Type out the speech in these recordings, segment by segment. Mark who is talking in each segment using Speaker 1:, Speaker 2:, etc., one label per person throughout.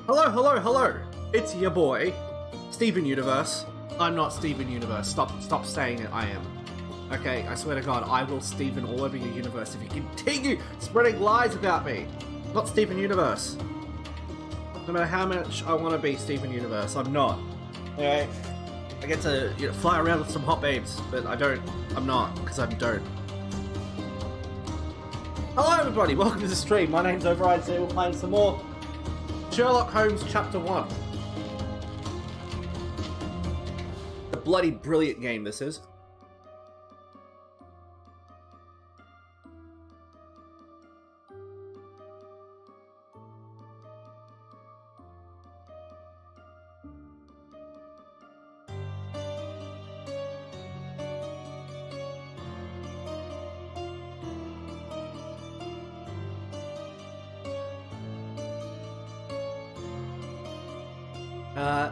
Speaker 1: Hello, hello, hello! It's your boy, Steven Universe. I'm not Steven Universe. Stop saying it, I am. Okay, I swear to God, I will Steven all over your universe if you continue spreading lies about me. Not Steven Universe. No matter how much I want to be Steven Universe, I'm not. Okay? I get to fly around with some hot babes, but I'm not, because I don't. Hello everybody, welcome to the stream. My name's Override, today we're playing some more Sherlock Holmes Chapter 1. A bloody brilliant game this is.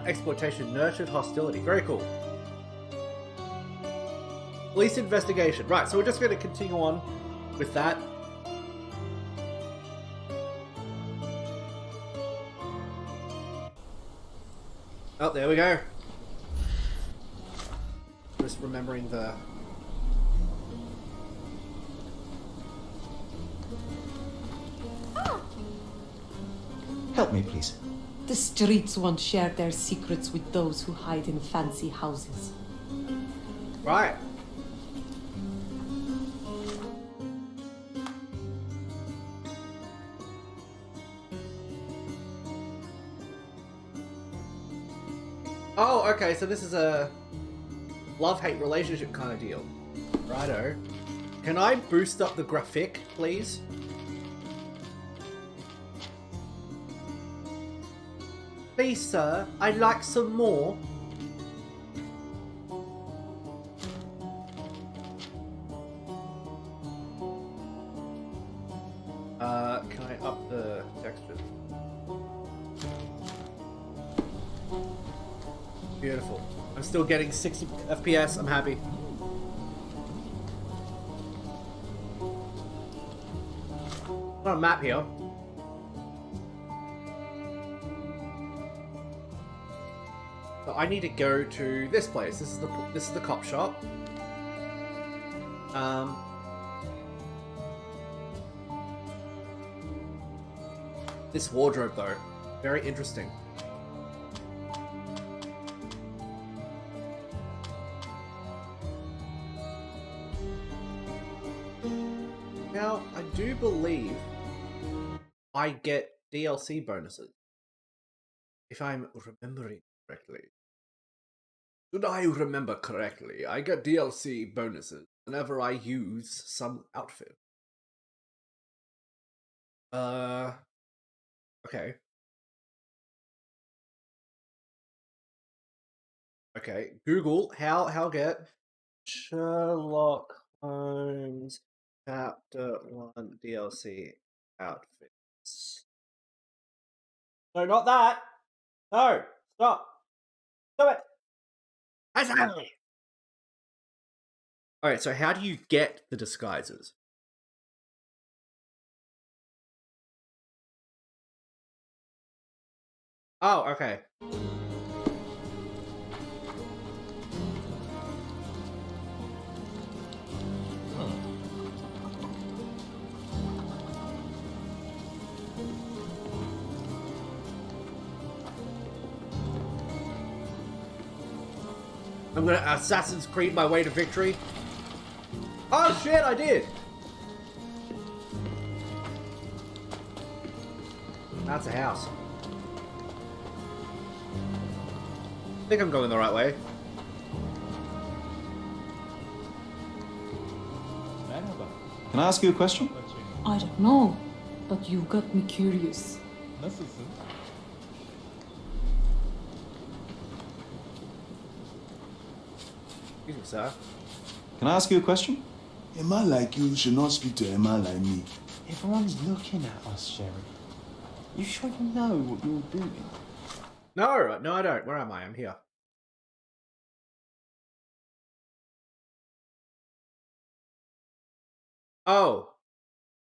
Speaker 1: Exploitation, nurtured hostility. Very cool. Police investigation. Right, so we're just going to continue on with that. Oh, there we go. Just remembering the...
Speaker 2: Help me, please.
Speaker 3: The streets won't share their secrets with those who hide in fancy houses.
Speaker 1: Right. Oh, okay, so this is a love-hate relationship kind of deal. Righto. Can I boost up the graphic, please? Please, sir, I'd like some more. Can I up the texture? Beautiful. I'm still getting 60 FPS, I'm happy. Got a map here. So I need to go to this place. This is the cop shop. This wardrobe though, very interesting. Now, I do believe I get DLC bonuses. If I'm remembering correctly. Should I remember correctly, I get DLC bonuses whenever I use some outfit. Okay. Okay, Google, how get Sherlock Holmes Chapter 1 DLC outfits. No, not that! No! Stop! Stop it! Exactly! Alright, so how do you get the disguises? Oh, okay. I'm gonna Assassin's Creed my way to victory. Oh shit, I did! That's a house. I think I'm going the right way.
Speaker 2: Can I ask you a question?
Speaker 3: I don't know, but you got me curious.
Speaker 1: Excuse me, sir.
Speaker 2: Can I ask you a question?
Speaker 4: A man like you should not speak to a man like me.
Speaker 5: Everyone's looking at us, Sherry. You sure you know what you're doing?
Speaker 1: No, I don't. Where am I? I'm here. Oh.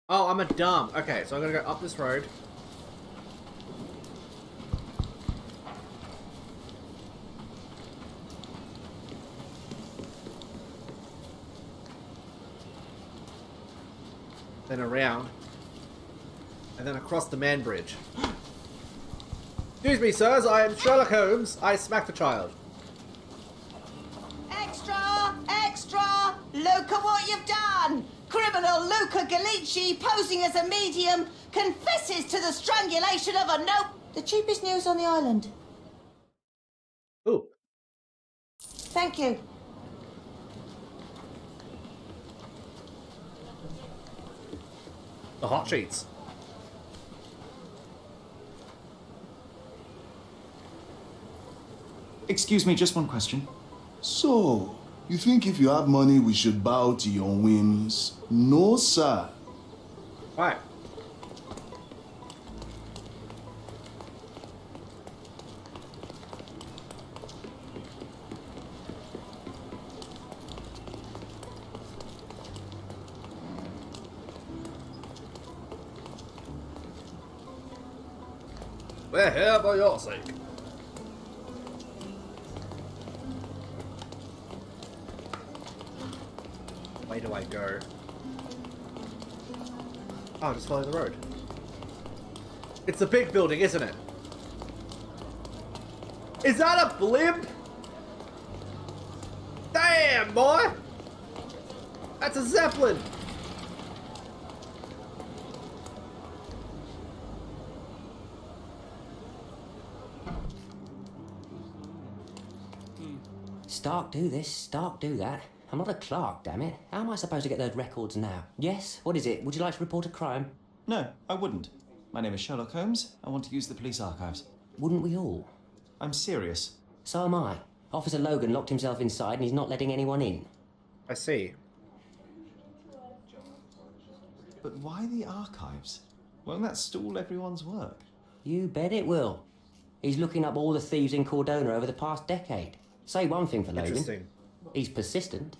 Speaker 1: Oh, I'm a dumb. Okay, so I'm gonna go up this road. then around, and then across the man bridge. Excuse me, sirs, I am Sherlock Holmes. I smacked a child.
Speaker 6: Extra! Extra! Look at what you've done! Criminal Luca Gallici, posing as a medium, confesses to the strangulation of a the cheapest news on the island.
Speaker 1: Ooh.
Speaker 6: Thank you.
Speaker 1: The hot sheets.
Speaker 2: Excuse me, just one question.
Speaker 4: So, you think if you have money, we should bow to your whims? No, sir.
Speaker 1: Right. We're here for your sake. Where do I go? Oh, just follow the road. It's a big building, isn't it? Is that a blimp? Damn, boy! That's a Zeppelin!
Speaker 7: Stark do this, Stark do that. I'm not a clerk, damn it. How am I supposed to get those records now? Yes? What is it? Would you like to report a crime?
Speaker 2: No, I wouldn't. My name is Sherlock Holmes. I want to use the police archives.
Speaker 7: Wouldn't we all?
Speaker 2: I'm serious.
Speaker 7: So am I. Officer Logan locked himself inside and he's not letting anyone in.
Speaker 1: I see.
Speaker 2: But why the archives? Won't that stall everyone's work?
Speaker 7: You bet it will. He's looking up all the thieves in Cordona over the past decade. Say one thing for Logan.
Speaker 1: Interesting.
Speaker 7: He's persistent.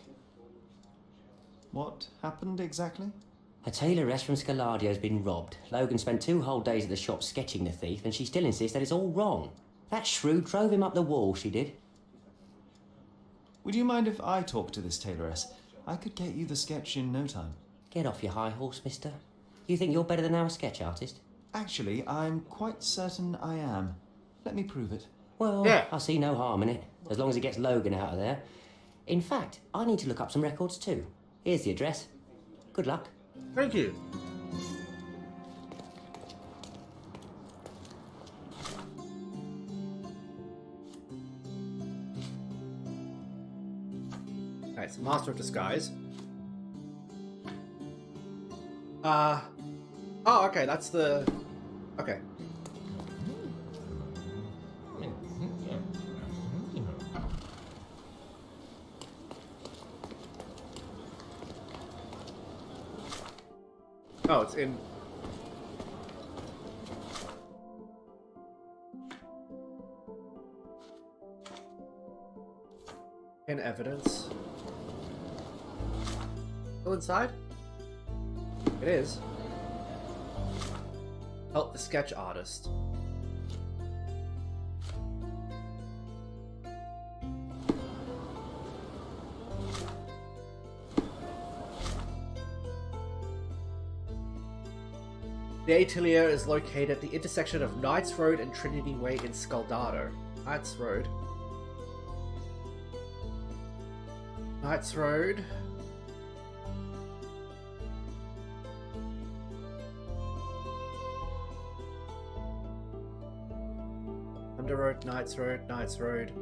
Speaker 2: What happened exactly?
Speaker 7: A tailoress from Scaladio's been robbed. Logan spent 2 whole days at the shop sketching the thief, and she still insists that it's all wrong. That shrew drove him up the wall, she did.
Speaker 2: Would you mind if I talk to this tailoress? I could get you the sketch in no time.
Speaker 7: Get off your high horse, mister. You think you're better than our sketch artist?
Speaker 2: Actually, I'm quite certain I am. Let me prove it.
Speaker 7: Well,
Speaker 1: Yeah.
Speaker 7: I see no harm in it, as long as it gets Logan out of there. In fact, I need to look up some records too. Here's the address. Good luck.
Speaker 1: Thank you. Alright, so Master of Disguise. Oh, okay, that's the... Okay. Oh, it's in... In evidence. Still inside? It is. Help the sketch artist. The atelier is located at the intersection of Knights Road and Trinity Way in Scaldado. Knights Road. Knights Road. Under Road, Knights Road, Knights Road.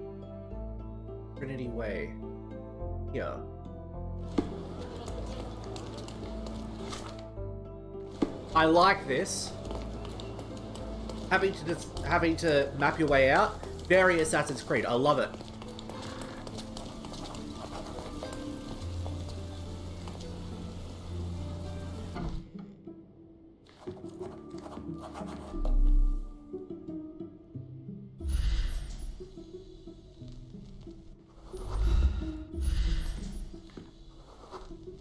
Speaker 1: Trinity Way. Here. I like this. Having to map your way out. Very Assassin's Creed. I love it.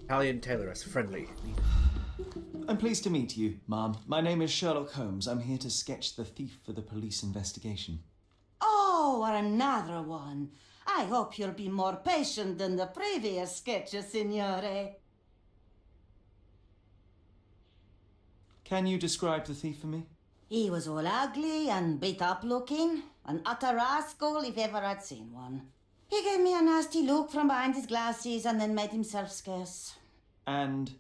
Speaker 1: Italian tailoress, friendly.
Speaker 2: I'm pleased to meet you, ma'am. My name is Sherlock Holmes. I'm here to sketch the thief for the police investigation.
Speaker 6: Oh, another one. I hope you'll be more patient than the previous sketches, signore.
Speaker 2: Can you describe the thief for me?
Speaker 6: He was all ugly and beat up looking, an utter rascal if ever I'd seen one. He gave me a nasty look from behind his glasses and then made himself scarce.
Speaker 2: And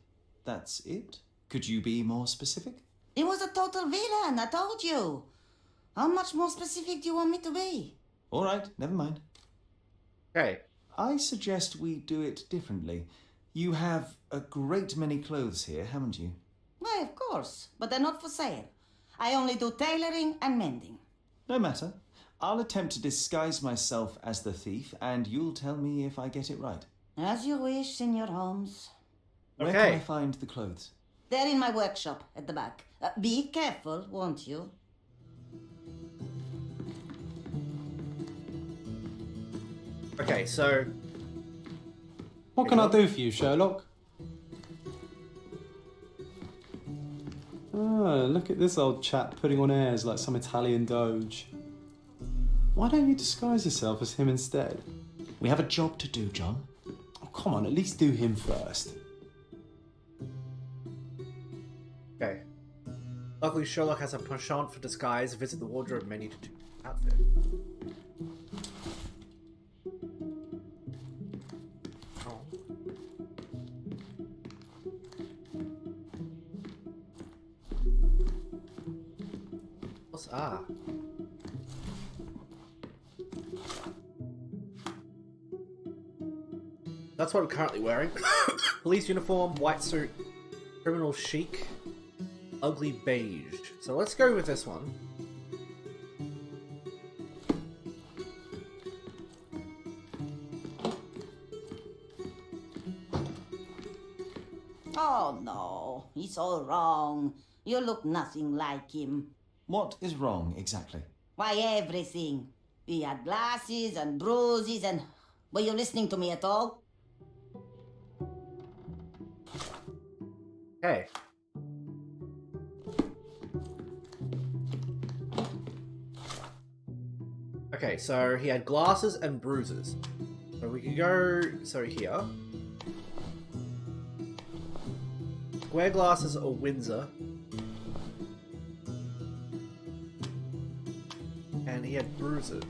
Speaker 2: that's it? Could you be more specific?
Speaker 6: He was a total villain, I told you. How much more specific do you want me to be?
Speaker 2: All right, never mind.
Speaker 1: Okay.
Speaker 2: I suggest we do it differently. You have a great many clothes here, haven't you?
Speaker 6: Why, of course, but they're not for sale. I only do tailoring and mending.
Speaker 2: No matter. I'll attempt to disguise myself as the thief, and you'll tell me if I get it right.
Speaker 6: As you wish, Senor Holmes.
Speaker 2: Where
Speaker 1: Okay.
Speaker 2: can I find the clothes?
Speaker 6: They're in my workshop at the back. Be careful, won't you?
Speaker 1: Okay, so
Speaker 5: What can I do for you, Sherlock? Oh, look at this old chap putting on airs like some Italian doge. Why don't you disguise yourself as him instead?
Speaker 2: We have a job to do, John.
Speaker 5: Oh, come on, at least do him first.
Speaker 1: okay. Luckily, Sherlock has a penchant for disguise. Visit the wardrobe menu to do outfit. Oh. What's That's what I'm currently wearing. Police uniform, white suit, criminal chic, ugly beige. So let's go with this one.
Speaker 6: Oh, no. He's all wrong. You look nothing like him.
Speaker 2: What is wrong exactly?
Speaker 6: Why, everything. He had glasses and bruises and... Were you listening to me at all?
Speaker 1: Okay. Okay, so he had glasses and bruises. So we can go... So here. Square glasses or Windsor. And he had bruises.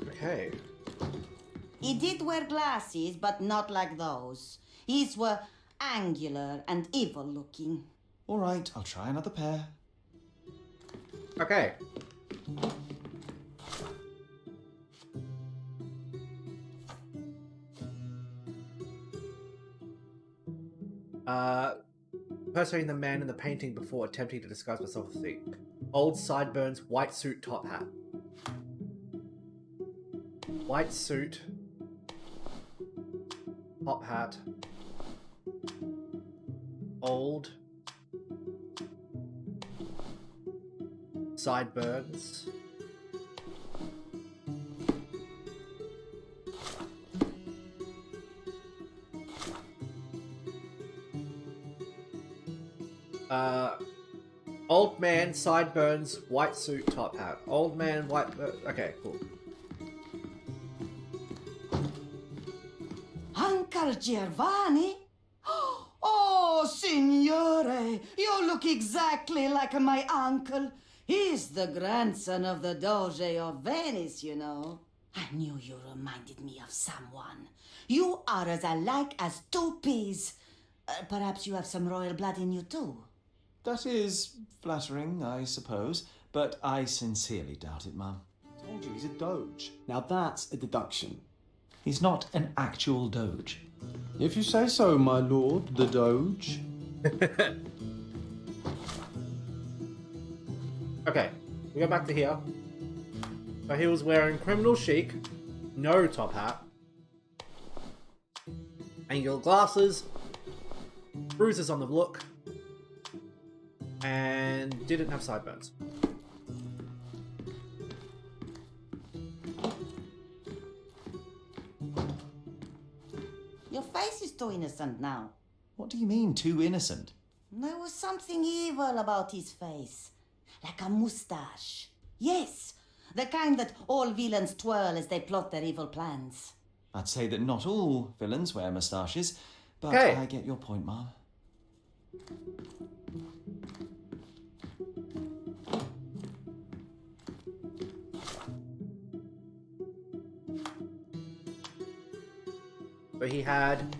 Speaker 1: Okay.
Speaker 6: He did wear glasses, but not like those. His were angular and evil-looking.
Speaker 2: All right, I'll try another pair.
Speaker 1: Okay. Impersonating the man in the painting before attempting to disguise myself as a thief. Old sideburns, white suit, top hat. White suit, top hat, old, sideburns, old man, sideburns, white suit, top hat. Old man, white... okay, cool.
Speaker 6: Uncle Giovanni? Oh, signore, you look exactly like my uncle. He's the grandson of the Doge of Venice, you know. I knew you reminded me of someone. You are as alike as two peas. Perhaps you have some royal blood in you too.
Speaker 2: That is flattering, I suppose, but I sincerely doubt it, Mum.
Speaker 5: Told you he's a doge. Now that's a deduction.
Speaker 2: He's not an actual doge.
Speaker 5: If you say so, my lord, the doge.
Speaker 1: Okay, we go back to here. So he was wearing criminal chic, no top hat, angular glasses, bruises on the look, and didn't have sideburns.
Speaker 6: Your face is too innocent now.
Speaker 2: What do you mean, too innocent?
Speaker 6: There was something evil about his face. Like a mustache. Yes, The kind that all villains twirl as they plot their evil plans.
Speaker 2: I'd say that not all villains wear moustaches, but
Speaker 1: Okay.
Speaker 2: I get your point, Mom.
Speaker 1: But he had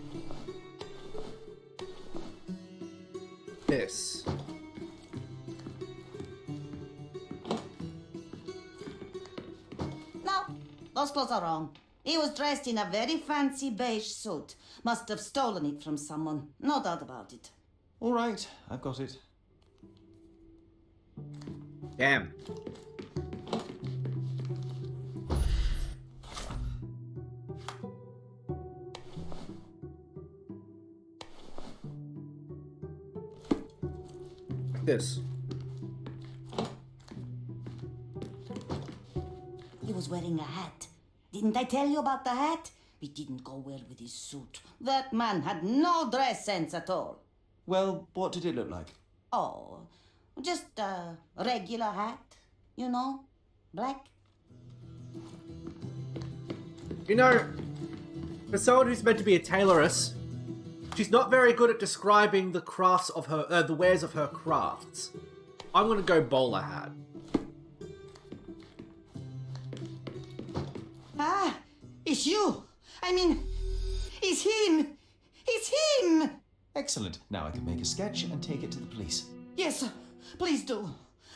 Speaker 1: this.
Speaker 6: No, those clothes are wrong. He was dressed in a very fancy beige suit. Must have stolen it from someone. No doubt about it.
Speaker 2: All right, I've got it.
Speaker 1: Damn. Like this.
Speaker 6: He was wearing a hat. Didn't I tell you about the hat? It didn't go well with his suit. That man had no dress sense at all.
Speaker 2: Well, what did it look like?
Speaker 6: Oh, just a regular hat, you know, black.
Speaker 1: You know, for someone who's meant to be a tailoress, she's not very good at describing the crafts of her, the wares of her crafts. I'm gonna go bowler hat.
Speaker 6: Ah, it's you. I mean, it's him. It's him.
Speaker 2: Excellent. Now I can make a sketch and take it to the police.
Speaker 6: Yes, sir. Please do.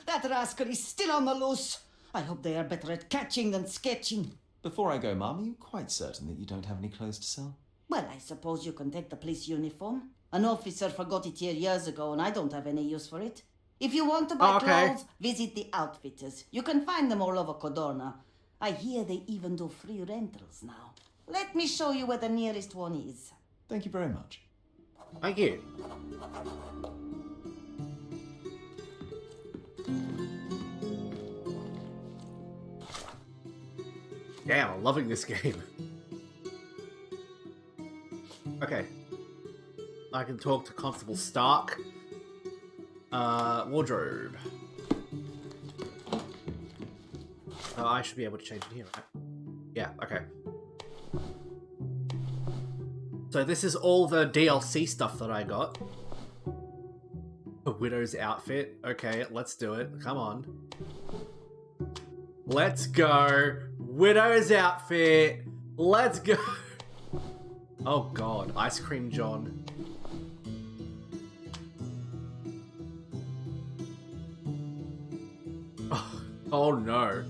Speaker 6: That rascal is still on the loose. I hope they are better at catching than sketching.
Speaker 2: Before I go, Mom, are you quite certain that you don't have any clothes to sell?
Speaker 6: Well, I suppose you can take the police uniform. An officer forgot it here years ago, and I don't have any use for it. If you want to buy
Speaker 1: Okay.
Speaker 6: clothes, visit the outfitters. You can find them all over Codorna. I hear they even do free rentals now. Let me show you where the nearest one is.
Speaker 2: Thank you very much.
Speaker 1: Thank you. Damn, I'm loving this game. Okay. I can talk to Constable Stark. Wardrobe. I should be able to change it here, right? Yeah, okay. So this is all the DLC stuff that I got. A widow's outfit. Okay, let's do it. Come on. Let's go. Widow's outfit. Let's go. Oh god, Ice Cream John. Oh no.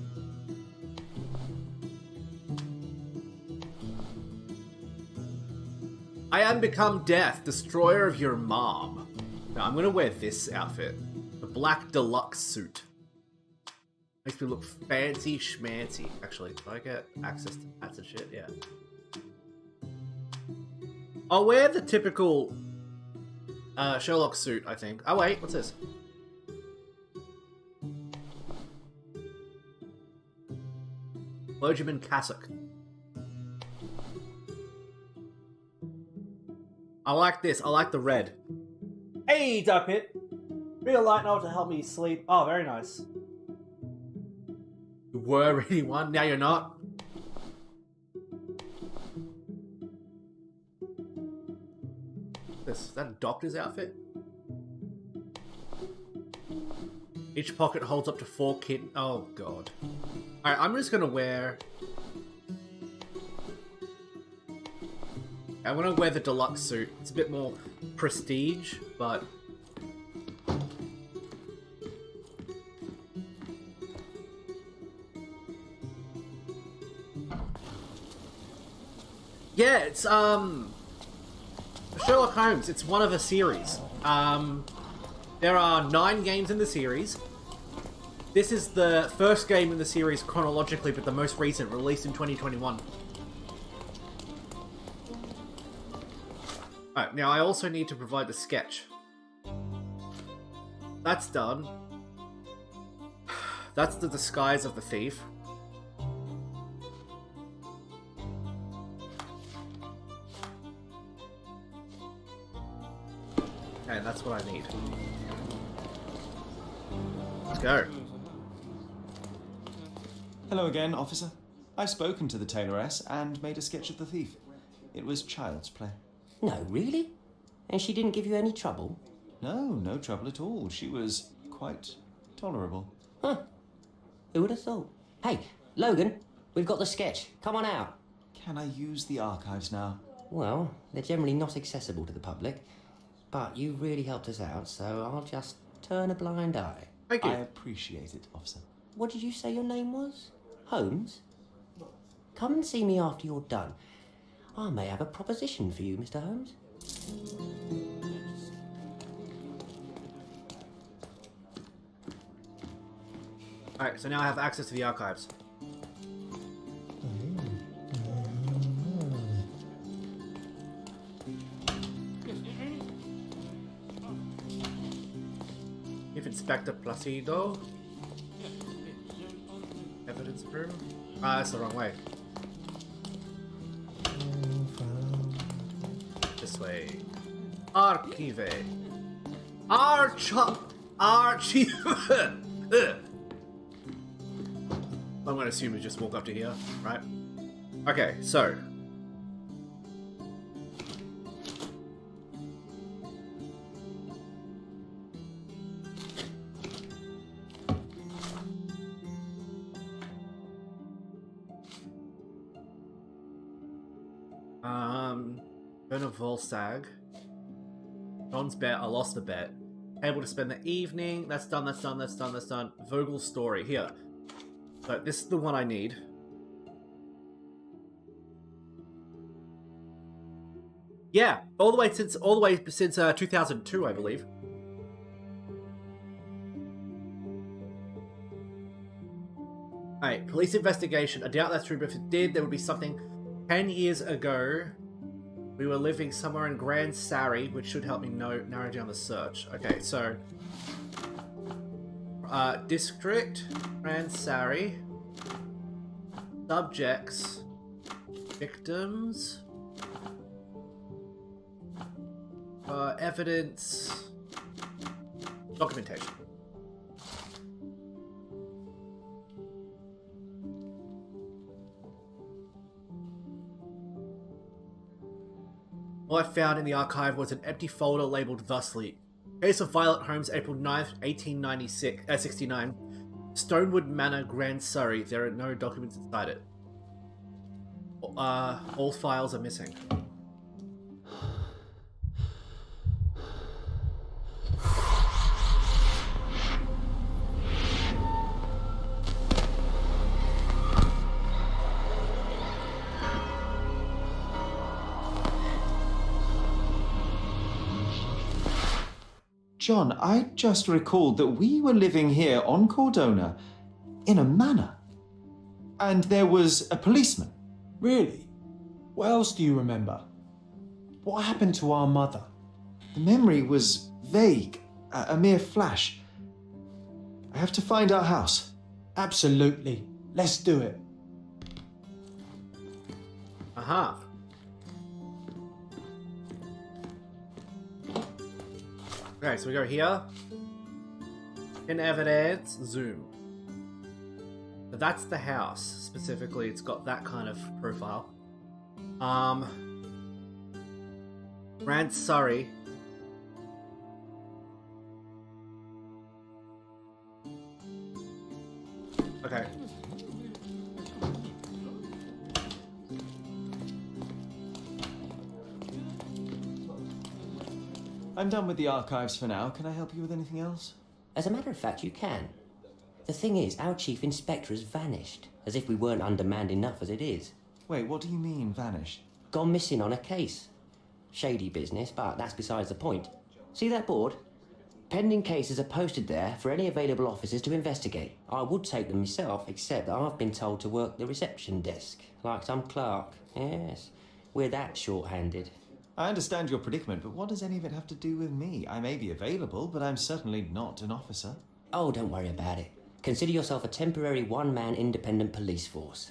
Speaker 1: I am become death, destroyer of your mom. Now I'm gonna wear this outfit. The black deluxe suit. Makes me look fancy schmancy. Actually, do I get access to hats and shit? Yeah. I'll wear the typical Sherlock suit, I think. Oh wait, what's this? Clergyman cassock. I like this. I like the red. Hey, Duckpit! Real light novel to help me sleep. Oh, very nice. You were reading one, now you're not. Is that a doctor's outfit? Each pocket holds up to 4 kitten. Oh, God. Alright, I'm just gonna wear... I'm gonna wear the deluxe suit. It's a bit more prestige, but... Yeah, it's, Sherlock Holmes. It's one of a series. There are 9 games in the series. This is the first game in the series chronologically, but the most recent, released in 2021. Alright, now I also need to provide the sketch. That's done. That's the disguise of the thief. Okay, that's what I need. Let's go.
Speaker 2: Hello again, officer. I've spoken to the tailoress and made a sketch of the thief. It was child's play.
Speaker 7: No, really? And she didn't give you any trouble?
Speaker 2: No trouble at all. She was quite tolerable.
Speaker 7: Huh. Who would have thought? Hey, Logan, we've got the sketch. Come on out.
Speaker 2: Can I use the archives now?
Speaker 7: Well, they're generally not accessible to the public, but you really helped us out, so I'll just turn a blind eye.
Speaker 1: Thank you.
Speaker 2: I appreciate it, officer.
Speaker 7: What did you say your name was? Holmes? Come and see me after you're done. I may have a proposition for you, Mr. Holmes.
Speaker 1: Alright, so now I have access to the archives. If Inspector Placido. Evidence room. Ah, that's the wrong way. This way. Archive. Archive. I'm gonna assume we just walk up to here, right? Okay, so. Burn of Volstagg. John's bet. I lost the bet. Able to spend the evening. That's done. Vogel's story. Here. So this is the one I need. Yeah, all the way since 2002, I believe. Alright, police investigation. I doubt that's true, but if it did, there would be something 10 years ago. We were living somewhere in Grand Surrey, which should help me narrow down the search. Okay, so district, Grand Surrey, subjects, victims, evidence, documentation. All I found in the archive was an empty folder labeled thusly. Case of Violet Holmes, April 9th, 1869. Stonewood Manor, Grand Surrey. There are no documents inside it. All files are missing.
Speaker 2: John, I just recalled that we were living here on Cordona in a manor. And there was a policeman.
Speaker 5: Really? What else do you remember? What happened to our mother?
Speaker 2: The memory was vague, a mere flash. I have to find our house.
Speaker 5: Absolutely. Let's do it.
Speaker 1: Aha. Okay, so we go here. In evidence, zoom. So that's the house, specifically. It's got that kind of profile. Grand Surrey. Okay.
Speaker 2: I'm done with the archives for now. Can I help you with anything else?
Speaker 7: As a matter of fact, you can. The thing is, our chief inspector has vanished, as if we weren't undermanned enough as it is.
Speaker 2: Wait, what do you mean, vanished?
Speaker 7: Gone missing on a case. Shady business, but that's besides the point. See that board? Pending cases are posted there for any available officers to investigate. I would take them myself, except that I've been told to work the reception desk, like some clerk. Yes, we're that short-handed.
Speaker 2: I understand your predicament, but what does any of it have to do with me? I may be available, but I'm certainly not an officer.
Speaker 7: Oh, don't worry about it. Consider yourself a temporary one-man independent police force.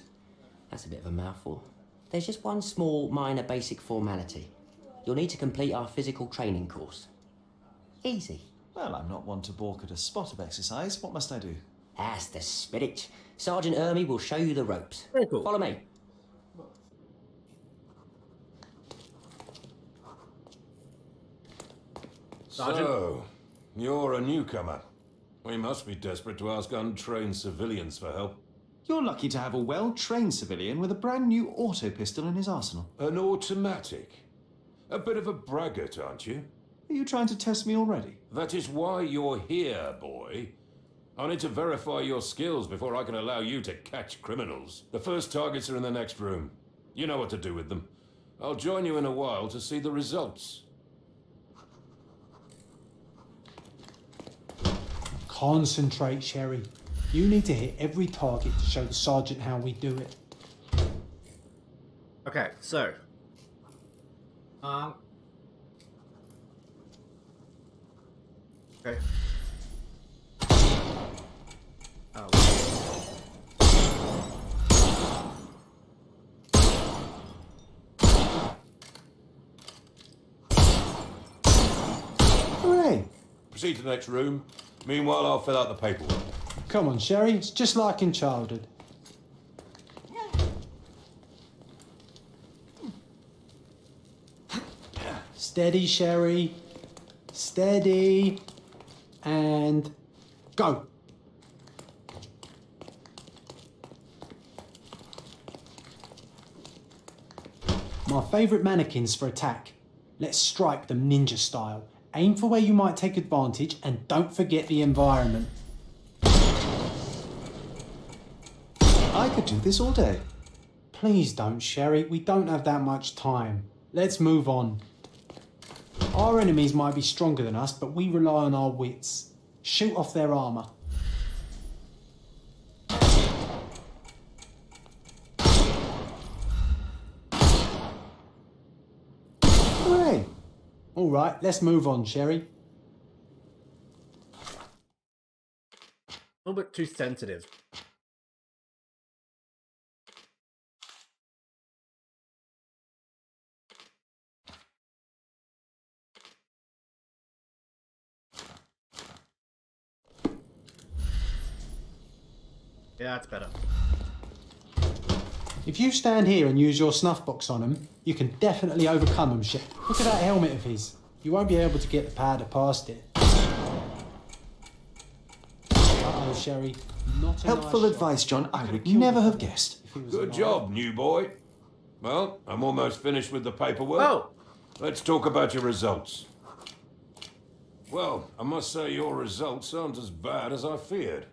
Speaker 7: That's a bit of a mouthful. There's just one small, minor, basic formality. You'll need to complete our physical training course. Easy.
Speaker 2: Well, I'm not one to balk at a spot of exercise. What must I do?
Speaker 7: That's the spirit. Sergeant Ermy will show you the ropes.
Speaker 1: Very cool.
Speaker 7: Follow me.
Speaker 1: Sergeant?
Speaker 8: So, you're a newcomer. We must be desperate to ask untrained civilians for help.
Speaker 2: You're lucky to have a well-trained civilian with a brand new auto pistol in his arsenal.
Speaker 8: An automatic? A bit of a braggart, aren't you?
Speaker 2: Are you trying to test me already?
Speaker 8: That is why you're here, boy. I need to verify your skills before I can allow you to catch criminals. The first targets are in the next room. You know what to do with them. I'll join you in a while to see the results.
Speaker 5: Concentrate, Sherry. You need to hit every target to show the sergeant how we do it.
Speaker 1: Okay, so. Okay.
Speaker 2: Hooray!
Speaker 8: Proceed to the next room. Meanwhile, I'll fill out the paperwork.
Speaker 5: Come on, Sherry. It's just like in childhood. Steady, Sherry. Steady. And go. My favourite mannequins for attack. Let's strike them ninja style. Aim for where you might take advantage and don't forget the environment.
Speaker 2: I could do this all day.
Speaker 5: Please don't, Sherry. We don't have that much time. Let's move on. Our enemies might be stronger than us, but we rely on our wits. Shoot off their armour.
Speaker 2: Hooray!
Speaker 5: All right, let's move on, Sherry.
Speaker 1: A little bit too sensitive. Yeah, that's better.
Speaker 5: If you stand here and use your snuff box on them, you can definitely overcome them, Sherry. Look at that helmet of his. You won't be able to get the powder past it. Uh-oh, Sherry. Not a
Speaker 2: Helpful
Speaker 5: nice
Speaker 2: advice,
Speaker 5: shot.
Speaker 2: John. I
Speaker 5: Could've
Speaker 2: would
Speaker 5: killed
Speaker 2: never
Speaker 5: him
Speaker 2: have
Speaker 5: for that
Speaker 2: guessed.
Speaker 5: if he was
Speaker 8: Good
Speaker 5: alive.
Speaker 8: job, new boy. Well, I'm almost finished with the paperwork.
Speaker 1: Oh!
Speaker 8: Let's talk about your results. Well, I must say your results aren't as bad as I feared.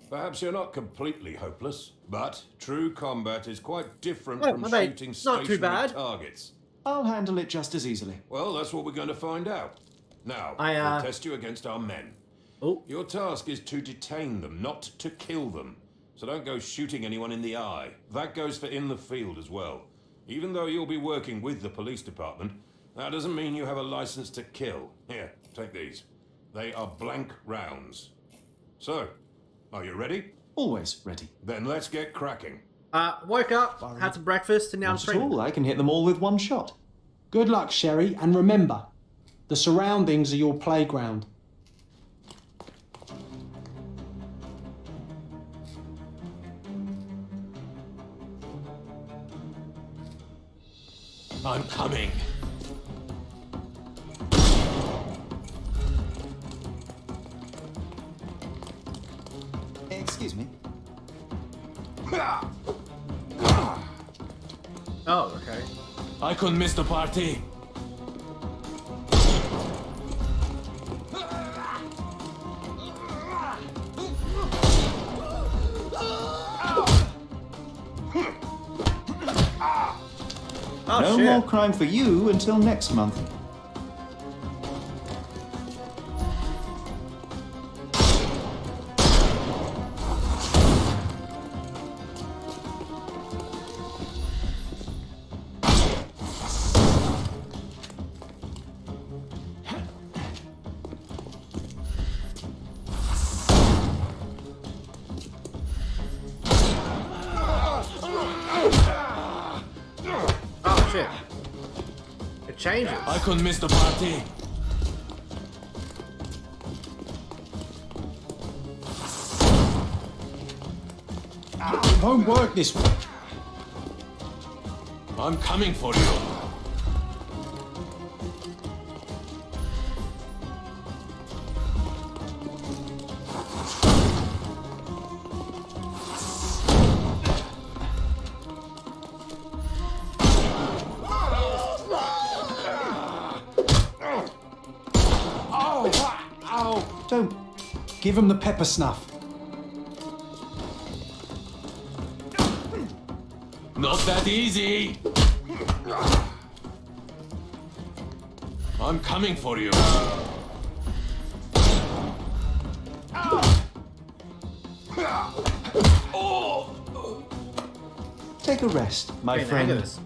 Speaker 8: Perhaps you're not completely hopeless, but true combat is quite different
Speaker 1: Oh,
Speaker 8: from
Speaker 1: my mate,
Speaker 8: shooting
Speaker 1: not too
Speaker 8: stationary
Speaker 1: bad.
Speaker 8: targets.
Speaker 2: I'll handle it just as easily.
Speaker 8: Well, that's what we're going to find out. Now, we'll test you against our men.
Speaker 1: Oh.
Speaker 8: Your task is to detain them, not to kill them. So don't go shooting anyone in the eye. That goes for in the field as well. Even though you'll be working with the police department, that doesn't mean you have a license to kill. Here, take these. They are blank rounds. So, are you ready?
Speaker 2: Always ready.
Speaker 8: Then let's get cracking.
Speaker 1: Woke up, had some breakfast, and now I'm
Speaker 2: Not at
Speaker 1: training.
Speaker 2: all. I can hit them all with one shot.
Speaker 5: Good luck, Sherry, and remember, the surroundings are your playground.
Speaker 8: I'm coming.
Speaker 2: Excuse me.
Speaker 1: Oh, okay.
Speaker 8: I couldn't miss the party.
Speaker 1: Oh,
Speaker 2: No
Speaker 1: shit.
Speaker 2: more crime for you until next month.
Speaker 1: Oh, shit. It changes.
Speaker 8: I couldn't miss the party.
Speaker 5: It won't work this way.
Speaker 8: I'm coming for you.
Speaker 5: Don't give him the pepper snuff.
Speaker 8: Not that easy. I'm coming for you.
Speaker 2: Take a rest, my
Speaker 1: Hey,
Speaker 2: friend.
Speaker 1: hangers.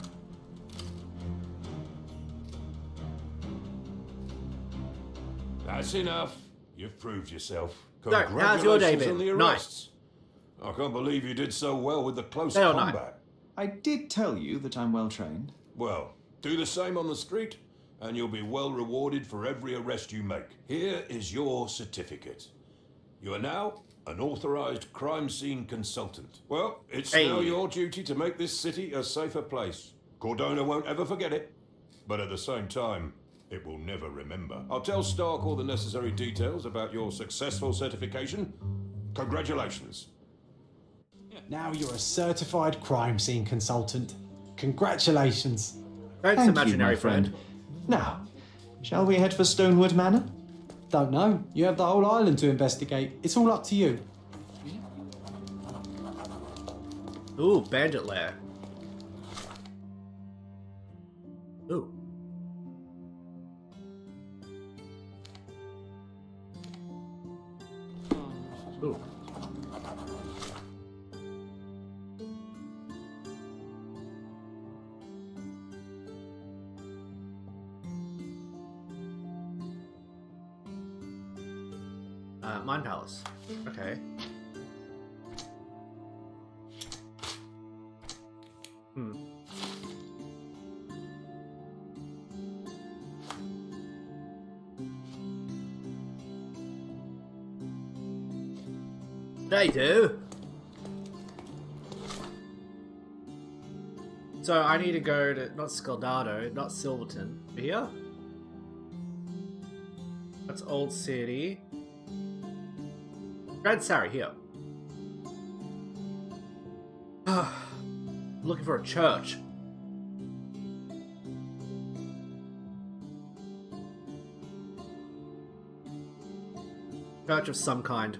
Speaker 8: That's enough. You've proved yourself.
Speaker 1: So, how's your day
Speaker 8: Congratulations
Speaker 1: been?
Speaker 8: on the
Speaker 1: Night.
Speaker 8: arrests. I can't believe you did so well with the close
Speaker 1: Day or night?
Speaker 8: combat.
Speaker 2: I did tell you that I'm well trained.
Speaker 8: Well, do the same on the street, and you'll be well rewarded for every arrest you make. Here is your certificate. You are now an authorized crime scene consultant. Well, it's now
Speaker 1: Hey.
Speaker 8: your duty to make this city a safer place. Cordona won't ever forget it, but at the same time, it will never remember. I'll tell Stark all the necessary details about your successful certification. Congratulations.
Speaker 5: Now you're a certified crime scene consultant. Congratulations.
Speaker 1: Thanks,
Speaker 2: Thank
Speaker 1: imaginary
Speaker 2: you, my
Speaker 1: friend.
Speaker 2: Now, shall we head for Stonewood Manor?
Speaker 5: Don't know. You have the whole island to investigate. It's all up to you.
Speaker 1: Ooh, bandit lair. Ooh. Ooh. Mind Palace. Okay. They do. So I need to go to not Scaldado, not Silverton. Here? That's Old City. Grand Sari, here. Looking for a church. Church of some kind.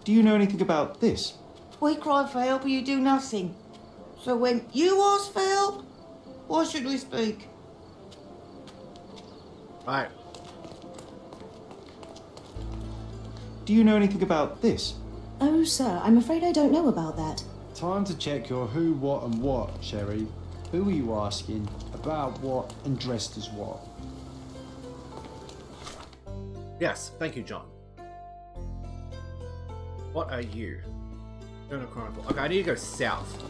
Speaker 2: Do you know anything about this?
Speaker 6: We cry for help, and you do nothing. So when you ask for help, why should we speak?
Speaker 1: Right.
Speaker 2: Do you know anything about this?
Speaker 9: Oh, sir, I'm afraid I don't know about that.
Speaker 5: Time to check your who, what, and what, Sherry. Who are you asking? About what, and dressed as what?
Speaker 1: Yes, thank you, John. What are you? Journal Chronicle. Okay, I need to go south.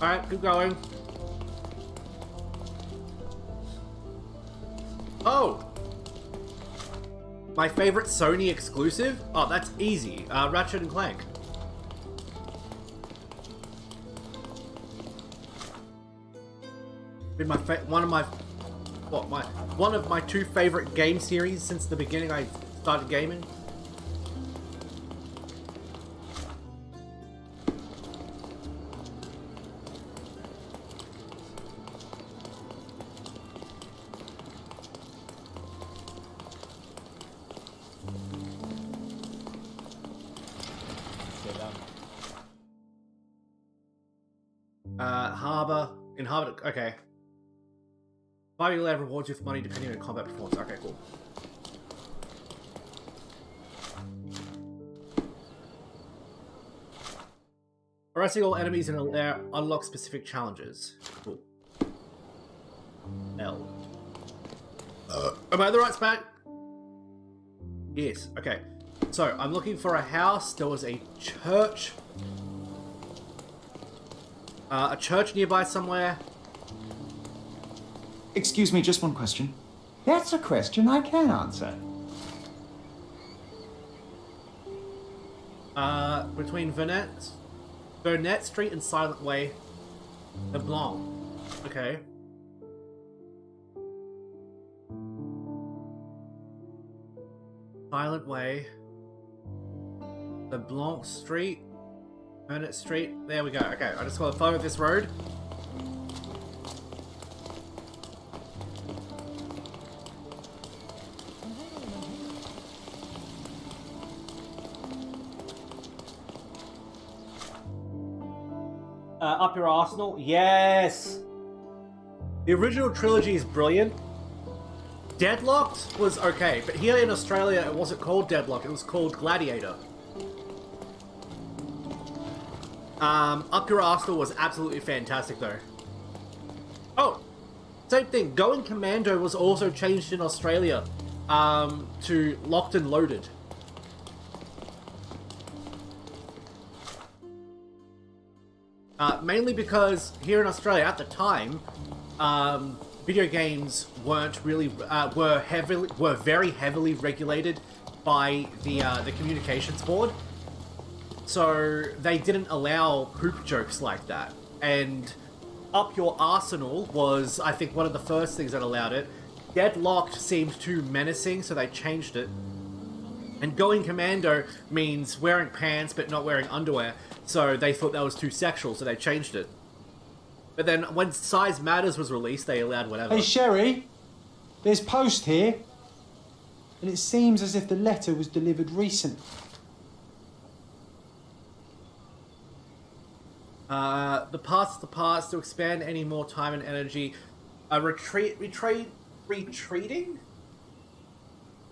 Speaker 1: Alright, keep going. Oh! My favorite Sony exclusive? Oh, that's easy. Ratchet and Clank. Been my one of my two favorite game series since the beginning I started gaming. Harbor. In Harbor. Okay. Fighting allowed rewards you with money depending on combat performance. Okay, cool. Arresting all enemies in a lair unlocks specific challenges. Cool. L. Am I in the right spot? Yes. Okay. So, I'm looking for a house. There was a church. A church nearby somewhere.
Speaker 2: Excuse me, just one question. That's a question I can answer.
Speaker 1: Between Burnett Street and Silent Way. LeBlanc. Okay. Silent Way. LeBlanc Street. Burnett Street. There we go. Okay, I just gotta follow this road. Up your arsenal? Yes! The original trilogy is brilliant. Deadlocked was okay, but here in Australia it wasn't called Deadlock, it was called Gladiator. Up Your Arsenal was absolutely fantastic though. Oh! Same thing, Going Commando was also changed in Australia to Locked and Loaded. Mainly because here in Australia at the time, video games weren't really were very heavily regulated by the communications board, so they didn't allow poop jokes like that. And Up Your Arsenal was, I think, one of the first things that allowed it. Deadlocked seemed too menacing, so they changed it. And Going Commando means wearing pants but not wearing underwear, so they thought that was too sexual, so they changed it. But then when Size Matters was released, they allowed whatever.
Speaker 5: Hey, Sherry, there's post here, and it seems as if the letter was delivered recent.
Speaker 1: The past is the past. To expand any more time and energy.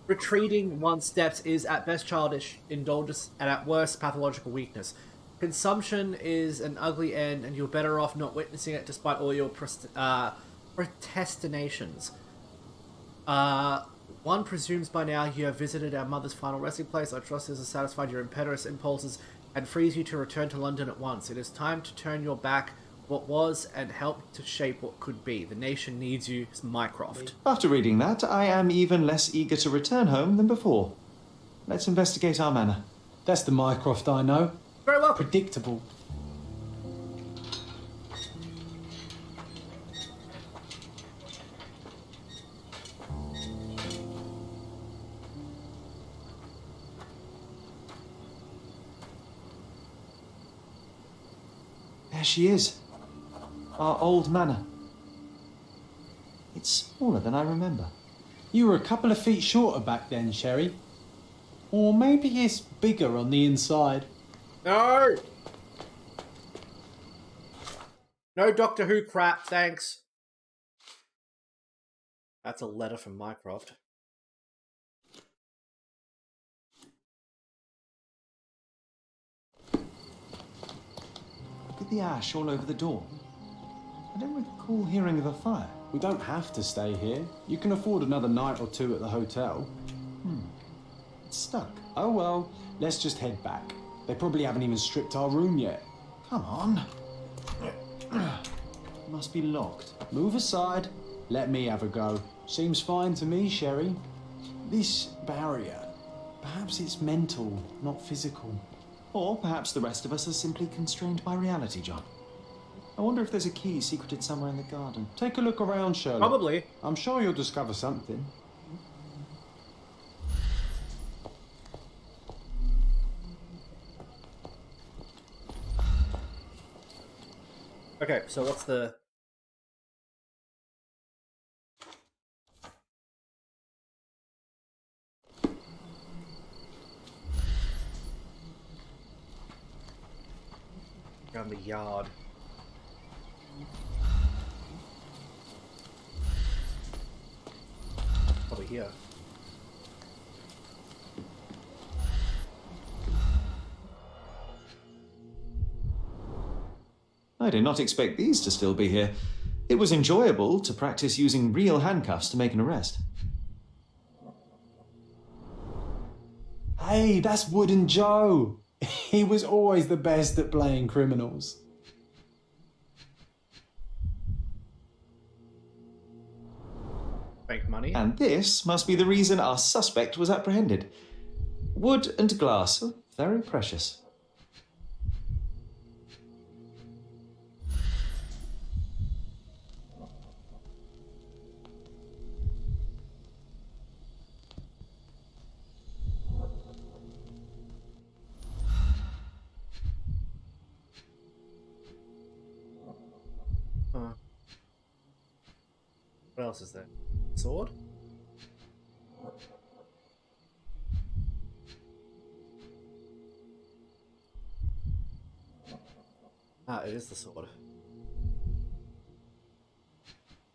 Speaker 1: Retreating one's steps is at best childish indulgence and at worst pathological weakness. Consumption is an ugly end, and you're better off not witnessing it despite all your protestinations. One presumes by now you have visited our mother's final resting place. I trust this has satisfied your impetuous impulses and frees you to return to London at once. It is time to turn your back what was and help to shape what could be. The nation needs you, Mycroft.
Speaker 2: After reading that, I am even less eager to return home than before. Let's investigate our manor.
Speaker 5: That's the Mycroft I know.
Speaker 1: Very well.
Speaker 5: Predictable.
Speaker 2: There she is. Our old manor. It's smaller than I remember.
Speaker 5: You were a couple of feet shorter back then, Sherry. Or maybe it's bigger on the inside.
Speaker 1: No! No Doctor Who crap, thanks. That's a letter from Mycroft.
Speaker 2: Look at the ash all over the door. I don't recall hearing of a fire.
Speaker 5: We don't have to stay here. You can afford another night or two at the hotel.
Speaker 2: It's stuck.
Speaker 5: Oh well, let's just head back. They probably haven't even stripped our room yet.
Speaker 2: Come on. Must be locked.
Speaker 5: Move aside. Let me have a go. Seems fine to me, Sherry. This barrier, perhaps it's mental, not physical.
Speaker 2: Or perhaps the rest of us are simply constrained by reality, John. I wonder if there's a key secreted somewhere in the garden.
Speaker 5: Take a look around, Sherlock.
Speaker 1: Probably.
Speaker 5: I'm sure you'll discover something.
Speaker 1: Okay, so what's the... Around the yard. here?
Speaker 2: I did not expect these to still be here. It was enjoyable to practice using real handcuffs to make an arrest.
Speaker 5: Hey, that's Wooden Joe. He was always the best at playing criminals.
Speaker 1: Bank money.
Speaker 2: And this must be the reason our suspect was apprehended. Wood and glass, very precious.
Speaker 1: Huh. What else is there? Sword? Ah, it is the sword.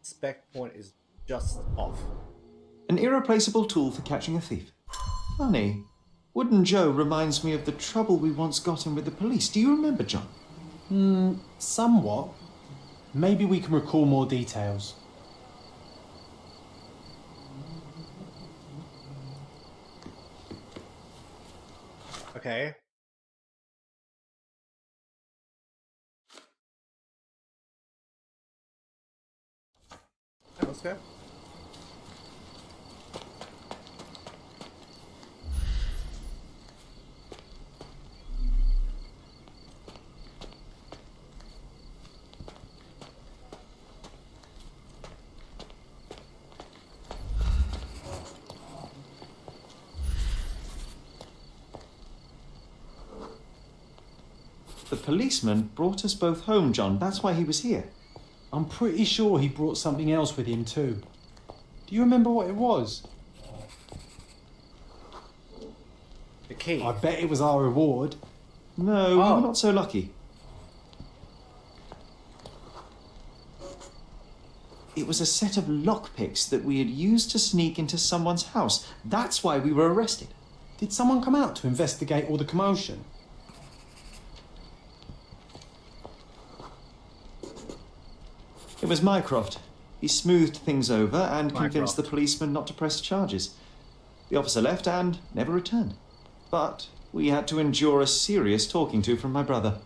Speaker 1: Spec point is just off.
Speaker 2: An irreplaceable tool for catching a thief. Funny. Wooden Joe reminds me of the trouble we once got in with the police. Do you remember, John?
Speaker 5: Somewhat. Maybe we can recall more details.
Speaker 1: Okay. Let's go.
Speaker 2: The policeman brought us both home, John. That's why he was here.
Speaker 5: I'm pretty sure he brought something else with him too. Do you remember what it was?
Speaker 1: The key.
Speaker 5: I bet it was our reward.
Speaker 2: No, we were not so lucky. It was a set of lockpicks that we had used to sneak into someone's house. That's why we were arrested.
Speaker 5: Did someone come out to investigate all the commotion?
Speaker 2: It was Mycroft. He smoothed things over and convinced the
Speaker 1: Mycroft.
Speaker 2: policeman not to press charges. The officer left and never returned. But we had to endure a serious talking to from my brother.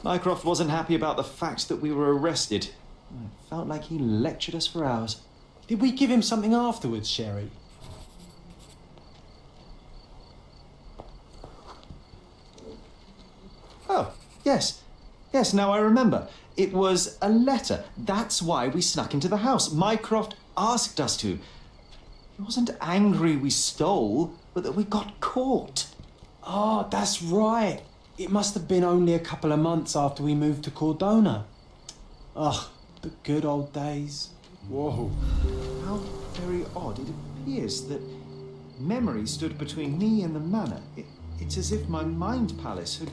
Speaker 2: Mycroft wasn't happy about the fact that we were arrested. It felt like he lectured us for hours.
Speaker 5: Did we give him something afterwards, Sherry?
Speaker 2: Oh, yes. Yes, now I remember. It was a letter. That's why we snuck into the house. Mycroft asked us to. He wasn't angry we stole, but that we got caught.
Speaker 5: Oh, that's right. It must have been only a couple of months after we moved to Cordona. Ugh, the good old days. Whoa.
Speaker 2: How very odd. It appears that memory stood between me and the manor. It's as if my mind palace had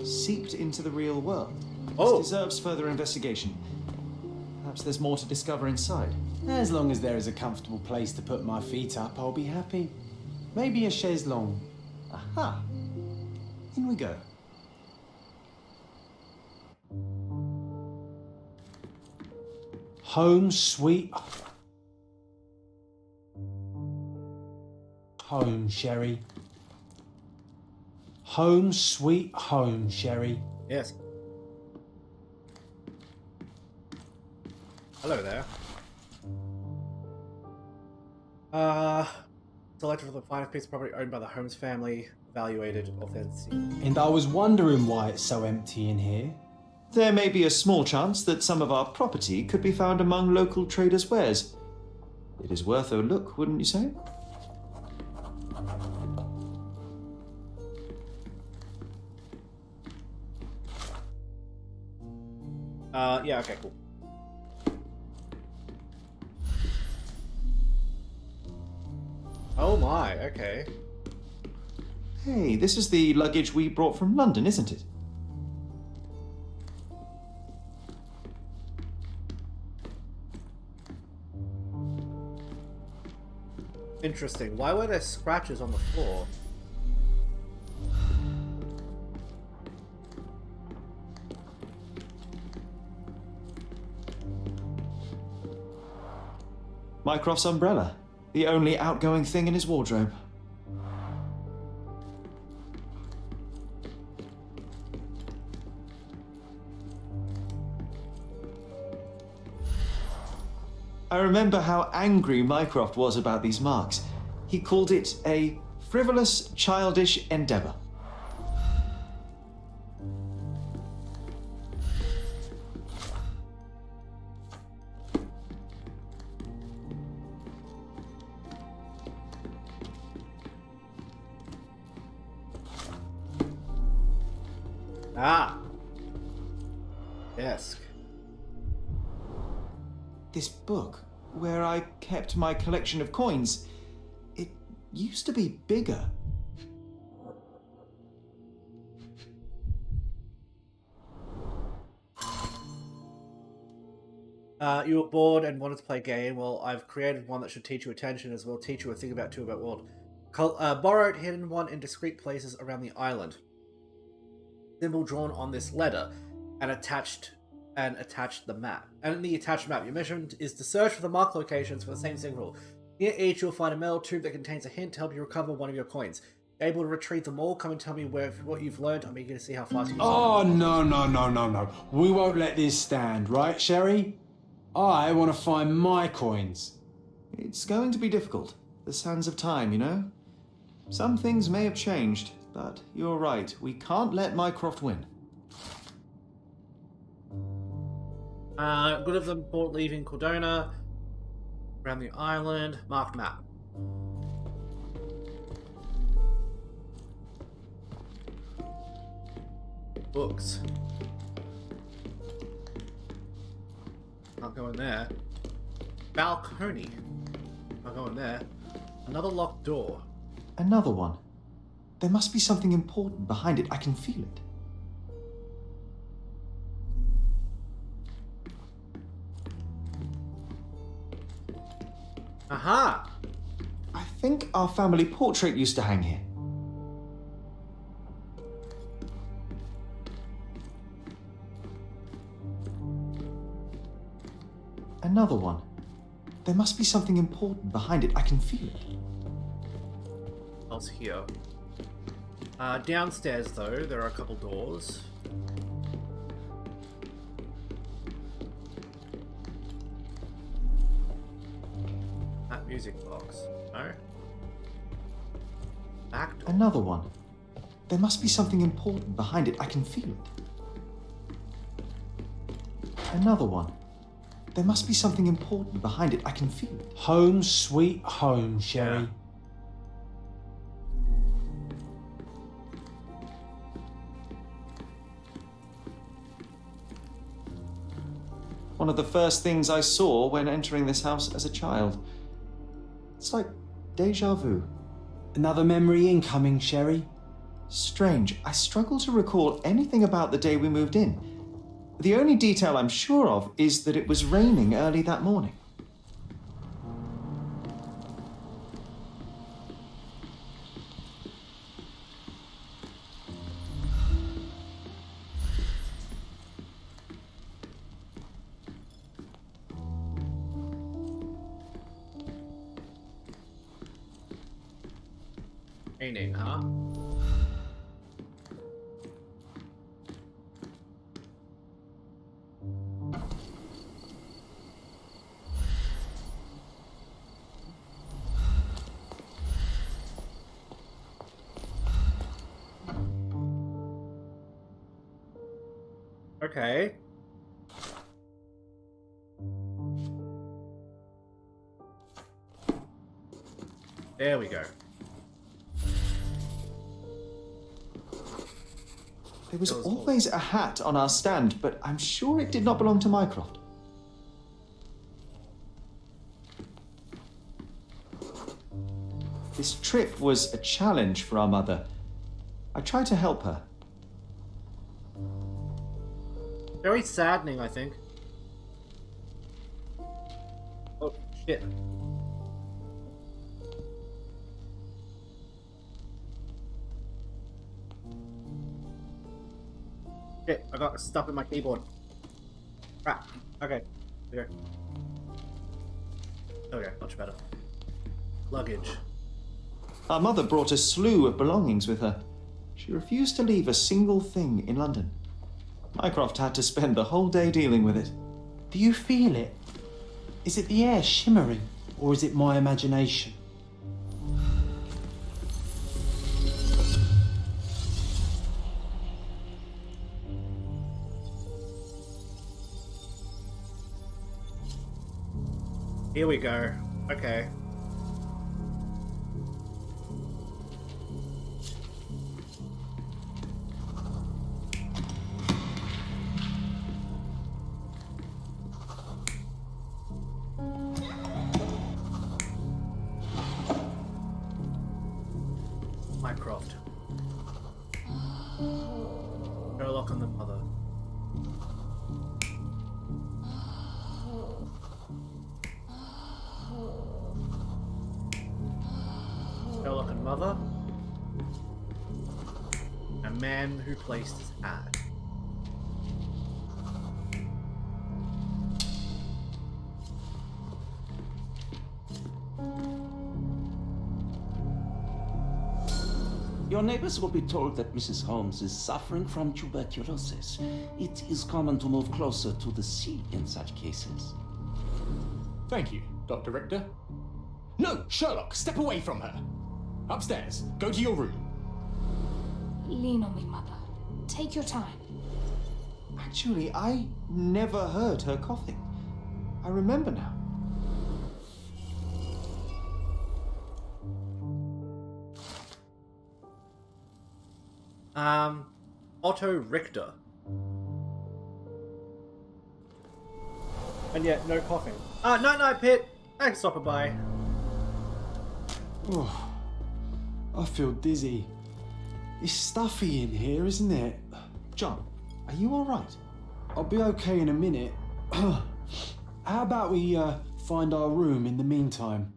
Speaker 2: seeped into the real world.
Speaker 1: Oh.
Speaker 2: This deserves further investigation. Perhaps there's more to discover inside.
Speaker 5: As long as there is a comfortable place to put my feet up, I'll be happy. Maybe a chaise longue.
Speaker 2: Aha! In we go.
Speaker 5: Home sweet home, Sherry. Home sweet home, Sherry.
Speaker 1: Yes. Hello there. Selected for the finest piece of property owned by the Holmes family, evaluated authenticity.
Speaker 5: And I was wondering why it's so empty in here.
Speaker 2: There may be a small chance that some of our property could be found among local traders' wares. It is worth a look, wouldn't you say?
Speaker 1: Yeah, okay, cool. Oh my, okay.
Speaker 2: Hey, this is the luggage we brought from London, isn't it?
Speaker 1: Interesting. Why were there scratches on the floor?
Speaker 2: Mycroft's umbrella. The only outgoing thing in his wardrobe. I remember how angry Mycroft was about these marks. He called it a frivolous, childish endeavor.
Speaker 1: Ah. Desk.
Speaker 2: This book, where I kept my collection of coins, it used to be bigger.
Speaker 1: You were bored and wanted to play a game. Well, I've created one that should teach you attention as well teach you a thing about two about world. Borrowed hidden one in discrete places around the island. Symbol drawn on this letter and attached the map. And in the attached map, your mission is to search for the marked locations for the same symbol. Near each, you'll find a metal tube that contains a hint to help you recover one of your coins. Able to retrieve them all, come and tell me what you've learned. I'm eager to see how fast you
Speaker 5: Oh, no. We won't let this stand, right, Sherry? I want to find my coins.
Speaker 2: It's going to be difficult. The sands of time, you know? Some things may have changed, but you're right. We can't let Mycroft win.
Speaker 1: Good of them port leaving Cordona. Around the island. Marked map. Books. Can't go in there. Balcony. Can't go in there. Another locked door.
Speaker 2: Another one. There must be something important behind it. I can feel it.
Speaker 1: Aha!
Speaker 2: I think our family portrait used to hang here. Another one. There must be something important behind it. I can feel it.
Speaker 1: Else here. Downstairs, though, there are a couple doors. That music box. No? Back door.
Speaker 2: Another one. There must be something important behind it. I can feel it. Another one. There must be something important behind it. I can feel it.
Speaker 5: Home sweet home, Sherry.
Speaker 1: Yeah.
Speaker 2: One of the first things I saw when entering this house as a child. It's like déjà vu.
Speaker 5: Another memory incoming, Sherry.
Speaker 2: Strange. I struggle to recall anything about the day we moved in. The only detail I'm sure of is that it was raining early that morning.
Speaker 1: Raining, huh? Okay. There we go.
Speaker 2: There was always a hat on our stand, but I'm sure it did not belong to Mycroft. This trip was a challenge for our mother. I tried to help her.
Speaker 1: Very saddening, I think. Oh, shit. Shit, I got stuff in my keyboard. Crap. Okay. There we go. Okay, much better. Luggage.
Speaker 2: Our mother brought a slew of belongings with her. She refused to leave a single thing in London. Mycroft had to spend the whole day dealing with it.
Speaker 5: Do you feel it? Is it the air shimmering, or is it my imagination?
Speaker 1: Here we go. Okay. Mycroft. Sherlock and the mother. Sherlock and mother. A man who placed his ad.
Speaker 10: Your neighbors will be told that Mrs. Holmes is suffering from tuberculosis. It is common to move closer to the sea in such cases.
Speaker 11: Thank you, Dr. Richter. No, Sherlock, step away from her. Upstairs. Go to your room.
Speaker 12: Lean on me, Mother. Take your time.
Speaker 2: Actually, I never heard her coughing. I remember now.
Speaker 1: Otto Richter. And yet, no coughing. Night, Pit. Thanks, stop by.
Speaker 5: Oh, I feel dizzy. It's stuffy in here, isn't it?
Speaker 2: John, are you all right?
Speaker 5: I'll be okay in a minute. How about we find our room in the meantime?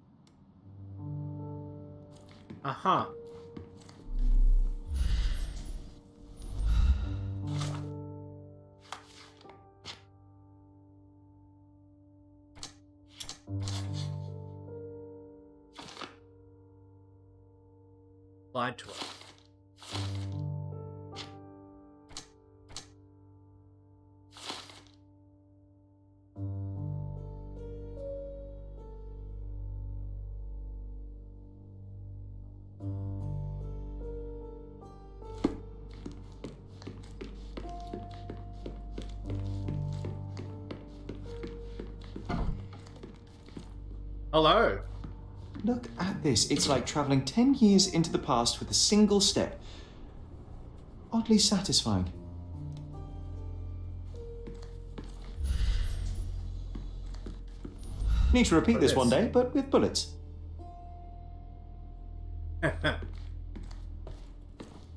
Speaker 1: Uh-huh. Lied to her. Hello.
Speaker 2: Look at this. It's like travelling 10 years into the past with a single step. Oddly satisfying. Need to repeat this one day, but with bullets.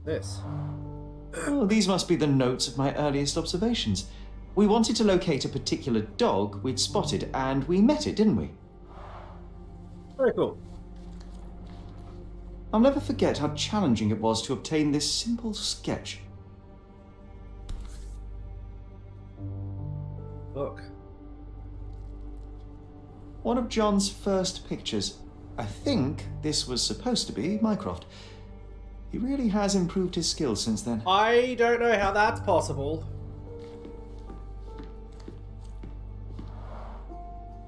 Speaker 1: This.
Speaker 2: Oh, these must be the notes of my earliest observations. We wanted to locate a particular dog we'd spotted, and we met it, didn't we?
Speaker 1: Very cool.
Speaker 2: I'll never forget how challenging it was to obtain this simple sketch.
Speaker 1: Look.
Speaker 2: One of John's first pictures. I think this was supposed to be Mycroft. He really has improved his skills since then.
Speaker 1: I don't know how that's possible.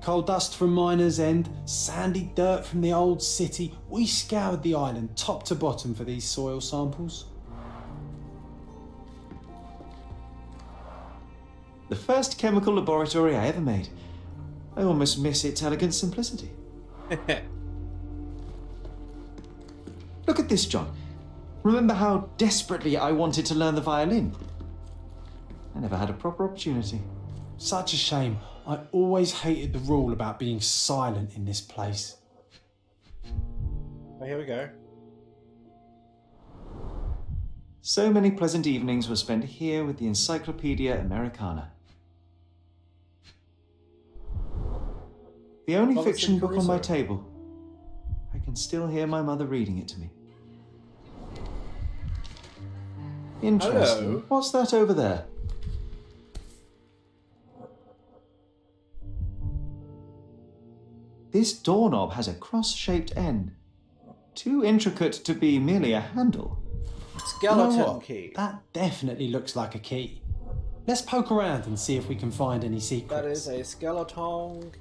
Speaker 5: Coal dust from Miner's End, sandy dirt from the old city. We scoured the island top to bottom for these soil samples.
Speaker 2: The first chemical laboratory I ever made. I almost miss its elegant simplicity. Look at this, John. Remember how desperately I wanted to learn the violin? I never had a proper opportunity.
Speaker 5: Such a shame. I always hated the rule about being silent in this place.
Speaker 1: Oh, here we go.
Speaker 2: So many pleasant evenings were spent here with the Encyclopedia Americana. The only
Speaker 1: Robinson
Speaker 2: fiction book on my
Speaker 1: Crusoe.
Speaker 2: table. I can still hear my mother reading it to me. Interesting.
Speaker 1: Hello.
Speaker 2: What's that over there? This doorknob has a cross-shaped end. Too intricate to be merely a handle.
Speaker 1: Skeleton
Speaker 5: You know what?
Speaker 1: key.
Speaker 5: That definitely looks like a key. Let's poke around and see if we can find any secrets.
Speaker 1: That is a skeleton.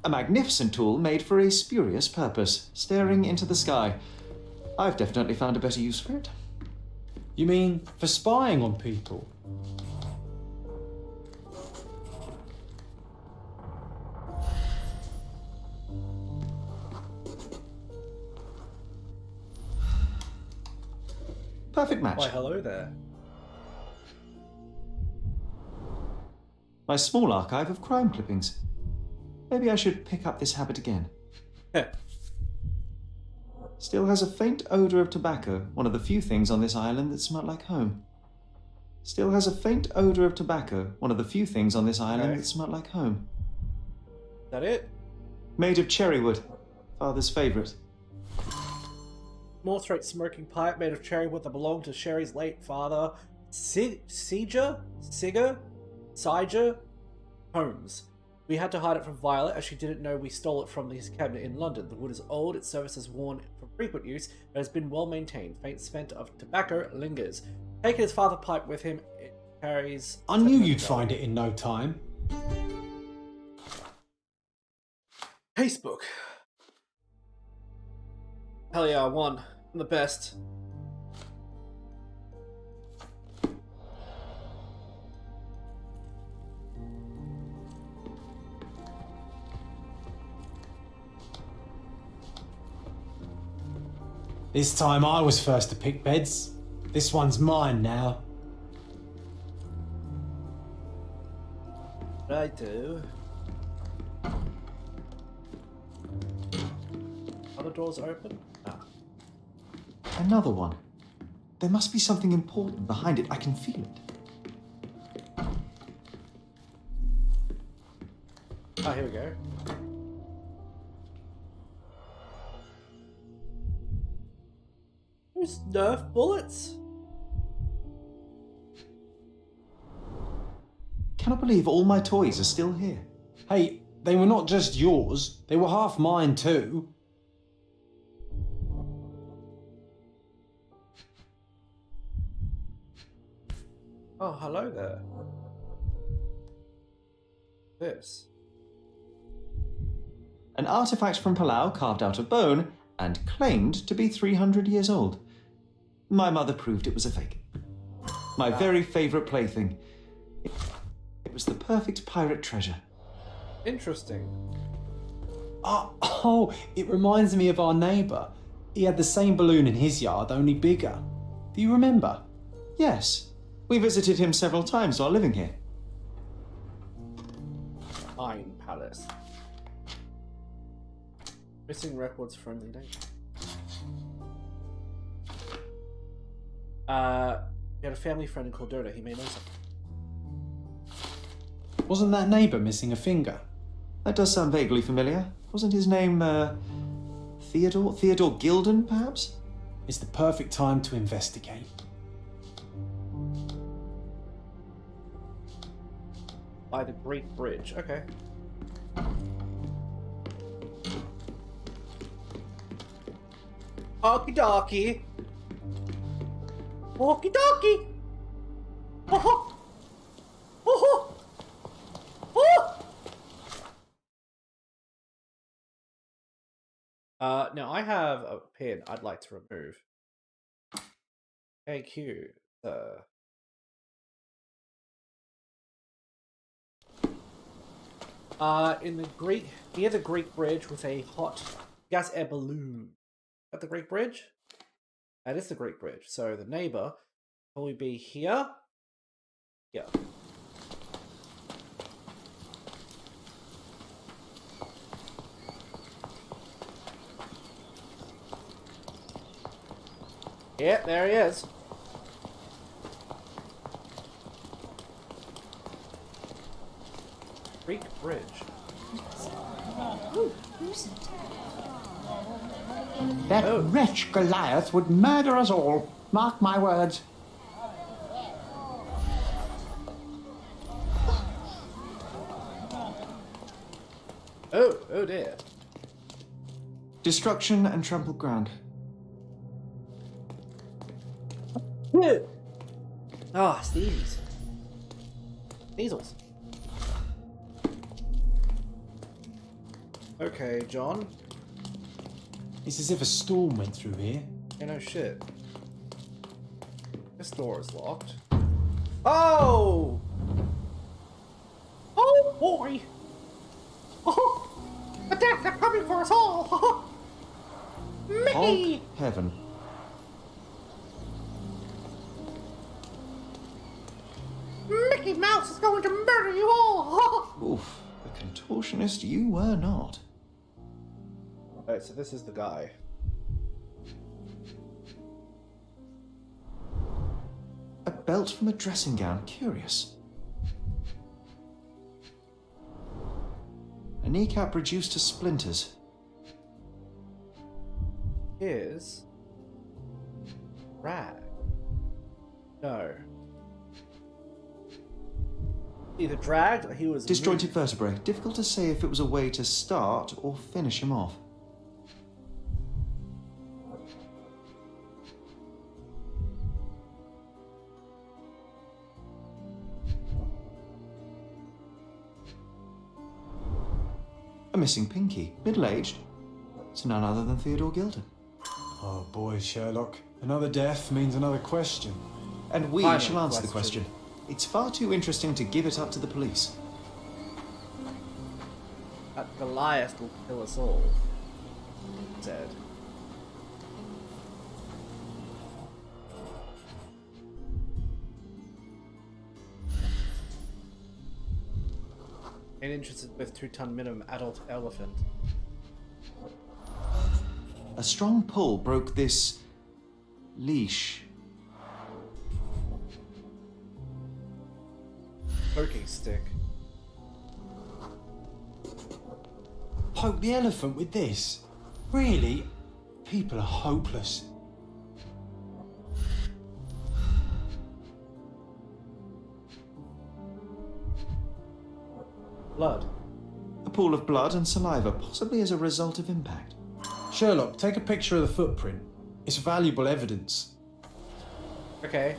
Speaker 2: A magnificent tool made for a spurious purpose, staring into the sky. I've definitely found a better use for it.
Speaker 5: You mean for spying on people?
Speaker 2: Perfect match.
Speaker 1: Why, hello there.
Speaker 2: My small archive of crime clippings. Maybe I should pick up this habit again. Still has a faint odour of tobacco, one of the few things on this island that smell like home. Still has a faint odour of tobacco, one of the few things on this island that smell like home.
Speaker 1: Is that it?
Speaker 2: Made of cherry wood, father's favourite.
Speaker 1: Small straight smoking pipe made of cherry wood that belonged to Sherry's late father, Siger Holmes. We had to hide it from Violet as she didn't know we stole it from his cabinet in London. The wood is old, its surface is worn from frequent use, but has been well maintained. Faint scent of tobacco lingers. Taking his father's pipe with him, it carries...
Speaker 5: I knew you'd find it in no time.
Speaker 1: Casebook. Hell yeah, I won. I'm the best.
Speaker 5: This time I was first to pick beds. This one's mine now.
Speaker 1: I do. Are the doors open? Ah.
Speaker 2: Another one. There must be something important behind it. I can feel it.
Speaker 1: Ah, here we go. There's Nerf bullets.
Speaker 2: Cannot believe all my toys are still here.
Speaker 5: Hey, they were not just yours. They were half mine too.
Speaker 1: Oh, hello there. This.
Speaker 2: An artifact from Palau carved out of bone and claimed to be 300 years old. My mother proved it was a fake. My very favourite plaything. It was the perfect pirate treasure.
Speaker 1: Interesting.
Speaker 5: Oh, it reminds me of our neighbour. He had the same balloon in his yard, only bigger. Do you remember?
Speaker 2: Yes. We visited him several times while living here.
Speaker 1: Pine Palace. Missing records from the day. We had a family friend in Cordona. He may know something.
Speaker 5: Wasn't that neighbour missing a finger?
Speaker 2: That does sound vaguely familiar. Wasn't his name, Theodore? Theodore Gilden, perhaps?
Speaker 5: It's the perfect time to investigate.
Speaker 1: By the Great Bridge. Okay. Okie dokie. Okie dokie. Oh-ho. Oh-ho. Oh. Now I have a pin I'd like to remove. AQ. In the Greek, near the Greek Bridge with a hot gas air balloon. At the Greek Bridge? That is the Greek Bridge. So the neighbor will probably be here. Yeah. Yeah, there he is. Greek Bridge.
Speaker 9: Ooh, who's it?
Speaker 13: That wretch Goliath would murder us all. Mark my words.
Speaker 1: Oh dear.
Speaker 2: Destruction and trampled ground.
Speaker 1: Ah, Stevies. Measles. Okay, John.
Speaker 5: It's as if a storm went through here.
Speaker 1: You know, shit. This door is locked. Oh! Oh boy! Oh! The death are coming for us all! Mickey!
Speaker 2: Hog heaven.
Speaker 1: Mickey Mouse is going to murder you all!
Speaker 2: Oof, a contortionist you were not.
Speaker 1: Alright, so this is the guy.
Speaker 2: A belt from a dressing gown. Curious. A kneecap reduced to splinters.
Speaker 1: Is rag. No. Either dragged or he was
Speaker 2: Disjointed vertebrae. Difficult to say if it was a way to start or finish him off. A missing pinky. Middle-aged. It's none other than Theodore Gilden.
Speaker 5: Oh boy, Sherlock. Another death means another question.
Speaker 2: And we
Speaker 1: Final
Speaker 2: shall answer the question. It's far too interesting to give it up to the police.
Speaker 1: That Goliath will kill us all. Dead. And interested with 2-ton minimum adult elephant.
Speaker 2: A strong pull broke this leash.
Speaker 1: Poking stick.
Speaker 5: Poke the elephant with this? Really? People are hopeless.
Speaker 1: Blood.
Speaker 2: A pool of blood and saliva, possibly as a result of impact.
Speaker 5: Sherlock, take a picture of the footprint. It's valuable evidence.
Speaker 1: Okay.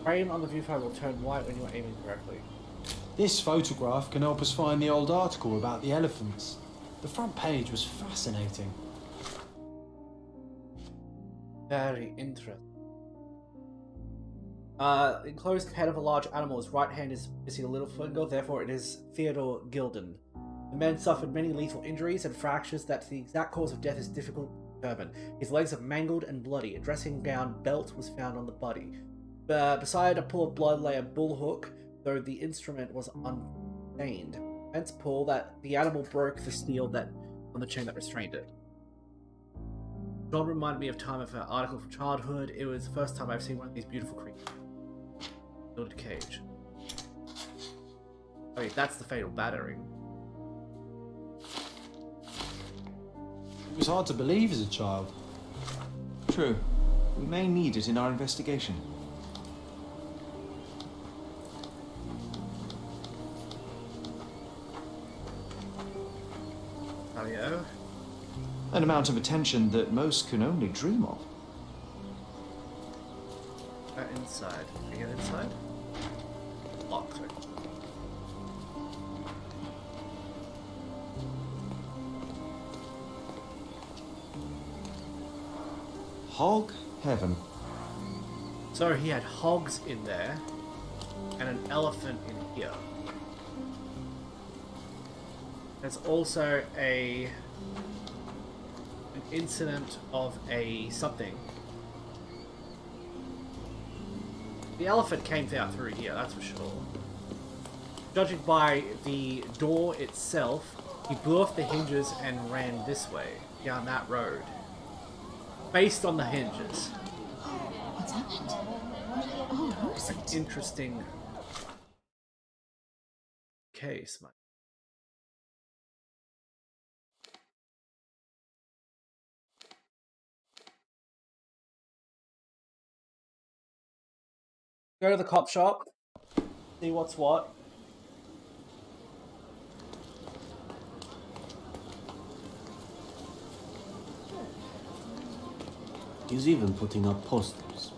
Speaker 1: Frame on the viewfinder will turn white when you're aiming correctly.
Speaker 5: This photograph can help us find the old article about the elephants. The front page was fascinating.
Speaker 1: Very interesting. Enclosed head of a large animal. His right hand is missing a little finger, therefore it is Theodore Gilden. The man suffered many lethal injuries and fractures that the exact cause of death is difficult to determine. His legs are mangled and bloody. A dressing gown belt was found on the body. Beside a pool of blood lay a bullhook, though the instrument was unstained. Hence pull that the animal broke the steel that on the chain that restrained it. John reminded me of time of an article from childhood. It was the first time I've seen one of these beautiful creatures. Gilded cage. I mean, that's the fatal battering.
Speaker 5: It was hard to believe as a child.
Speaker 2: True. We may need it in our investigation.
Speaker 1: Hello.
Speaker 2: An amount of attention that most can only dream of.
Speaker 1: Inside. Can you get inside? Locked.
Speaker 2: Hog heaven.
Speaker 1: So he had hogs in there, and an elephant in here. There's also an incident of a something. The elephant came out through here, that's for sure. Judging by the door itself, he blew off the hinges and ran this way, down that road. Based on the hinges.
Speaker 9: What's happened? Oh, who is it?
Speaker 1: Interesting case, mate. Go to the cop shop, see what's what.
Speaker 10: He's even putting up posters.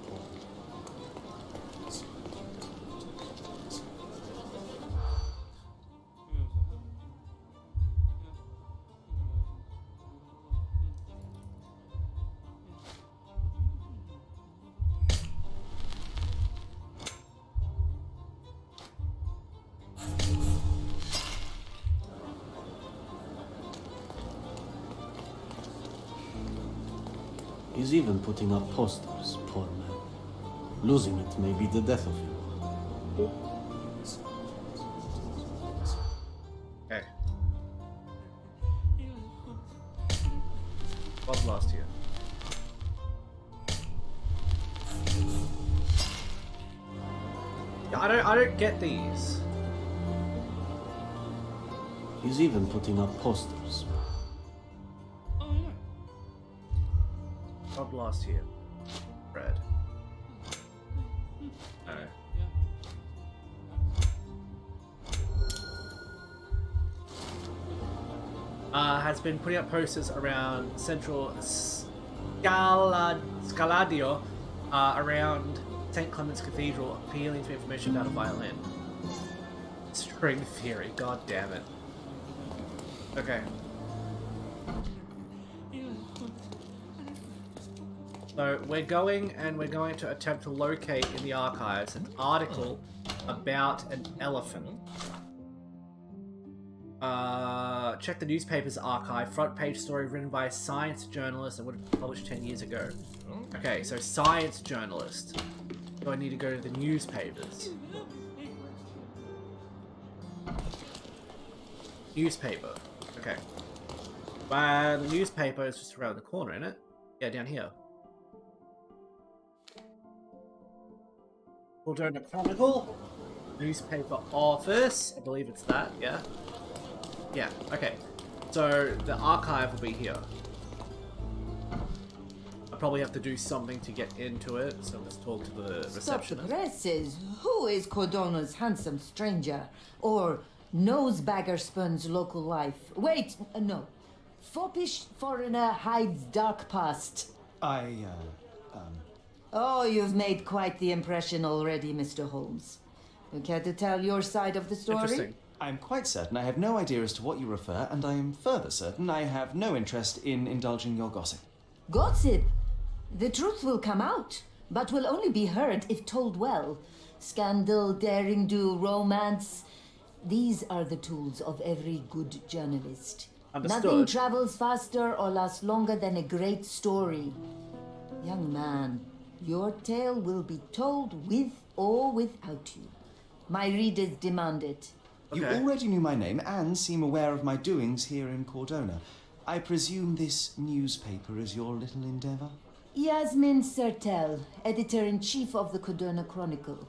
Speaker 10: He's even putting up posters, poor man. Losing it may be the death of him.
Speaker 1: Okay. What's last here? Yeah, I don't get these.
Speaker 10: He's even putting up posters.
Speaker 1: What last here? Red. No. Has been putting up posters around central Scaladio, around St. Clement's Cathedral, appealing to information about a violin. String theory, god damn it. Okay. So we're going to attempt to locate in the archives an article about an elephant. Check the newspaper's archive. Front page story written by a science journalist and would have been published 10 years ago. Okay, so science journalist. So I need to go to the newspapers. Newspaper. Okay. The newspaper is just around the corner, isn't it? Yeah, down here. Cordona Chronicle. Newspaper office. I believe it's that, yeah? Yeah, okay. So the archive will be here. I probably have to do something to get into it, so let's talk to the receptionist.
Speaker 6: Stop the presses. Who is Cordona's handsome stranger? Or nosebagger-spun's local life? Wait, no. Foppish foreigner hides dark past. Oh, you've made quite the impression already, Mr. Holmes. You care to tell your side of the story?
Speaker 1: Interesting.
Speaker 2: I'm quite certain I have no idea as to what you refer, and I am further certain I have no interest in indulging your gossip.
Speaker 6: Gossip? The truth will come out, but will only be heard if told well. Scandal, daring-do, romance. These are the tools of every good journalist.
Speaker 1: Understood.
Speaker 6: Nothing travels faster or lasts longer than a great story. Young man, your tale will be told with or without you. My readers demand it.
Speaker 2: You already knew my name and seem aware of my doings here in Cordona. I presume this newspaper is your little endeavor?
Speaker 6: Yasmin Sertel, editor-in-chief of the Cordona Chronicle.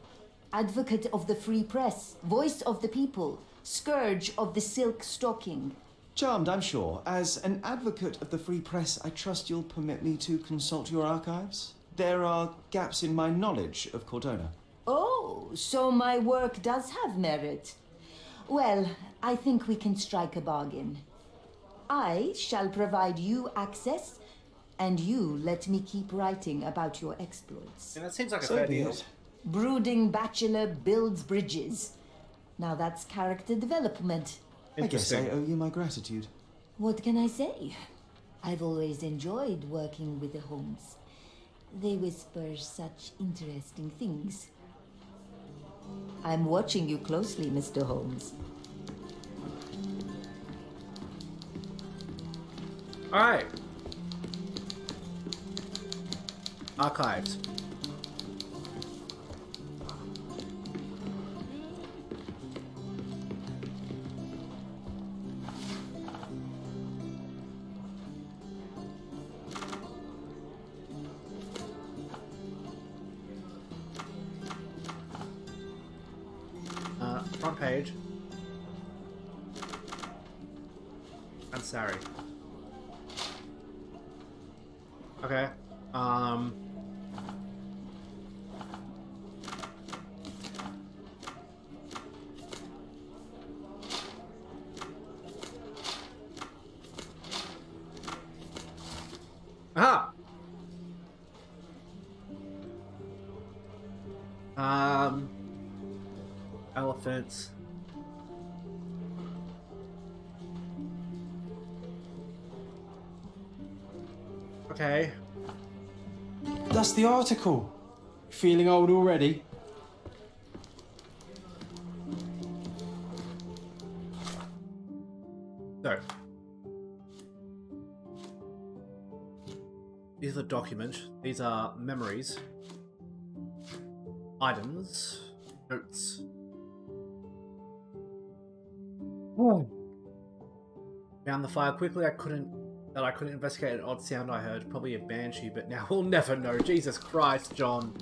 Speaker 6: Advocate of the free press, voice of the people, scourge of the silk stocking.
Speaker 2: Charmed, I'm sure. As an advocate of the free press, I trust you'll permit me to consult your archives? There are gaps in my knowledge of Cordona.
Speaker 6: Oh, so my work does have merit. Well, I think we can strike a bargain. I shall provide you access, and you let me keep writing about your exploits.
Speaker 1: And that seems like a fair deal.
Speaker 6: Brooding bachelor builds bridges. Now that's character development.
Speaker 2: I guess I owe you my gratitude.
Speaker 6: What can I say? I've always enjoyed working with the Holmes. They whisper such interesting things. I'm watching you closely, Mr. Holmes.
Speaker 1: Alright. Archives. Front page. I'm sorry. Okay. Aha! Elephants. Okay.
Speaker 5: That's the article. Feeling old already?
Speaker 1: So. These are documents. These are memories. Items. Notes. Found the file quickly. I couldn't investigate an odd sound I heard. Probably a banshee, but now we'll never know. Jesus Christ, John.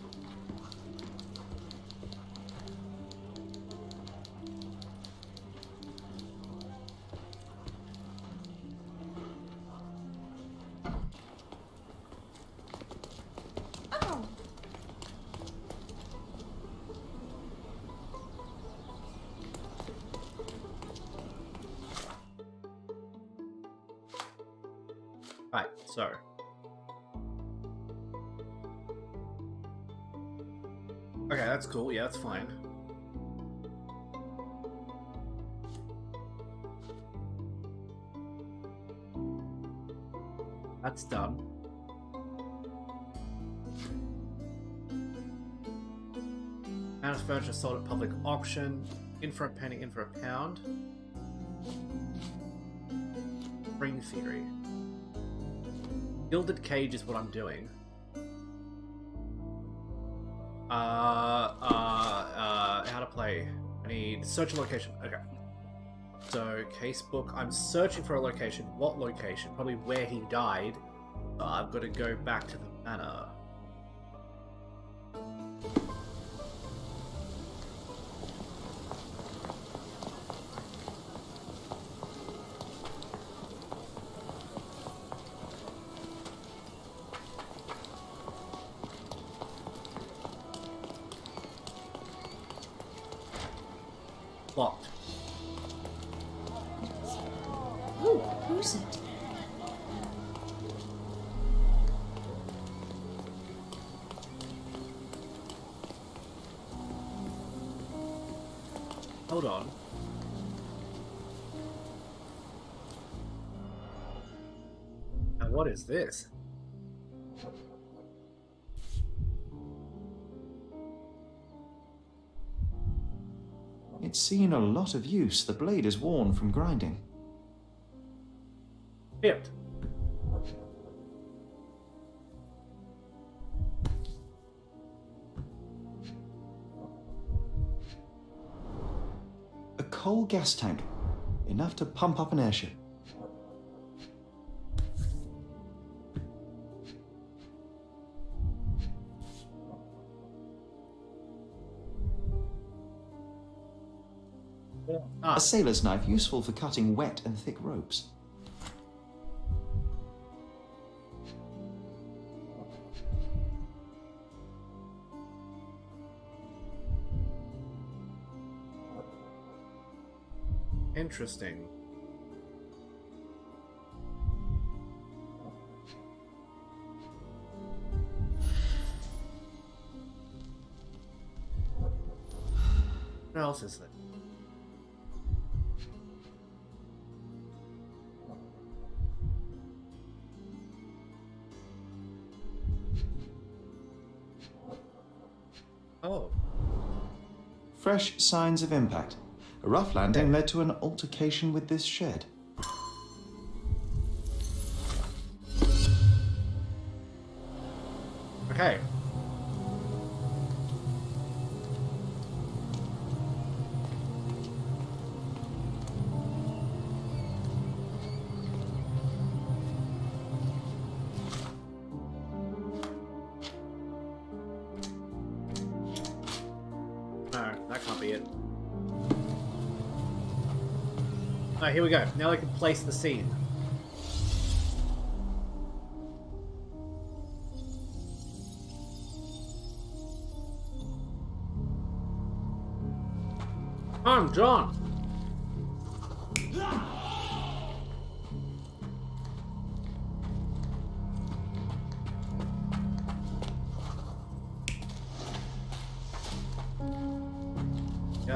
Speaker 1: Right, so. Okay, that's cool. Yeah, that's fine. That's done. Amount of furniture sold at public auction. In for a penny, in for a pound. Ring theory. Gilded cage is what I'm doing. How to play. I need search a location. Okay. So, casebook. I'm searching for a location. What location? Probably where he died. I've got to go back to the manor. Locked.
Speaker 9: Who's it?
Speaker 1: Hold on. Now what is this?
Speaker 2: It's seen a lot of use. The blade is worn from grinding.
Speaker 1: Hit.
Speaker 2: A coal gas tank. Enough to pump up an airship. A sailor's knife, useful for cutting wet and thick ropes.
Speaker 1: Interesting. What else is there? Oh.
Speaker 2: Fresh signs of impact. A rough landing led to an altercation with this shed.
Speaker 1: Okay. No, that can't be it. Alright, here we go. Now I can place the scene. I'm John.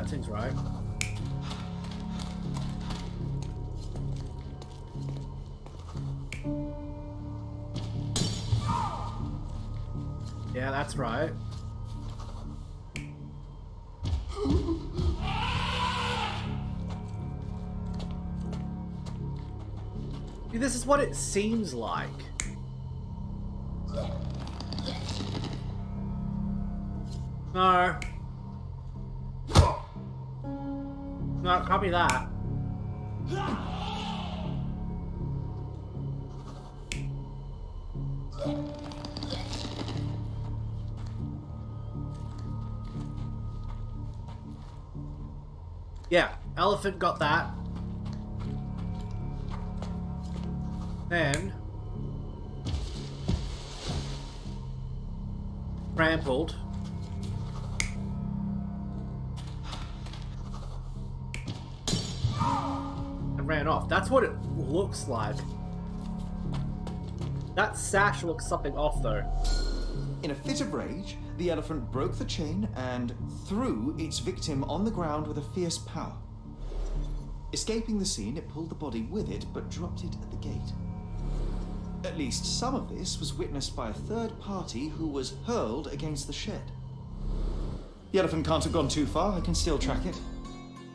Speaker 1: that seems right. Yeah, that's right. See, this is what it seems like. No. No, it can't be that. Yeah, elephant got that. Then trampled. And ran off. That's what it looks like. That sash looks something off though.
Speaker 2: In a fit of rage, the elephant broke the chain and threw its victim on the ground with a fierce power. Escaping the scene, it pulled the body with it, but dropped it at the gate. At least some of this was witnessed by a third party who was hurled against the shed. The elephant can't have gone too far. I can still track it.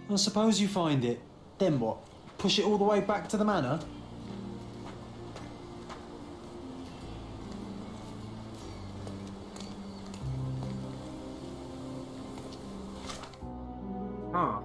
Speaker 5: Well, suppose you find it. Then what? Push it all the way back to the manor?
Speaker 1: Huh.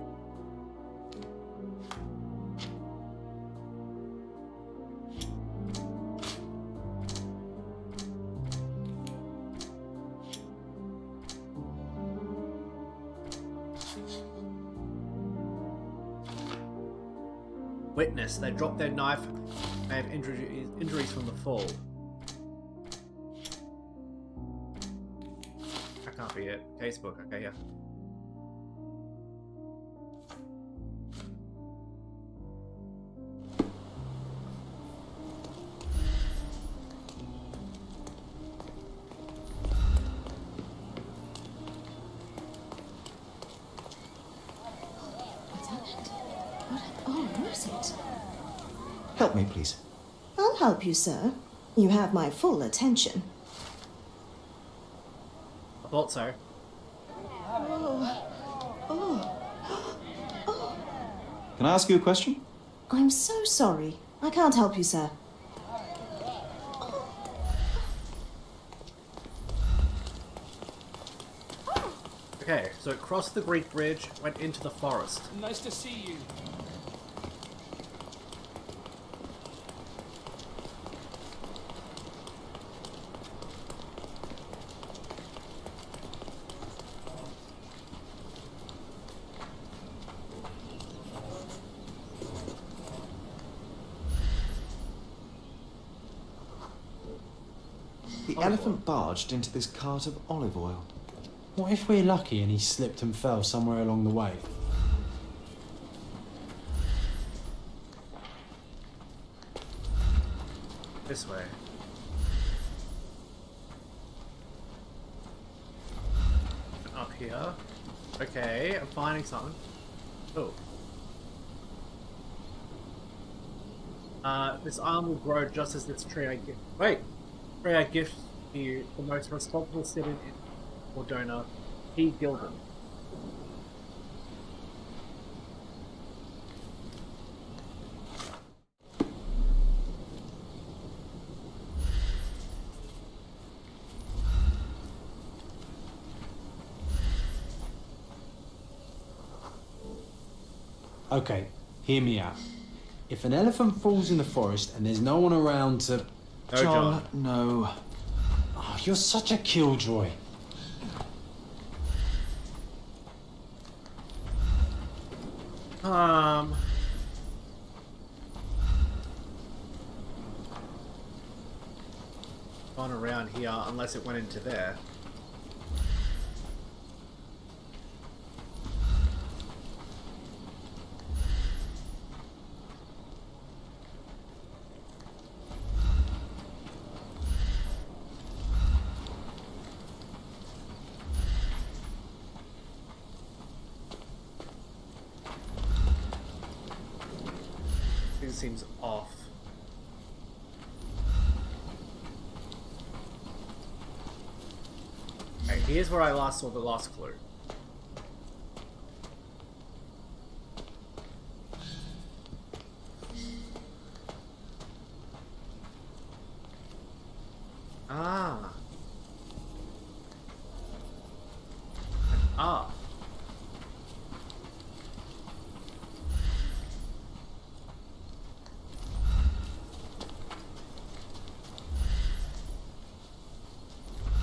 Speaker 1: Witness, they dropped their knife and have injuries from the fall. That can't be it. Casebook, okay, yeah.
Speaker 9: What's happened? What? Oh, where is it?
Speaker 2: Help me, please.
Speaker 14: I'll help you, sir. You have my full attention.
Speaker 1: I thought so.
Speaker 2: Can I ask you a question?
Speaker 14: I'm so sorry. I can't help you, sir.
Speaker 1: Okay, so it crossed the Greek Bridge, went into the forest.
Speaker 11: Nice to see you.
Speaker 2: The elephant barged into this cart of olive oil.
Speaker 5: What if we're lucky and he slipped and fell somewhere along the way?
Speaker 1: This way. Up here. Okay, I'm finding something. Oh. This arm will grow just as this tree I gift. Wait! Tree I gift you, the most responsible citizen or donor, P. Gilden.
Speaker 5: Okay, hear me out. If an elephant falls in the forest and there's no one around to...
Speaker 1: No, John.
Speaker 2: No.
Speaker 5: Oh, you're such a killjoy.
Speaker 1: Gone around here unless it went into there. seems off. Okay, here's where I last saw the last clue. Ah. Ah.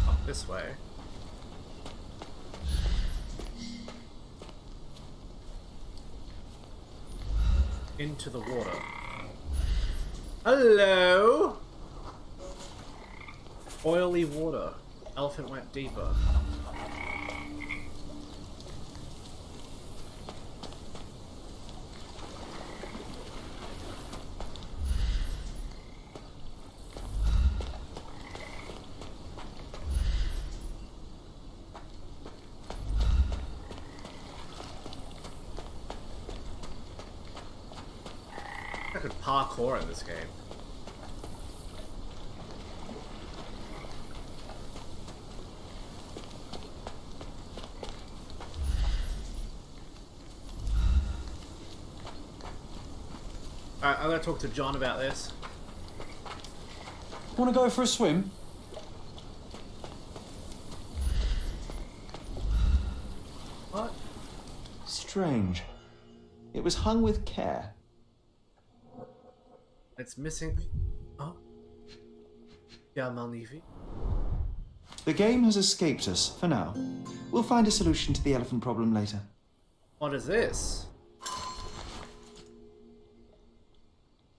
Speaker 1: Up this way. Into the water. Hello! Oily water. Elephant went deeper. I could parkour in this game. Alright, I'm gonna talk to John about this.
Speaker 2: Want to go for a swim?
Speaker 1: What?
Speaker 2: Strange. It was hung with care.
Speaker 1: It's missing. Oh. Yeah, Malnivi.
Speaker 2: The game has escaped us for now. We'll find a solution to the elephant problem later.
Speaker 1: What is this?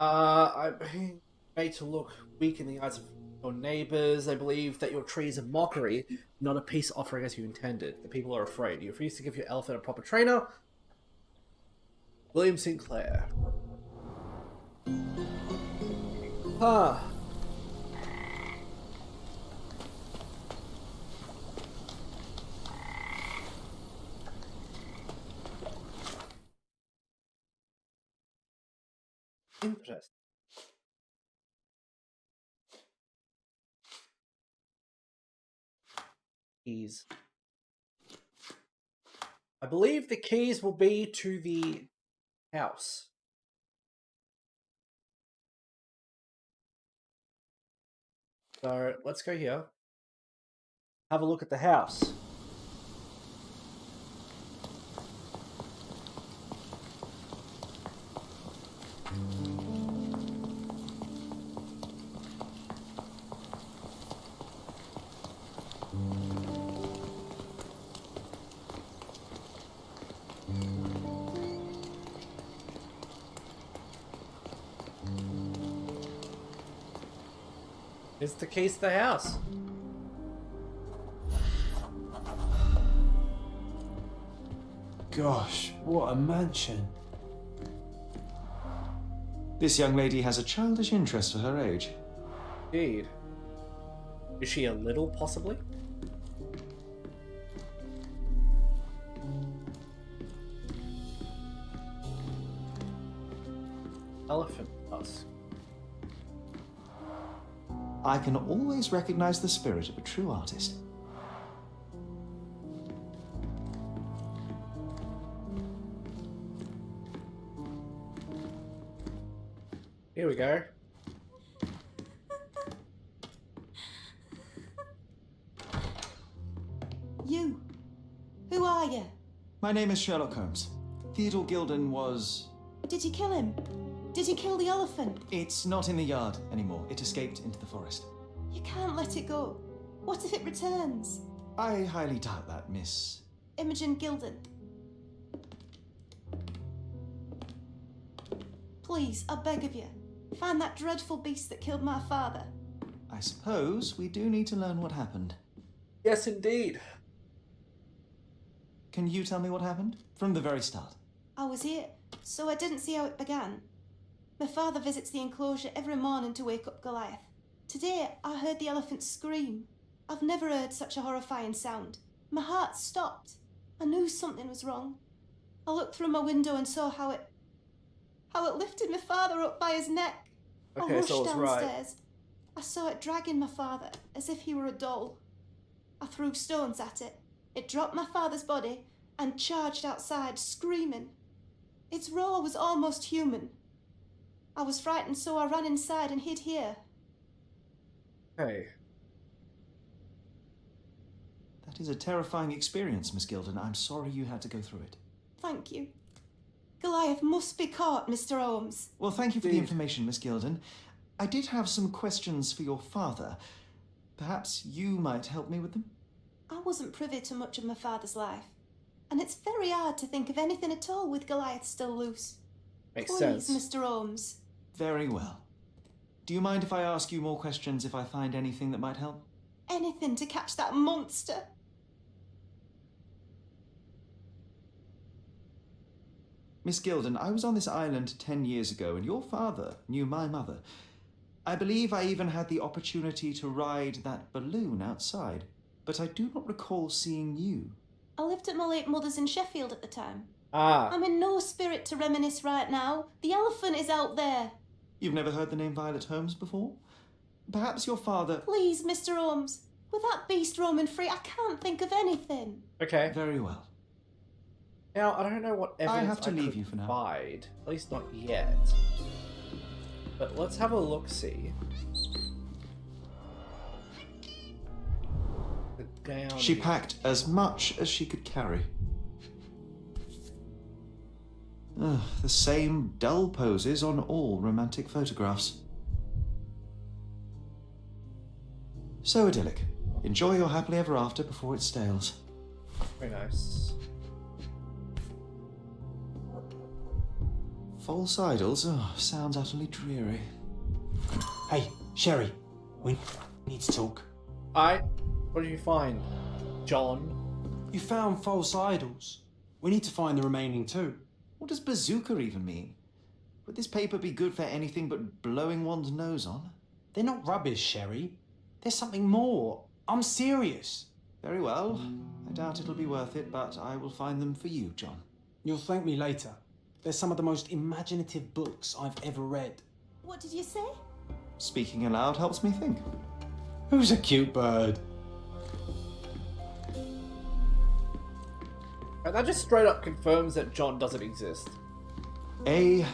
Speaker 1: I'm made to look weak in the eyes of your neighbors. They believe that your tree is a mockery, not a peace offering as you intended. The people are afraid. You refuse to give your elephant a proper trainer. William Sinclair. Huh. Interesting. Keys. I believe the keys will be to the house. So let's go here. Have a look at the house. It's the keys to the house.
Speaker 5: Gosh, what a mansion.
Speaker 2: This young lady has a childish interest for her age.
Speaker 1: Indeed. Is she a little, possibly? Elephant tusk.
Speaker 2: I can always recognize the spirit of a true artist.
Speaker 1: Here we go.
Speaker 6: You. Who are you?
Speaker 2: My name is Sherlock Holmes. Theodore Gilden was...
Speaker 6: Did you kill him? Did you kill the elephant?
Speaker 2: It's not in the yard anymore. It escaped into the forest.
Speaker 6: You can't let it go. What if it returns?
Speaker 2: I highly doubt that, Miss...
Speaker 6: Imogen Gilden. Please, I beg of you, find that dreadful beast that killed my father.
Speaker 2: I suppose we do need to learn what happened.
Speaker 1: Yes, indeed.
Speaker 2: Can you tell me what happened? From the very start.
Speaker 6: I was here, so I didn't see how it began. My father visits the enclosure every morning to wake up Goliath. Today, I heard the elephant scream. I've never heard such a horrifying sound. My heart stopped. I knew something was wrong. I looked through my window and saw how it...
Speaker 15: how it lifted my father up by his neck.
Speaker 1: Okay,
Speaker 15: I rushed
Speaker 1: so it's right.
Speaker 15: downstairs. I saw it dragging my father as if he were a doll. I threw stones at it. It dropped my father's body and charged outside, screaming. Its roar was almost human. I was frightened, so I ran inside and hid here.
Speaker 1: Okay.
Speaker 2: That is a terrifying experience, Miss Gilden. I'm sorry you had to go through it.
Speaker 15: Thank you. Goliath must be caught, Mr. Holmes.
Speaker 2: Well, thank you for the information, Miss Gilden. I did have some questions for your father. Perhaps you might help me with them?
Speaker 15: I wasn't privy to much of my father's life, and it's very hard to think of anything at all with Goliath still loose.
Speaker 1: Makes
Speaker 15: Please,
Speaker 1: sense.
Speaker 15: Mr. Holmes.
Speaker 2: Very well. Do you mind if I ask you more questions if I find anything that might help?
Speaker 15: Anything to catch that monster.
Speaker 2: Miss Gilden, I was on this island 10 years ago, and your father knew my mother. I believe I even had the opportunity to ride that balloon outside, but I do not recall seeing you.
Speaker 15: I lived at my late mother's in Sheffield at the time.
Speaker 1: Ah.
Speaker 15: I'm in no spirit to reminisce right now. The elephant is out there.
Speaker 2: You've never heard the name Violet Holmes before? Perhaps your father...
Speaker 15: Please, Mr. Holmes. With that beast roaming free, I can't think of anything.
Speaker 1: Okay.
Speaker 2: Very well.
Speaker 1: Now, I don't know what evidence
Speaker 2: I have to leave
Speaker 1: could
Speaker 2: you for now.
Speaker 1: provide. At least not yet. But let's have a look-see. Down
Speaker 2: She
Speaker 1: here.
Speaker 2: packed as much as she could carry. Ugh, the same dull poses on all romantic photographs. So idyllic. Enjoy your happily ever after before it stales.
Speaker 1: Very nice.
Speaker 2: False idols? Oh, sounds utterly dreary.
Speaker 5: Hey, Sherry, we need to talk.
Speaker 1: What did you find, John?
Speaker 5: You found false idols. We need to find the remaining two.
Speaker 2: What does bazooka even mean? Would this paper be good for anything but blowing one's nose on?
Speaker 5: They're not rubbish, Sherry. There's something more. I'm serious.
Speaker 2: Very well. I doubt it'll be worth it, but I will find them for you, John.
Speaker 5: You'll thank me later. They're some of the most imaginative books I've ever read.
Speaker 15: What did you say?
Speaker 2: Speaking aloud helps me think.
Speaker 5: Who's a cute bird?
Speaker 1: And that just straight up confirms that John doesn't exist.
Speaker 2: A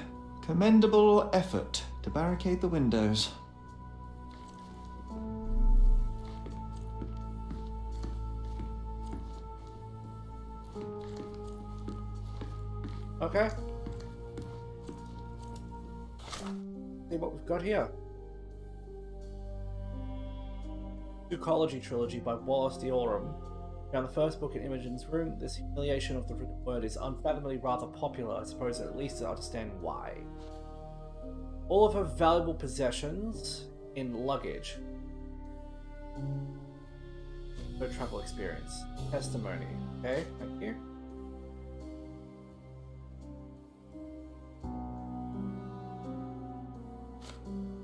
Speaker 2: commendable effort to barricade the windows.
Speaker 1: Okay. See what we've got here. Ecology Trilogy by Wallace de Oram. Found the first book in Imogen's room. This humiliation of the written word is unfathomably rather popular. I suppose at least to understand why. All of her valuable possessions in luggage. Her travel experience. Testimony. Okay, thank you.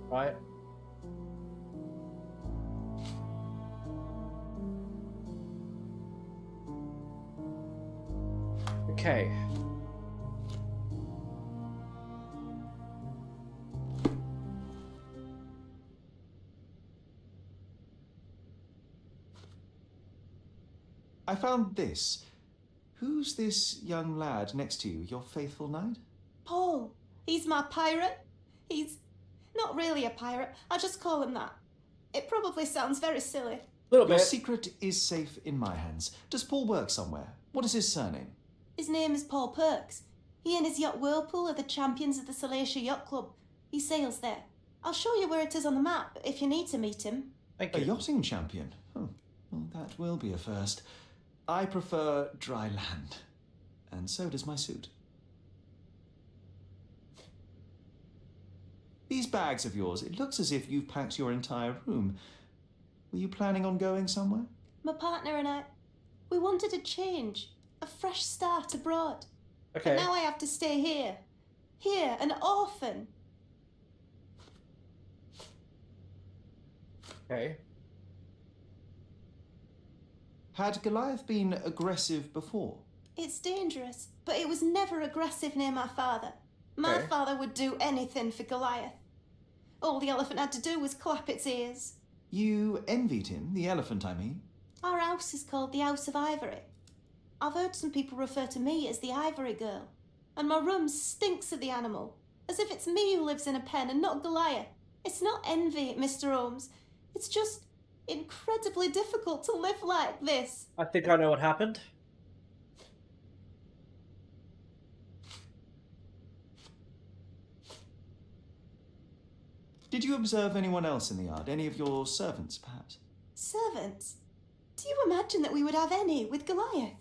Speaker 1: Right. Okay.
Speaker 2: I found this. Who's this young lad next to you, your faithful knight?
Speaker 15: Paul. He's my pirate. He's not really a pirate. I just call him that. It probably sounds very silly.
Speaker 2: Your secret is safe in my hands. Does Paul work somewhere? What is his surname?
Speaker 15: His name is Paul Perks. He and his yacht Whirlpool are the champions of the Salacia Yacht Club. He sails there. I'll show you where it is on the map if you need to meet him.
Speaker 1: Thank
Speaker 2: A
Speaker 1: you.
Speaker 2: yachting champion? Oh, well, that will be a first. I prefer dry land. And so does my suit. These bags of yours, it looks as if you've packed your entire room. Were you planning on going somewhere?
Speaker 15: My partner and I, we wanted a change, a fresh start abroad.
Speaker 1: Okay.
Speaker 15: But now I have to stay here. Here, an orphan.
Speaker 1: Okay.
Speaker 2: Had Goliath been aggressive before?
Speaker 15: It's dangerous, but it was never aggressive near my father. My father would do anything for Goliath. All the elephant had to do was clap its ears.
Speaker 2: You envied him, the elephant, I mean?
Speaker 15: Our house is called the House of Ivory. I've heard some people refer to me as the Ivory Girl, and my room stinks of the animal, as if it's me who lives in a pen and not Goliath. It's not envy, Mr. Holmes. It's just incredibly difficult to live like this.
Speaker 1: I think I know what happened.
Speaker 2: Did you observe anyone else in the yard? Any of your servants, perhaps?
Speaker 15: Servants? Do you imagine that we would have any with Goliath?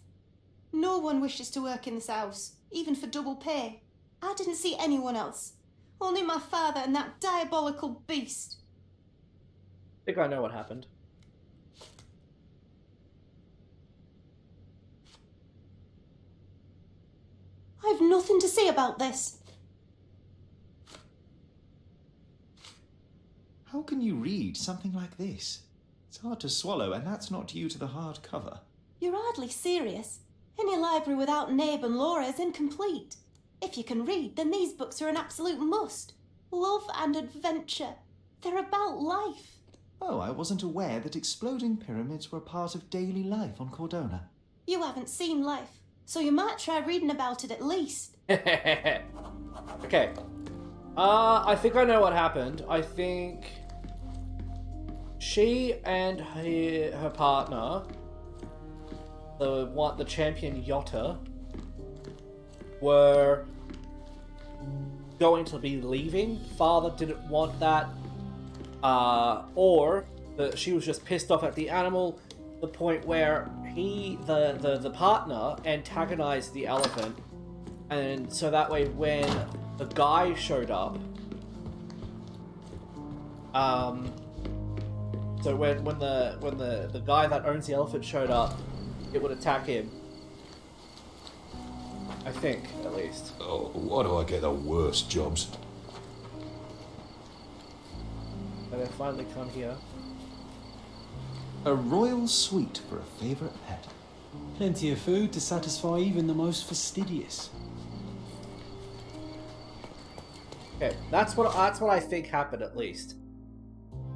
Speaker 15: No one wishes to work in this house, even for double pay. I didn't see anyone else. Only my father and that diabolical beast.
Speaker 1: I think I know what happened.
Speaker 15: I've nothing to say about this.
Speaker 2: How can you read something like this? It's hard to swallow, and that's not due to the hard cover.
Speaker 15: You're hardly serious. Any library without Nabe and Laura is incomplete. If you can read, then these books are an absolute must. Love and adventure. They're about life.
Speaker 2: Oh, I wasn't aware that exploding pyramids were a part of daily life on Cordona.
Speaker 15: You haven't seen life, so you might try reading about it at least.
Speaker 1: Okay. I think I know what happened. I think she and her partner, the champion Yotta, were going to be leaving. Father didn't want that, or that she was just pissed off at the animal, the point where the partner antagonized the elephant, and so that way when the guy showed up, so when the guy that owns the elephant showed up, it would attack him. I think, at least.
Speaker 8: Oh, why do I get the worst jobs?
Speaker 1: And then finally come here.
Speaker 2: A royal suite for a favourite pet.
Speaker 5: Plenty of food to satisfy even the most fastidious.
Speaker 1: Okay, that's what I think happened at least.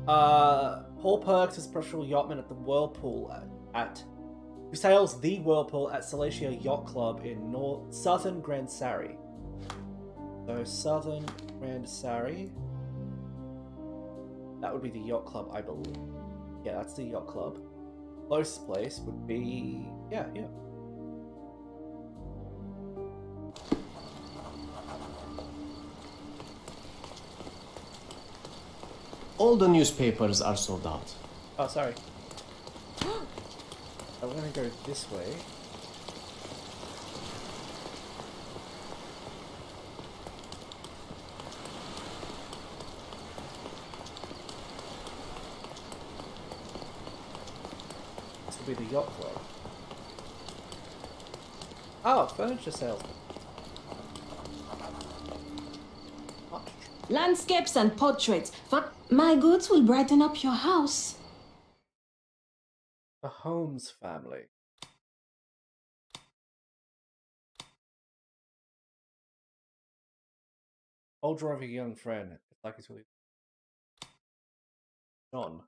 Speaker 1: Paul Perks is professional yachtman at the Whirlpool who sails the Whirlpool at Salacia Yacht Club in southern Grand Sari. So southern Grand Sari. That would be the yacht club, I believe. Yeah, that's the yacht club. Closest place would be yeah.
Speaker 11: All the newspapers are sold out.
Speaker 1: Oh, sorry. I'm gonna go this way. This will be the yacht club. Oh, furniture sales.
Speaker 3: Landscapes and portraits. My goods will brighten up your house.
Speaker 1: The Holmes family. Old drive a young friend. It's like it's really John.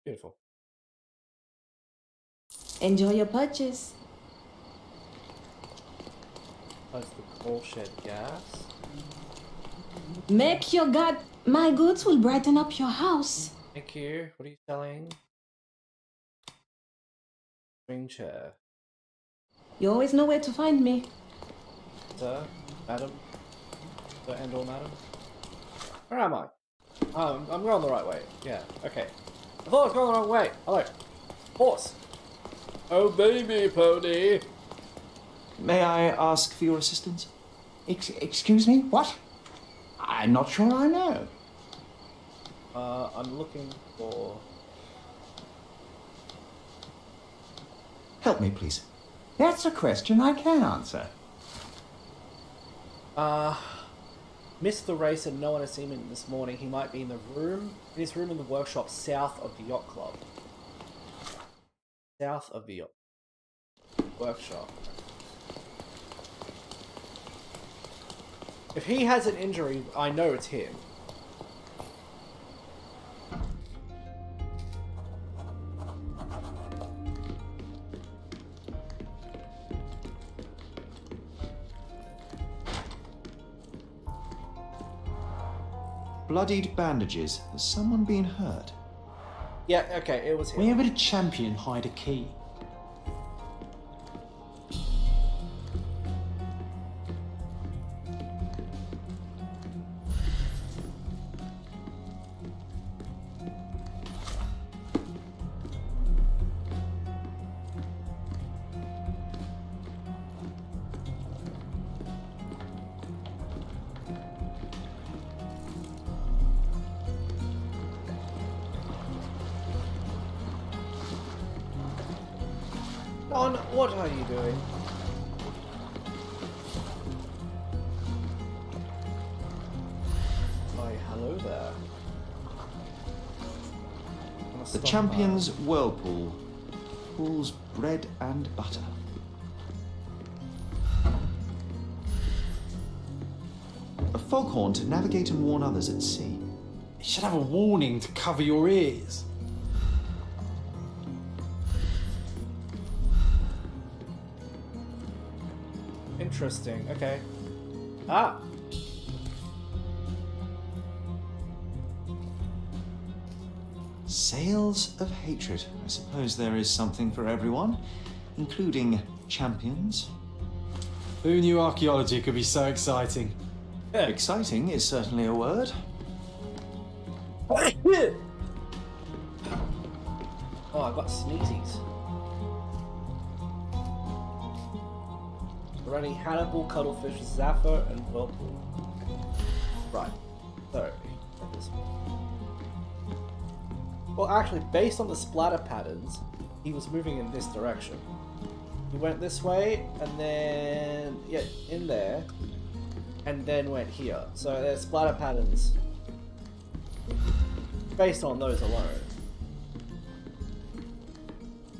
Speaker 1: Beautiful.
Speaker 3: Enjoy your purchase.
Speaker 1: That's the coal shed gas.
Speaker 3: Make your my goods will brighten up your house.
Speaker 1: Thank you. What are you selling? Swing chair.
Speaker 3: You always know where to find me.
Speaker 1: Sir, madam, sir and or madam. Where am I? I'm going the right way. Yeah, okay. I thought I was going the wrong way. Hello. Horse. Oh, baby pony.
Speaker 2: May I ask for your assistance?
Speaker 13: Excuse me? What? I'm not sure I know.
Speaker 1: I'm looking for...
Speaker 2: Help me, please.
Speaker 13: That's a question I can answer.
Speaker 1: Missed the race and no one has seen him this morning. He might be in his room in the workshop south of the yacht club. South of the workshop. If he has an injury, I know it's him.
Speaker 2: Bloodied bandages. Has someone been hurt?
Speaker 1: Yeah, okay, it was him.
Speaker 5: Where would a champion hide a key?
Speaker 1: Don, what are you doing? Why, hello there.
Speaker 2: The champion's whirlpool. Pools bread and butter. A foghorn to navigate and warn others at sea.
Speaker 5: It should have a warning to cover your ears.
Speaker 1: Interesting, okay. Ah!
Speaker 2: Sails of hatred. I suppose there is something for everyone, including champions.
Speaker 5: Who knew archaeology could be so exciting?
Speaker 2: Exciting is certainly a word.
Speaker 1: Oh, I've got sneezies. Running Hannibal, Cuttlefish, Zephyr, and Whirlpool. Right. So, this one. Well, actually, based on the splatter patterns, he was moving in this direction. He went this way, and then, yeah, in there, and then went here. So there's splatter patterns based on those alone.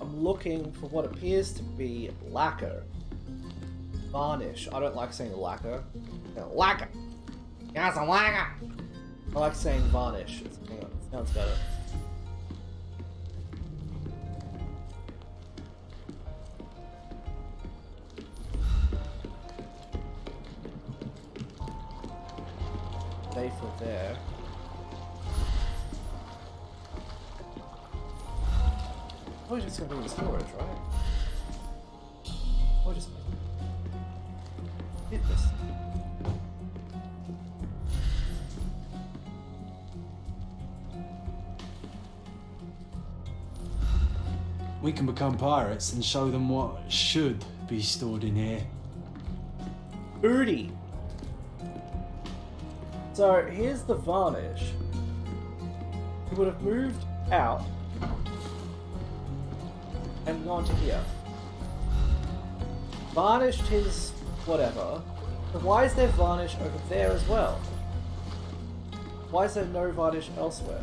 Speaker 1: I'm looking for what appears to be lacquer. Varnish. I don't like saying lacquer. No, lacquer! Yes, a lacquer! I like saying varnish. Hang on, it sounds better. Safe for there. Oh, it's just gonna be in storage, right? Oh, just hit this.
Speaker 5: We can become pirates and show them what should be stored in here.
Speaker 1: Booty! So here's the varnish. He would have moved out and gone to here. Varnished his whatever. But why is there varnish over there as well? Why is there no varnish elsewhere?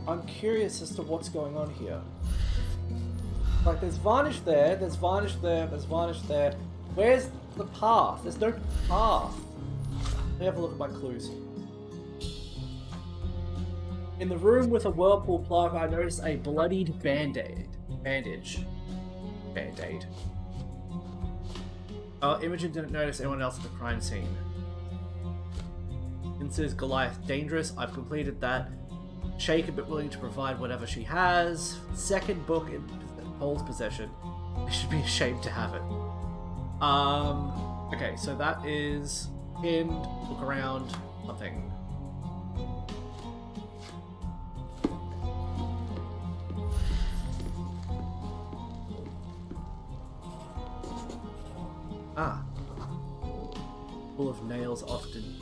Speaker 1: I'm curious as to what's going on here. Like, there's varnish there, there's varnish there, there's varnish there. Where's the path? There's no path. Let me have a look at my clues. In the room with a whirlpool plug, I noticed a bloodied bandage. Band-aid. Imogen didn't notice anyone else at the crime scene. Considers Goliath dangerous. I've completed that. Shake a bit willing to provide whatever she has. Second book in Paul's possession. I should be ashamed to have it. Okay, so that is pinned. Look around. Nothing. Ah. Full of nails often.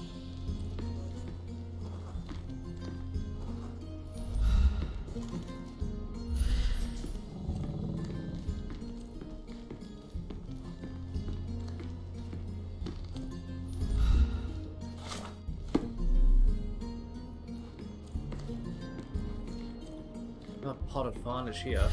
Speaker 1: Not pot advantage here.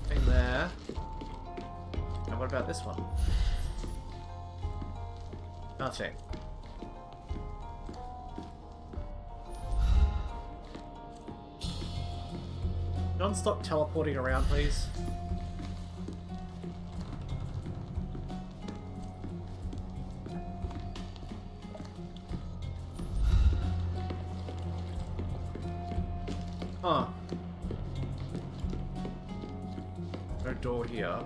Speaker 1: Thing there. And what about this one? Nothing. John, stop teleporting around, please. Huh. No door here.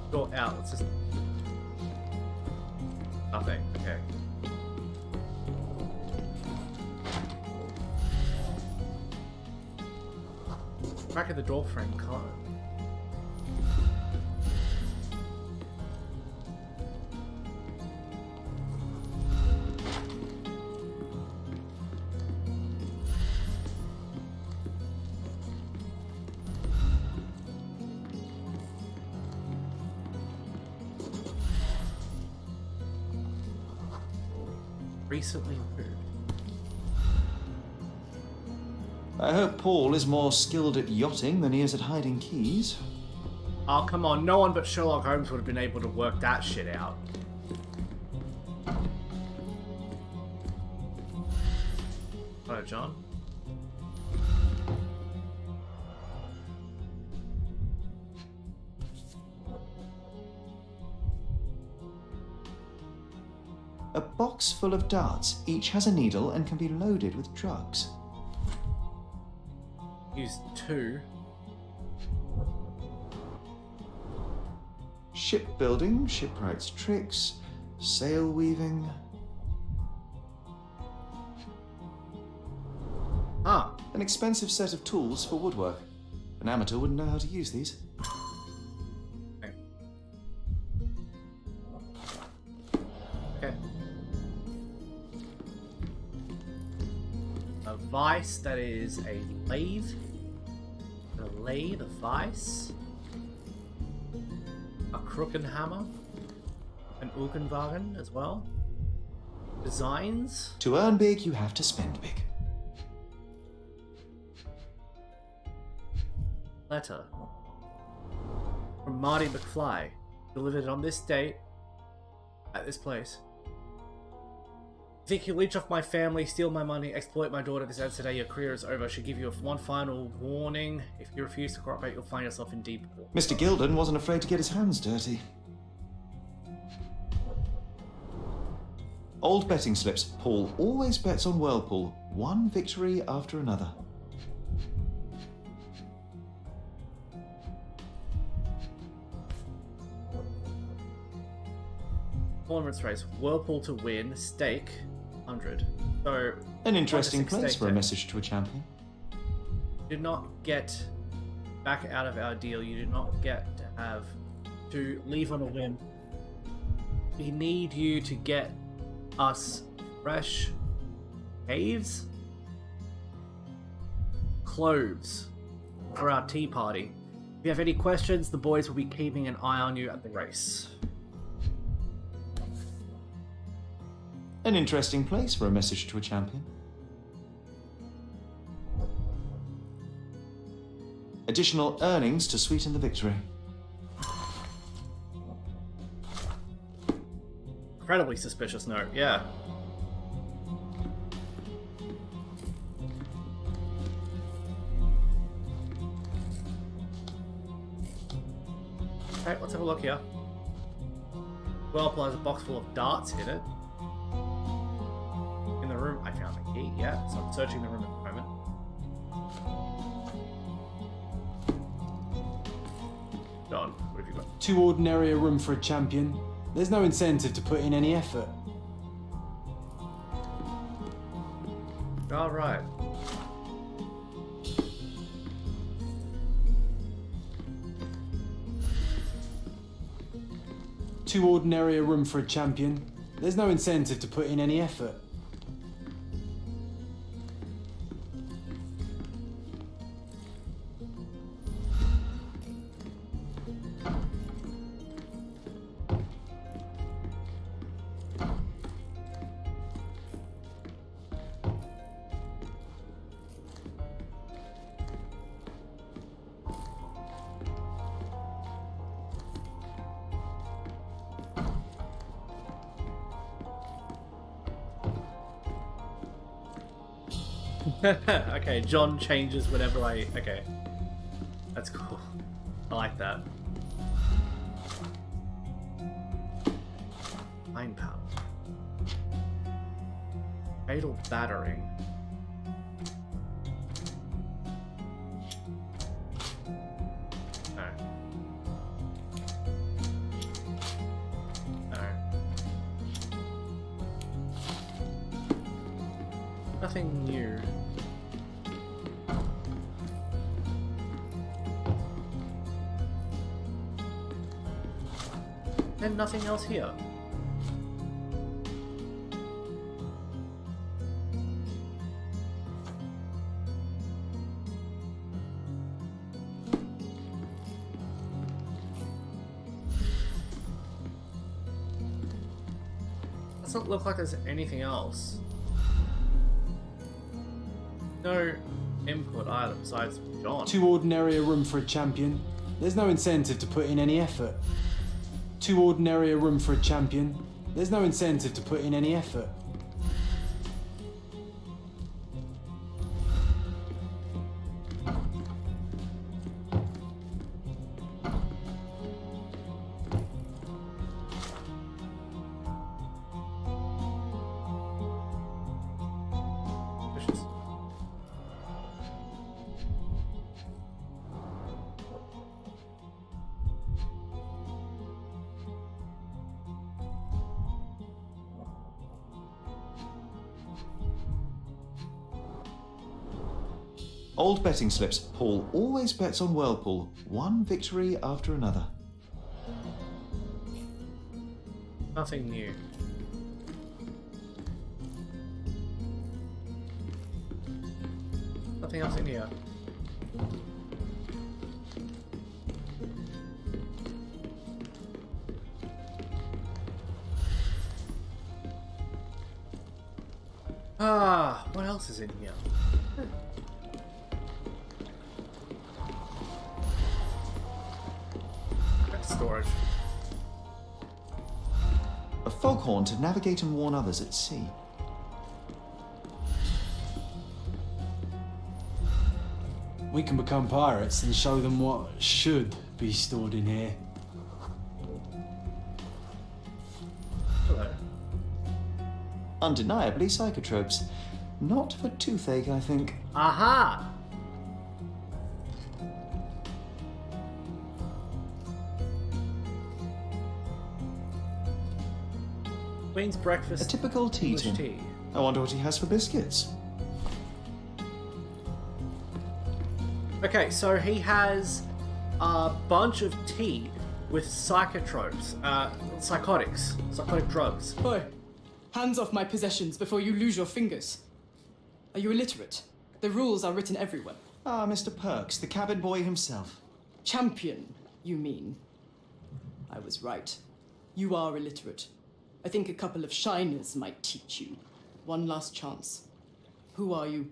Speaker 1: Door out. Let's just... Nothing. Okay. Back at the door frame, can't it? Recently improved.
Speaker 2: I hope Paul is more skilled at yachting than he is at hiding keys.
Speaker 1: Oh, come on. No one but Sherlock Holmes would have been able to work that shit out. Hello, John.
Speaker 2: A box full of darts. Each has a needle and can be loaded with drugs.
Speaker 1: Use 2.
Speaker 2: Shipbuilding, shipwright's tricks, sail weaving.
Speaker 1: Ah.
Speaker 2: An expensive set of tools for woodwork. An amateur wouldn't know how to use these.
Speaker 1: Okay. A vice that is a lathe. A lathe, a vice. A crooked hammer. An Ugenwagen as well. Designs.
Speaker 2: To earn big, you have to spend big.
Speaker 1: Letter. From Marty McFly. Delivered on this date. At this place. Think you leech off my family, steal my money, exploit my daughter. This ends today. Your career is over. I should give you one final warning. If you refuse to cooperate, you'll find yourself in deep water.
Speaker 2: Mr. Gilden wasn't afraid to get his hands dirty. Old betting slips. Paul always bets on Whirlpool. One victory after another.
Speaker 1: Tournaments race. Whirlpool to win. Stake. 100. So...
Speaker 2: An interesting place for a
Speaker 1: stake.
Speaker 2: message to a champion.
Speaker 1: You did not get back out of our deal. You did not get to have to leave on a whim. We need you to get us fresh caves, cloves for our tea party. If you have any questions, the boys will be keeping an eye on you at the race.
Speaker 2: An interesting place for a message to a champion. Additional earnings to sweeten the victory.
Speaker 1: Incredibly suspicious note, yeah. Okay, let's have a look here. Whirlpool has a box full of darts in it. In the room, I found the key, yeah, so I'm searching the room at the moment. Don, what have you got?
Speaker 5: Too ordinary a room for a champion. There's no incentive to put in any effort.
Speaker 1: Alright.
Speaker 5: Too ordinary a room for a champion. There's no incentive to put in any effort.
Speaker 1: Okay, John changes whenever I... Okay. That's cool. I like that. Mind power. Fatal battering. No. No. Nothing new. And nothing else here. Doesn't look like there's anything else. No input either besides John.
Speaker 5: Too ordinary a room for a champion. There's no incentive to put in any effort. Too ordinary a room for a champion. There's no incentive to put in any effort.
Speaker 2: Old betting slips. Paul always bets on Whirlpool. One victory after another.
Speaker 1: Nothing new. Nothing else in here. Ah, what else is in here? Storage.
Speaker 2: A foghorn to navigate and warn others at sea.
Speaker 5: We can become pirates and show them what should be stored in here.
Speaker 1: Hello.
Speaker 2: Undeniably psychotropes. Not for toothache, I think.
Speaker 1: Aha! Queen's breakfast.
Speaker 2: A typical tea
Speaker 1: English
Speaker 2: tin.
Speaker 1: tea.
Speaker 2: I wonder what he has for biscuits.
Speaker 1: Okay, so he has a bunch of tea with psychotropes, psychotic drugs.
Speaker 16: Boy, hands off my possessions before you lose your fingers. Are you illiterate? The rules are written everywhere.
Speaker 2: Ah, Mr. Perks, the cabin boy himself.
Speaker 16: Champion, you mean? I was right. You are illiterate. I think a couple of shiners might teach you. One last chance. Who are you?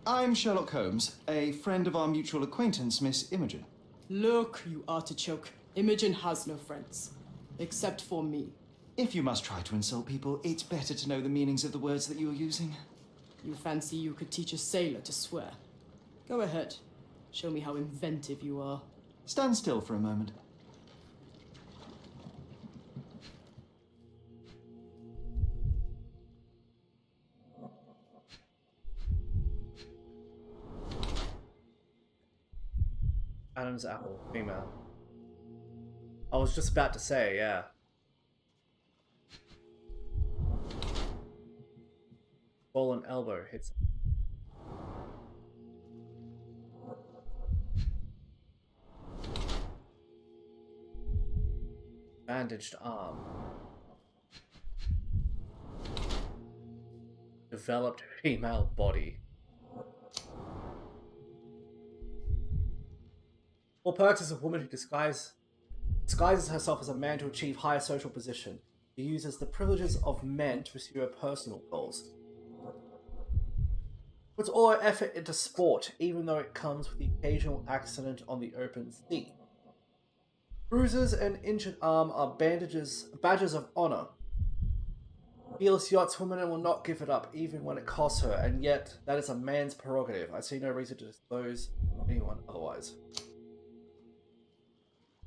Speaker 2: I'm Sherlock Holmes, a friend of our mutual acquaintance, Miss Imogen.
Speaker 16: Look, you artichoke. Imogen has no friends. Except for me.
Speaker 2: If you must try to insult people, it's better to know the meanings of the words that you're using.
Speaker 16: You fancy you could teach a sailor to swear? Go ahead. Show me how inventive you are.
Speaker 2: Stand still for a moment.
Speaker 1: Adam's apple, female. I was just about to say, yeah. Fallen elbow hits. Bandaged arm. Developed female body. Well, Perks is a woman who disguises herself as a man to achieve higher social position. She uses the privileges of men to pursue her personal goals. Puts all her effort into sport, even though it comes with the occasional accident on the open sea. Bruises and injured arm are badges of honor. fearless yachtswoman and will not give it up, even when it costs her, and yet that is a man's prerogative. I see no reason to disclose anyone otherwise.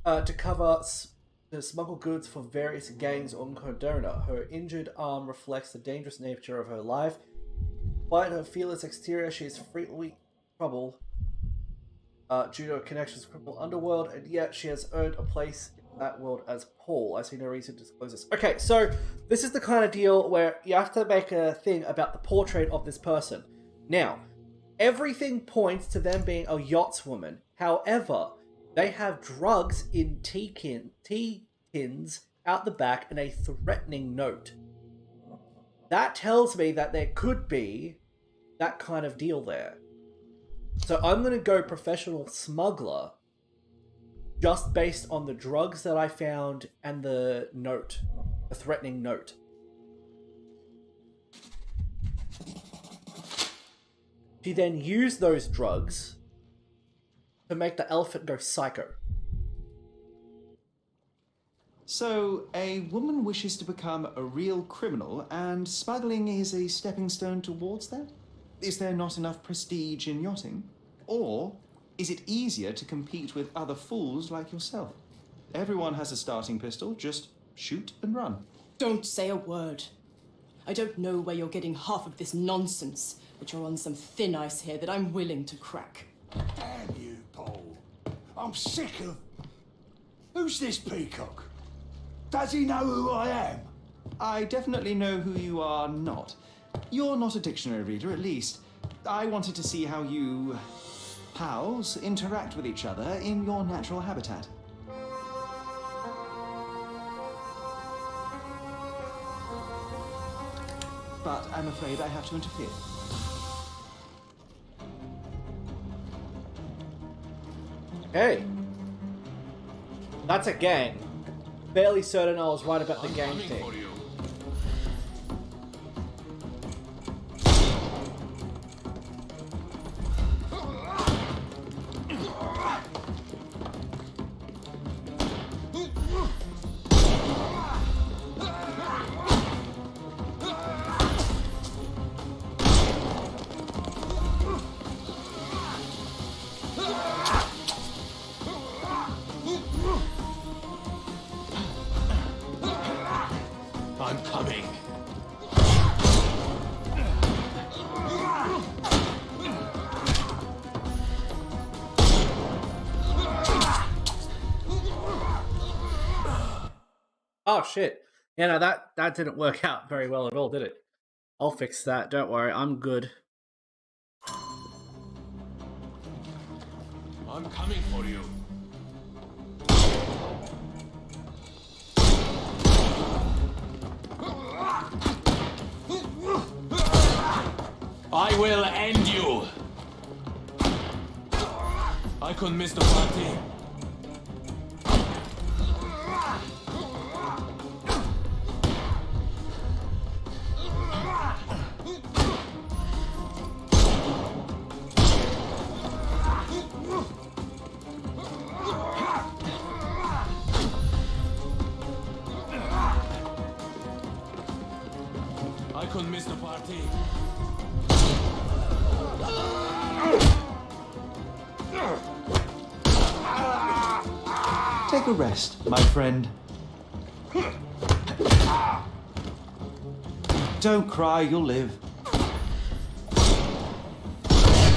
Speaker 1: To smuggle goods for various gangs on Cordona. Her injured arm reflects the dangerous nature of her life. Despite her fearless exterior, she is frequently trouble due to her connections with the criminal underworld, and yet she has earned a place in that world as Paul. I see no reason to disclose this. Okay, so this is the kind of deal where you have to make a thing about the portrait of this person. Now, everything points to them being a yachtswoman. However, they have drugs in tea tins out the back and a threatening note. That tells me that there could be that kind of deal there. So I'm going to go professional smuggler just based on the drugs that I found and the note, the threatening note. She then used those drugs to make the elephant go psycho.
Speaker 2: So, a woman wishes to become a real criminal, and smuggling is a stepping stone towards that? Is there not enough prestige in yachting? Or is it easier to compete with other fools like yourself? Everyone has a starting pistol, just shoot and run.
Speaker 16: Don't say a word. I don't know where you're getting half of this nonsense, but you're on some thin ice here that I'm willing to crack.
Speaker 4: Damn you, Paul. I'm sick of... Who's this peacock? Does he know who I am?
Speaker 2: I definitely know who you are not. You're not a dictionary reader, at least. I wanted to see how you... pals interact with each other in your natural habitat. But I'm afraid I have to interfere.
Speaker 1: Hey. That's a gang. Fairly certain I was right about the gang thing.
Speaker 11: I'm coming.
Speaker 1: Oh shit. Yeah, no, that didn't work out very well at all, did it? I'll fix that. Don't worry, I'm good.
Speaker 11: I'm coming for you. I will end you. I couldn't miss the party. I couldn't miss the party.
Speaker 2: Take a rest, my friend. Don't cry, you'll live.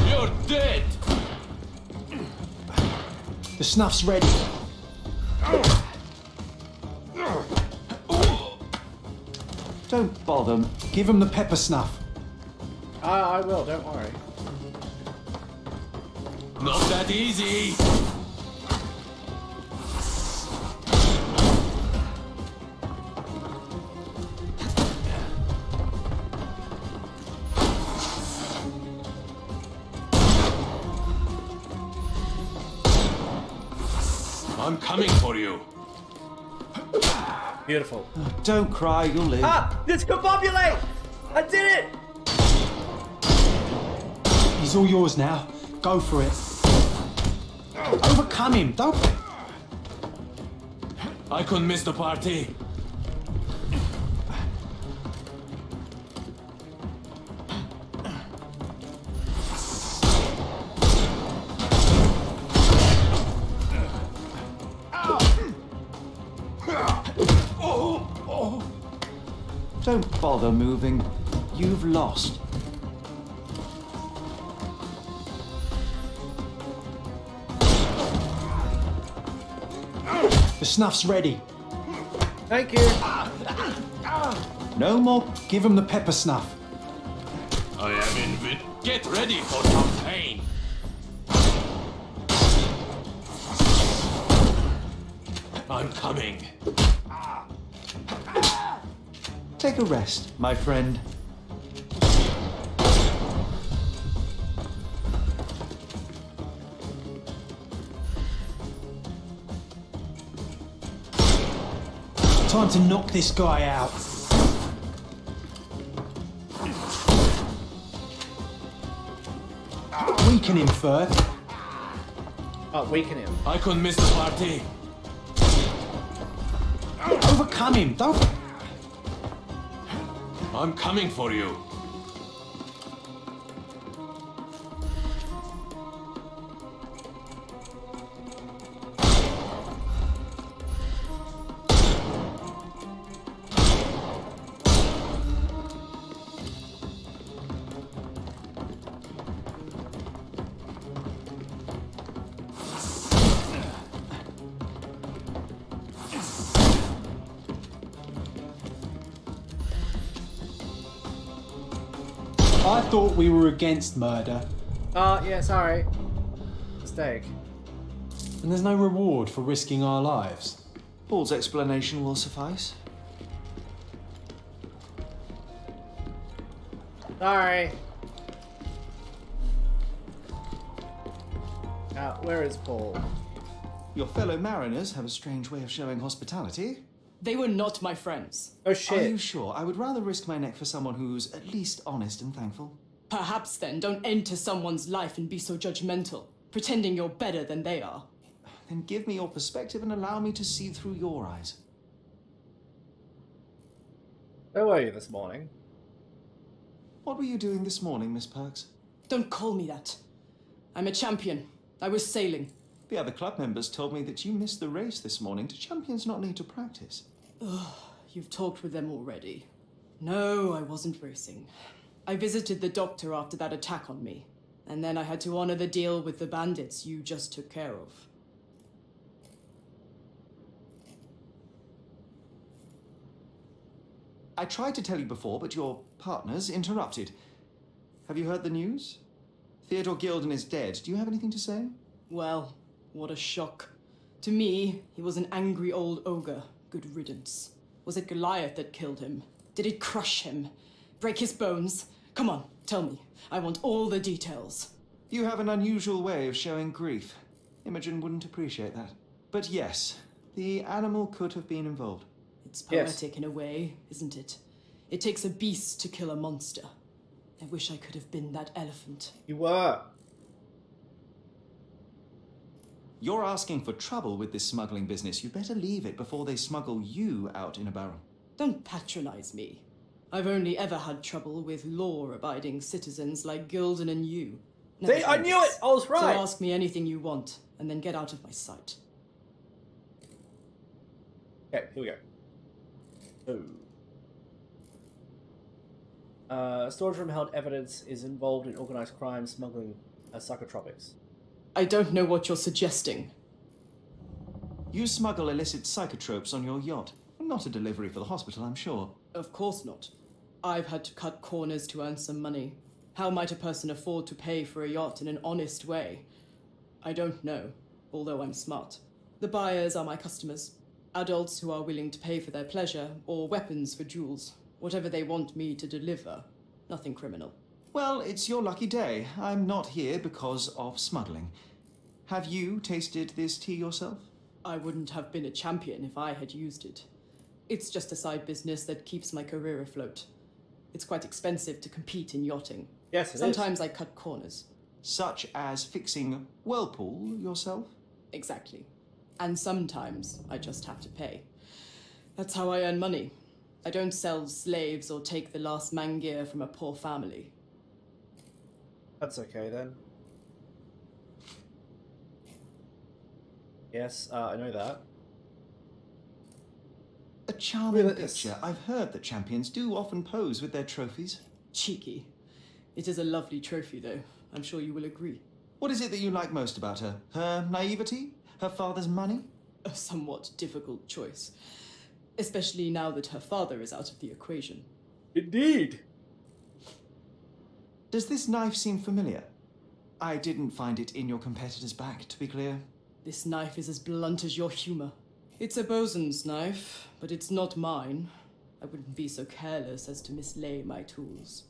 Speaker 11: You're dead!
Speaker 5: The snuff's ready.
Speaker 2: Don't bother.
Speaker 5: Give him the pepper snuff.
Speaker 1: I will, don't worry.
Speaker 11: Not that easy! I'm coming for you.
Speaker 1: Beautiful.
Speaker 2: Don't cry, you'll live.
Speaker 1: Ah! It's combobulate! I did it!
Speaker 5: He's all yours now. Go for it. Overcome him. Don't...
Speaker 11: I couldn't miss the party.
Speaker 2: Don't bother moving. You've lost.
Speaker 5: The snuff's ready.
Speaker 1: Thank you.
Speaker 2: No more.
Speaker 5: Give him the pepper snuff.
Speaker 8: I am in Get ready for some pain. I'm coming.
Speaker 2: Take a rest, my friend.
Speaker 5: Time to knock this guy out. Weaken him first.
Speaker 1: Oh, weaken him.
Speaker 8: I couldn't miss the party.
Speaker 5: Overcome him. Don't.
Speaker 8: I'm coming for you.
Speaker 5: I thought we were against murder.
Speaker 1: Yeah, sorry. Mistake.
Speaker 5: And there's no reward for risking our lives.
Speaker 2: Paul's explanation will suffice.
Speaker 1: Sorry. Where is Paul?
Speaker 2: Your fellow mariners have a strange way of showing hospitality.
Speaker 16: They were not my friends.
Speaker 1: Oh shit.
Speaker 2: Are you sure? I would rather risk my neck for someone who's at least honest and thankful.
Speaker 16: Perhaps then don't enter someone's life and be so judgmental, pretending you're better than they are.
Speaker 2: Then give me your perspective and allow me to see through your eyes.
Speaker 1: Where were you this morning?
Speaker 2: What were you doing this morning, Miss Perks?
Speaker 16: Don't call me that. I'm a champion. I was sailing.
Speaker 2: The other club members told me that you missed the race this morning. Do champions not need to practice?
Speaker 16: Ugh, you've talked with them already. No, I wasn't racing. I visited the doctor after that attack on me, and then I had to honor the deal with the bandits you just took care of.
Speaker 2: I tried to tell you before, but your partners interrupted. Have you heard the news? Theodore Gilden is dead. Do you have anything to say?
Speaker 16: Well, what a shock. To me, he was an angry old ogre. Good riddance. Was it Goliath that killed him? Did it crush him? Break his bones? Come on, tell me. I want all the details.
Speaker 2: You have an unusual way of showing grief. Imogen wouldn't appreciate that. But yes, the animal could have been involved.
Speaker 16: It's poetic in a way, isn't it? It takes a beast to kill a monster. I wish I could have been that elephant.
Speaker 1: You were.
Speaker 2: You're asking for trouble with this smuggling business. You better leave it before they smuggle you out in a barrel.
Speaker 16: Don't patronize me. I've only ever had trouble with law-abiding citizens like Gilden and you.
Speaker 1: See, I knew it! I was right!
Speaker 16: So ask me anything you want, and then get out of my sight.
Speaker 1: Okay, here we go. Storage room held evidence is involved in organized crime, smuggling psychotropics.
Speaker 16: I don't know what you're suggesting.
Speaker 2: You smuggle illicit psychotropes on your yacht. Not a delivery for the hospital, I'm sure.
Speaker 16: Of course not. I've had to cut corners to earn some money. How might a person afford to pay for a yacht in an honest way? I don't know, although I'm smart. The buyers are my customers. Adults who are willing to pay for their pleasure, or weapons for jewels. Whatever they want me to deliver. Nothing criminal.
Speaker 2: Well, it's your lucky day. I'm not here because of smuggling. Have you tasted this tea yourself?
Speaker 16: I wouldn't have been a champion if I had used it. It's just a side business that keeps my career afloat. It's quite expensive to compete in yachting.
Speaker 1: Yes, it is.
Speaker 16: Sometimes I cut corners.
Speaker 2: Such as fixing Whirlpool yourself?
Speaker 16: Exactly. And sometimes I just have to pay. That's how I earn money. I don't sell slaves or take the last man gear from a poor family.
Speaker 1: That's okay then. Yes, I know that.
Speaker 2: A charming
Speaker 1: Really, it's-
Speaker 2: picture. I've heard that champions do often pose with their trophies.
Speaker 16: Cheeky. It is a lovely trophy, though. I'm sure you will agree.
Speaker 2: What is it that you like most about her? Her naivety? Her father's money?
Speaker 16: A somewhat difficult choice. Especially now that her father is out of the equation.
Speaker 1: Indeed.
Speaker 2: Does this knife seem familiar? I didn't find it in your competitor's back, to be clear.
Speaker 16: This knife is as blunt as your humor. It's a bosun's knife, but it's not mine. I wouldn't be so careless as to mislay my tools.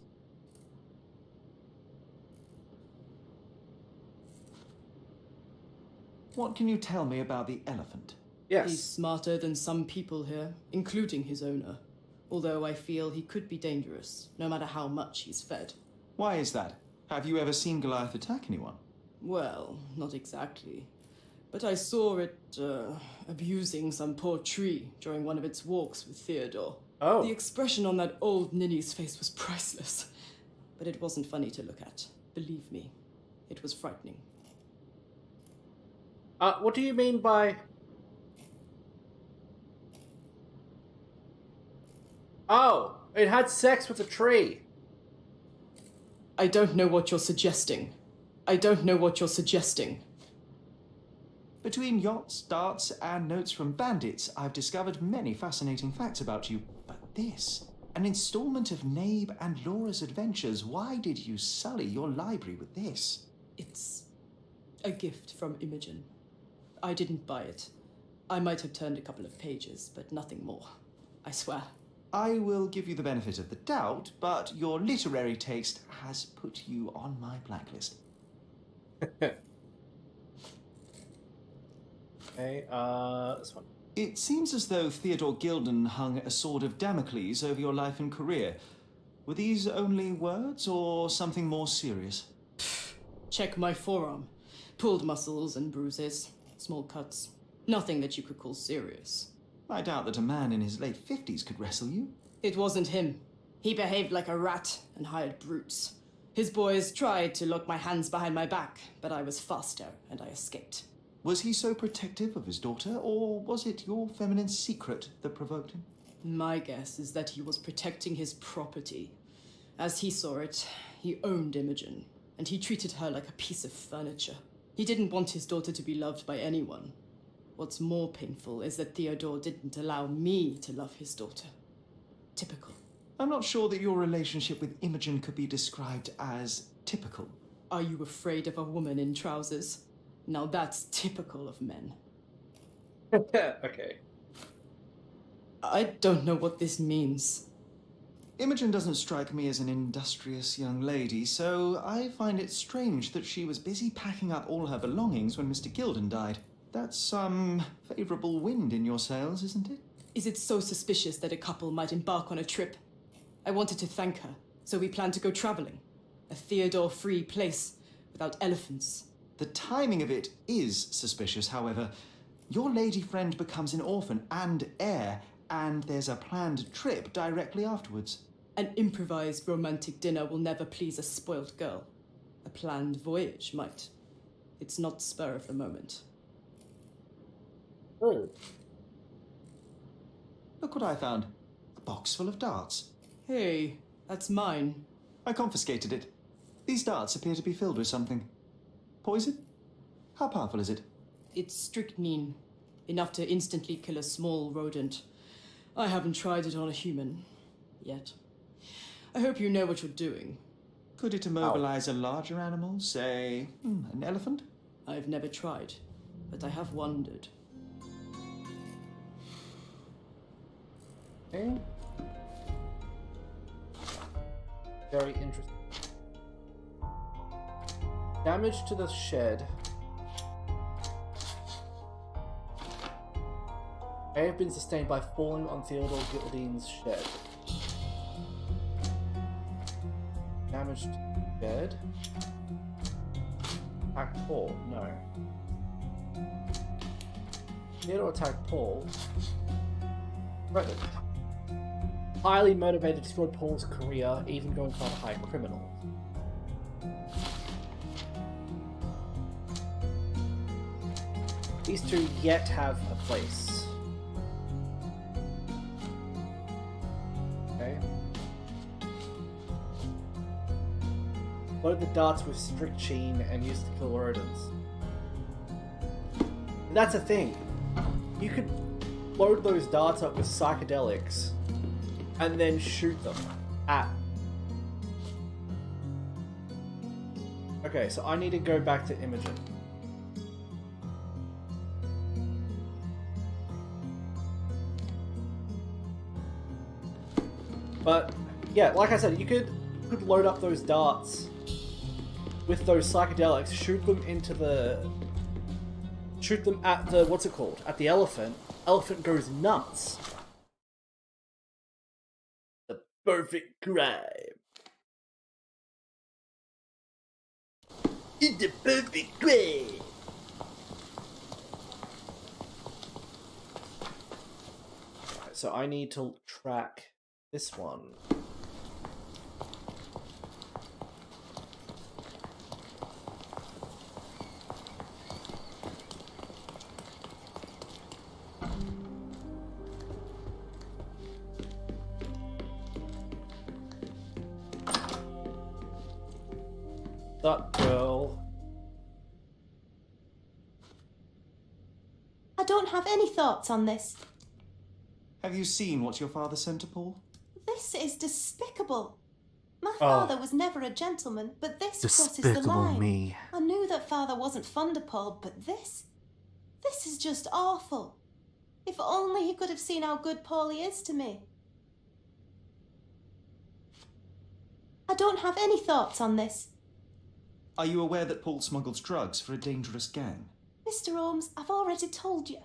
Speaker 2: What can you tell me about the elephant?
Speaker 1: Yes.
Speaker 16: He's smarter than some people here, including his owner. Although I feel he could be dangerous, no matter how much he's fed.
Speaker 2: Why is that? Have you ever seen Goliath attack anyone?
Speaker 16: Well, not exactly. But I saw it, abusing some poor tree during one of its walks with Theodore.
Speaker 1: Oh.
Speaker 16: The expression on that old ninny's face was priceless. But it wasn't funny to look at. Believe me, it was frightening.
Speaker 1: What do you mean by... Oh, it had sex with a tree.
Speaker 16: I don't know what you're suggesting. I don't know what you're suggesting.
Speaker 2: Between yachts, darts, and notes from bandits, I've discovered many fascinating facts about you. But this, an installment of Nabe and Laura's adventures. Why did you sully your library with this?
Speaker 16: It's a gift from Imogen. I didn't buy it. I might have turned a couple of pages, but nothing more. I swear.
Speaker 2: I will give you the benefit of the doubt, but your literary taste has put you on my blacklist.
Speaker 1: Okay, this one.
Speaker 2: It seems as though Theodore Gilden hung a sword of Damocles over your life and career. Were these only words or something more serious?
Speaker 16: Check my forearm. Pulled muscles and bruises. Small cuts. Nothing that you could call serious.
Speaker 2: I doubt that a man in his late 50s could wrestle you.
Speaker 16: It wasn't him. He behaved like a rat and hired brutes. His boys tried to lock my hands behind my back, but I was faster and I escaped.
Speaker 2: Was he so protective of his daughter, or was it your feminine secret that provoked him?
Speaker 16: My guess is that he was protecting his property. As he saw it, he owned Imogen, and he treated her like a piece of furniture. He didn't want his daughter to be loved by anyone. What's more painful is that Theodore didn't allow me to love his daughter. Typical.
Speaker 2: I'm not sure that your relationship with Imogen could be described as typical.
Speaker 16: Are you afraid of a woman in trousers? Now that's typical of men.
Speaker 1: Okay.
Speaker 16: I don't know what this means.
Speaker 2: Imogen doesn't strike me as an industrious young lady, so I find it strange that she was busy packing up all her belongings when Mr. Gilden died. That's some favourable wind in your sails, isn't it?
Speaker 16: Is it so suspicious that a couple might embark on a trip? I wanted to thank her, so we planned to go travelling. A Theodore-free place, without elephants.
Speaker 2: The timing of it is suspicious, however. Your lady friend becomes an orphan and heir, and there's a planned trip directly afterwards.
Speaker 16: An improvised romantic dinner will never please a spoilt girl. A planned voyage might. It's not spur of the moment.
Speaker 1: Oh.
Speaker 2: Look what I found. A box full of darts.
Speaker 16: Hey, that's mine.
Speaker 2: I confiscated it. These darts appear to be filled with something. Poison? How powerful is it?
Speaker 16: It's strychnine. Enough to instantly kill a small rodent. I haven't tried it on a human. Yet. I hope you know what you're doing.
Speaker 2: Could it immobilize a larger animal, say, an elephant?
Speaker 16: I've never tried, but I have wondered.
Speaker 1: Okay. Very interesting. Damage to the shed. May have been sustained by falling on Theodore Gilden's shed. Damage to the shed. Attack Paul? No. Theodore attacked Paul. Threatened. Highly motivated to destroy Paul's career, even going for a high criminal. These two yet have a place. Load the darts with strychnine and use to kill rodents. That's a thing. You could load those darts up with psychedelics and then shoot them at... Okay, so I need to go back to Imogen. But, yeah, like I said, you could load up those darts with those psychedelics, shoot them at the, what's it called? At the elephant. Elephant goes nuts. The perfect crime. It's the perfect crime. So I need to track this one. That girl.
Speaker 15: I don't have any thoughts on this.
Speaker 2: Have you seen what your father sent to Paul?
Speaker 15: This is despicable. My father was never a gentleman, but this crosses the line.
Speaker 1: Me.
Speaker 15: I knew that father wasn't fond of Paul, but this is just awful. If only he could have seen how good Paulie is to me. I don't have any thoughts on this.
Speaker 2: Are you aware that Paul smuggles drugs for a dangerous gang?
Speaker 15: Mr. Holmes, I've already told you.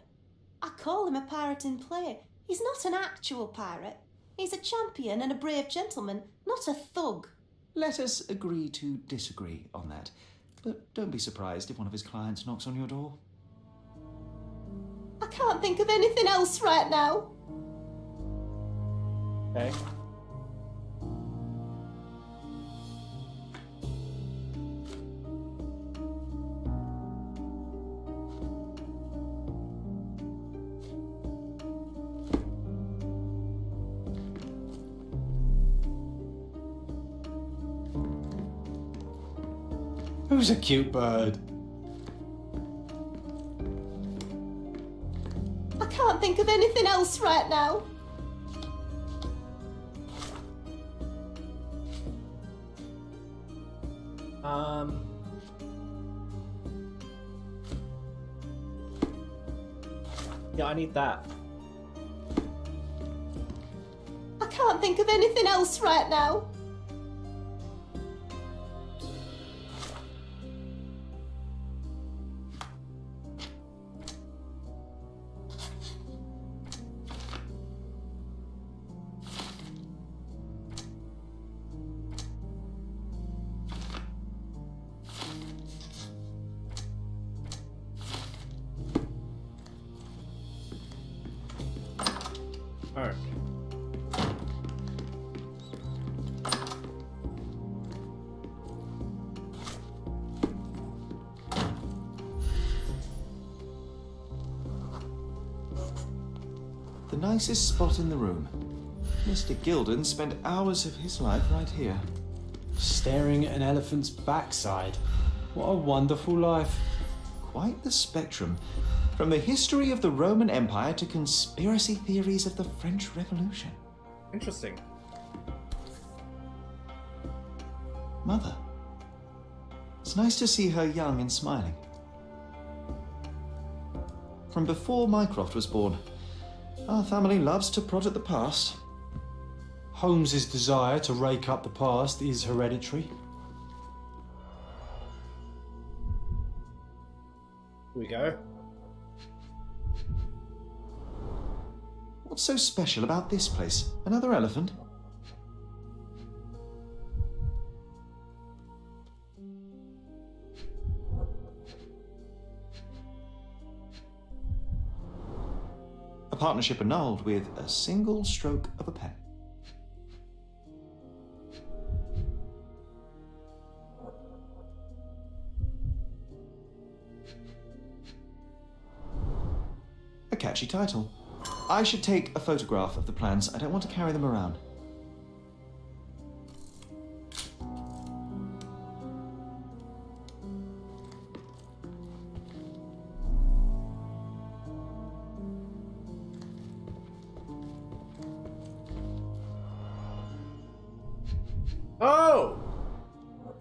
Speaker 15: I call him a pirate in play. He's not an actual pirate. He's a champion and a brave gentleman, not a thug.
Speaker 2: Let us agree to disagree on that. But don't be surprised if one of his clients knocks on your door.
Speaker 15: I can't think of anything else right now.
Speaker 1: Okay.
Speaker 5: Who's a cute bird?
Speaker 15: I can't think of anything else right now.
Speaker 1: Yeah, I need that.
Speaker 15: I can't think of anything else right now.
Speaker 1: Alright.
Speaker 2: The nicest spot in the room. Mr. Gilden spent hours of his life right here.
Speaker 5: Staring at an elephant's backside. What a wonderful life.
Speaker 2: Quite the spectrum. From the history of the Roman Empire to conspiracy theories of the French Revolution.
Speaker 1: Interesting.
Speaker 2: Mother. It's nice to see her young and smiling. From before Mycroft was born, our family loves to prod at the past.
Speaker 5: Holmes's desire to rake up the past is hereditary.
Speaker 1: Here we go.
Speaker 2: What's so special about this place? Another elephant? A partnership annulled with a single stroke of a pen. A catchy title. I should take a photograph of the plans. I don't want to carry them around.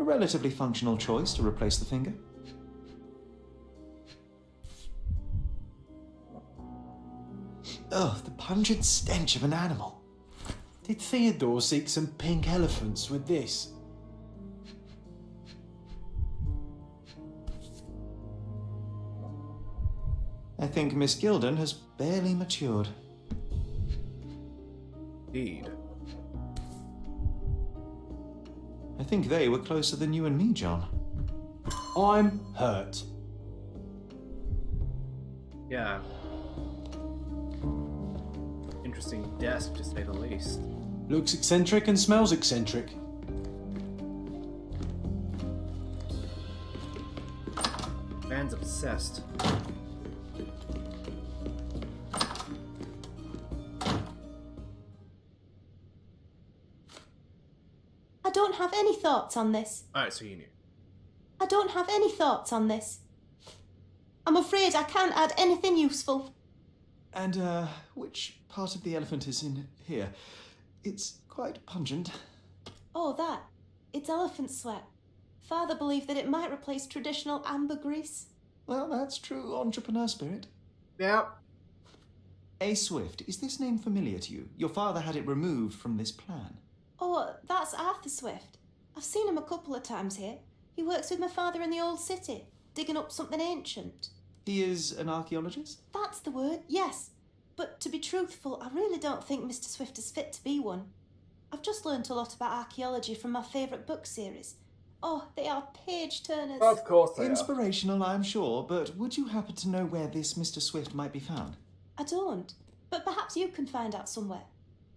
Speaker 2: relatively functional choice to replace the finger. Oh, the pungent stench of an animal.
Speaker 5: Did Theodore seek some pink elephants with this?
Speaker 2: I think Miss Gilden has barely matured.
Speaker 1: Indeed.
Speaker 2: I think they were closer than you and me, John.
Speaker 5: I'm hurt.
Speaker 1: Yeah. Interesting desk, to say the least.
Speaker 5: Looks eccentric and smells eccentric.
Speaker 1: Man's obsessed.
Speaker 15: I don't have any thoughts on this.
Speaker 1: Alright, so you knew.
Speaker 15: I don't have any thoughts on this. I'm afraid I can't add anything useful.
Speaker 2: And, which part of the elephant is in here? It's quite pungent.
Speaker 15: Oh, that. It's elephant sweat. Father believed that it might replace traditional ambergris.
Speaker 2: Well, that's true entrepreneur spirit.
Speaker 1: Yeah.
Speaker 2: A. Swift, is this name familiar to you? Your father had it removed from this plan.
Speaker 15: Oh, that's Arthur Swift. I've seen him a couple of times here. He works with my father in the old city, digging up something ancient.
Speaker 2: He is an archaeologist?
Speaker 15: That's the word, yes. But to be truthful, I really don't think Mr. Swift is fit to be one. I've just learnt a lot about archaeology from my favourite book series. Oh, they are page-turners.
Speaker 1: Of course they are.
Speaker 2: Inspirational, I'm sure, but would you happen to know where this Mr. Swift might be found?
Speaker 15: I don't, but perhaps you can find out somewhere.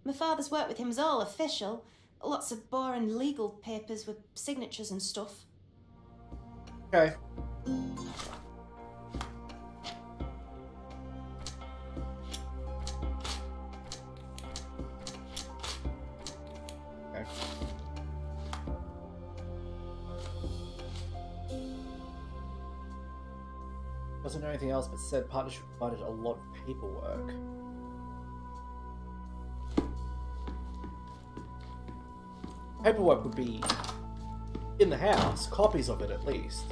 Speaker 15: My father's work with him is all official. Lots of boring legal papers with signatures and stuff.
Speaker 1: Okay. Okay. Doesn't know anything else, but said partnership provided a lot of paperwork. Paperwork would be in the house, copies of it at least.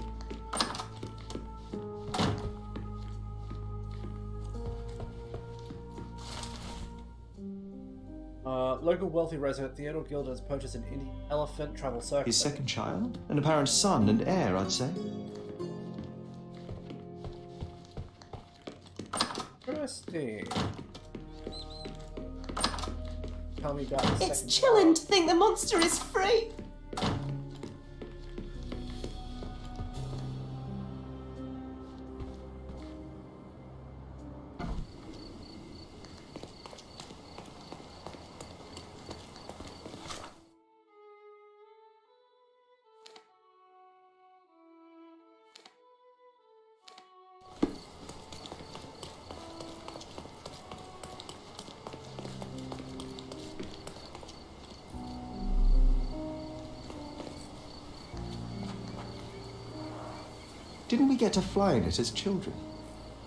Speaker 1: Local wealthy resident Theodore Gilder has purchased an Indian elephant travel circus.
Speaker 2: His second child? An apparent son and heir, I'd say.
Speaker 1: Interesting. Tell me about the
Speaker 15: It's
Speaker 1: second
Speaker 15: chilling to think the monster is free.
Speaker 2: Didn't we get to fly in it as children?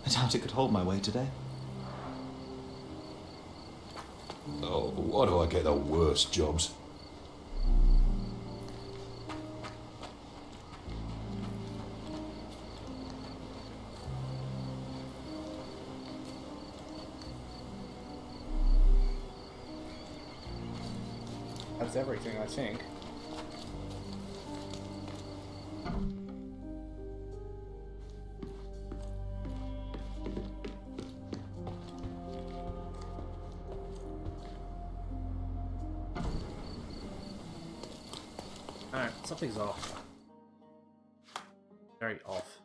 Speaker 2: I doubt it could hold my weight today.
Speaker 8: Oh, why do I get the worst jobs?
Speaker 1: That's everything, I think. Alright, something's off. Very off.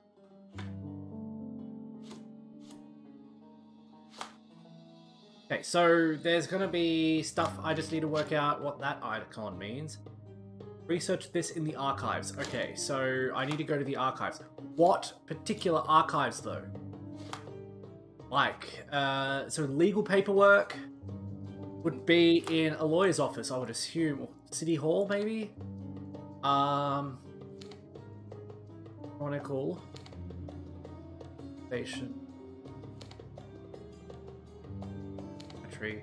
Speaker 1: Okay, so there's gonna be stuff I just need to work out what that icon means. Research this in the archives. Okay, so I need to go to the archives. What particular archives though? Like, so legal paperwork would be in a lawyer's office, I would assume. Or City Hall, maybe? Chronicle. Station. Tree.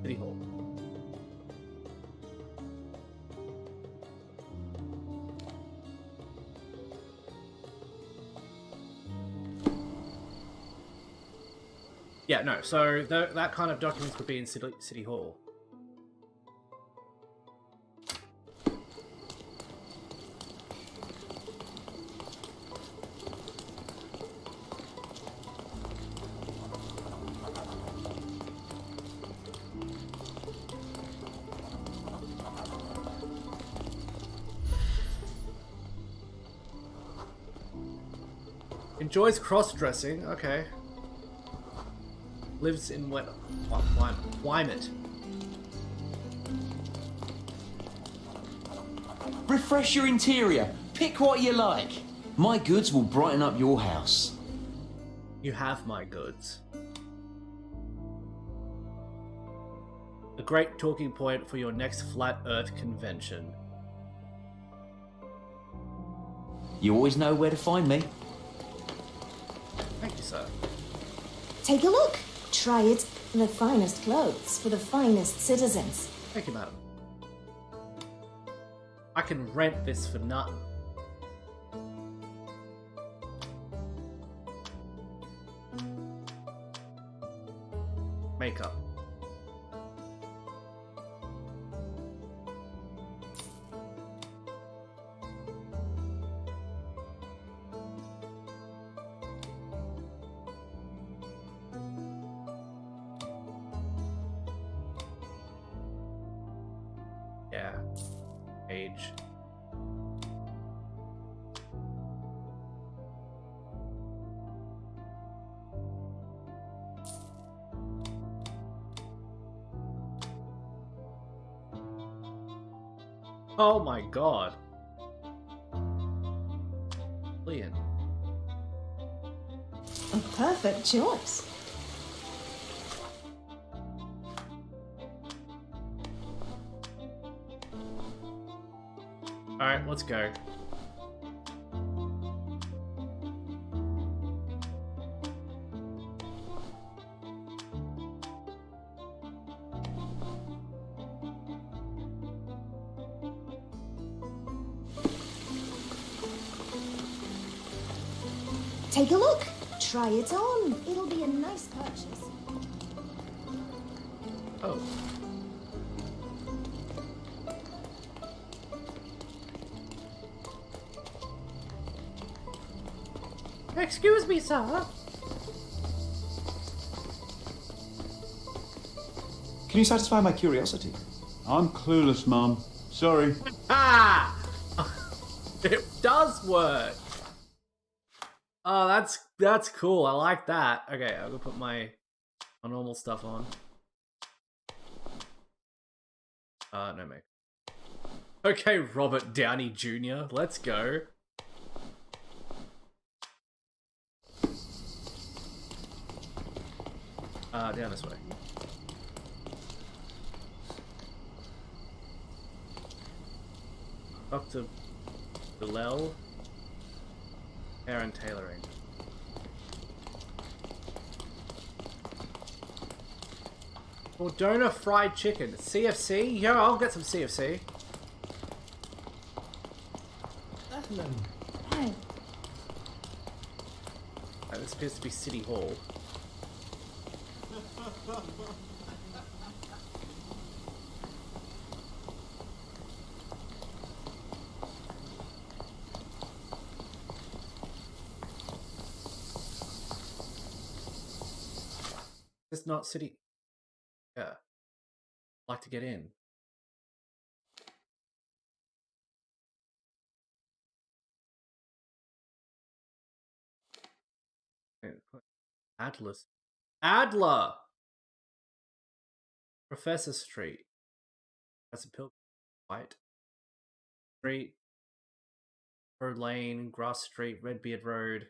Speaker 1: City Hall. Yeah, no, so that kind of documents would be in City Hall. Enjoys cross-dressing, okay. Lives in wet climate.
Speaker 2: Refresh your interior. Pick what you like. My goods will brighten up your house.
Speaker 1: You have my goods. A great talking point for your next Flat Earth convention.
Speaker 2: You always know where to find me.
Speaker 1: Thank you, sir.
Speaker 14: Take a look. Try it. The finest clothes for the finest citizens.
Speaker 1: Thank you, madam. I can rent this for nothing. Makeup. Yeah. Age. Oh my god. Brilliant.
Speaker 14: A perfect choice.
Speaker 1: Alright, let's go.
Speaker 14: Take a look. Try it on. It'll be a nice purchase.
Speaker 1: Oh. Excuse me, sir.
Speaker 2: Can you satisfy my curiosity?
Speaker 13: I'm clueless, Mum. Sorry.
Speaker 1: Ah! It does work. Oh, that's cool. I like that. Okay, I'm gonna put my normal stuff on. No make. Okay, Robert Downey Jr. Let's go. Down this way. Dr. Bilal. Hair and tailoring. Ordona fried chicken. CFC? Yo, I'll get some CFC.
Speaker 14: Hey.
Speaker 1: This appears to be City Hall. It's not City. Yeah. I'd like to get in. Atlas. Adler! Professor Street. That's a Pilgrim. White. Street. Road Lane. Grass Street. Redbeard Road.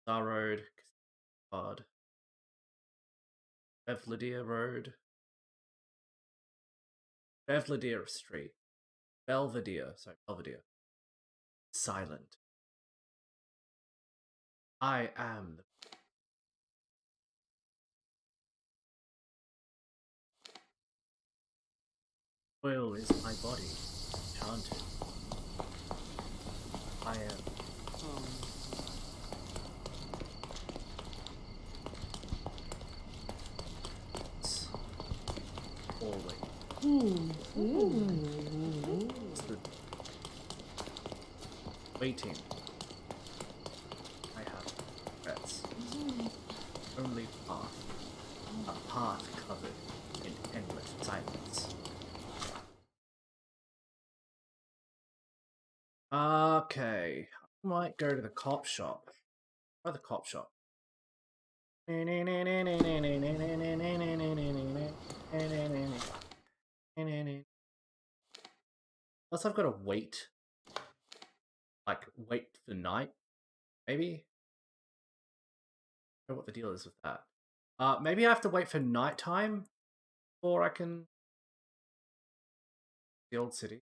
Speaker 1: Star Road. Card. Belvedere Road. Belvedere Street. Belvedere. Sorry, Belvedere. Silent. I am the Oil is my body, enchanted. I am. Always. Waiting. I have regrets. Only path. A path covered in endless silence. Okay. I might go to the cop shop. Or the cop shop. Unless I've got to wait. Like, wait for the night, maybe? I don't know what the deal is with that. Maybe I have to wait for nighttime before I can... The old city.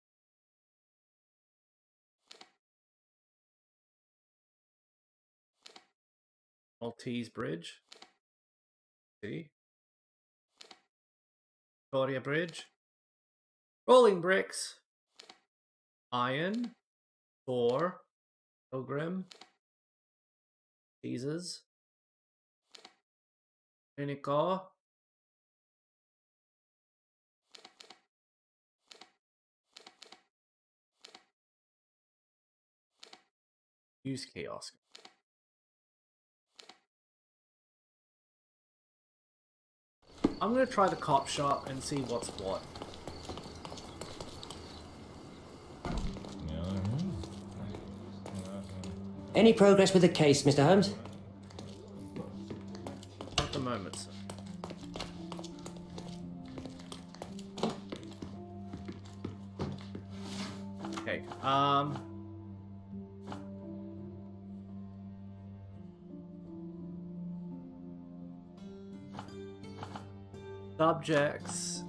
Speaker 1: Maltese Bridge. City. Victoria Bridge. Rolling bricks. Iron. Thor. Pilgrim. Jesus. Unicorn. Use kiosk. I'm gonna try the cop shop and see what's what.
Speaker 7: Any progress with the case, Mr. Holmes?
Speaker 1: At the moment, sir. Okay, subjects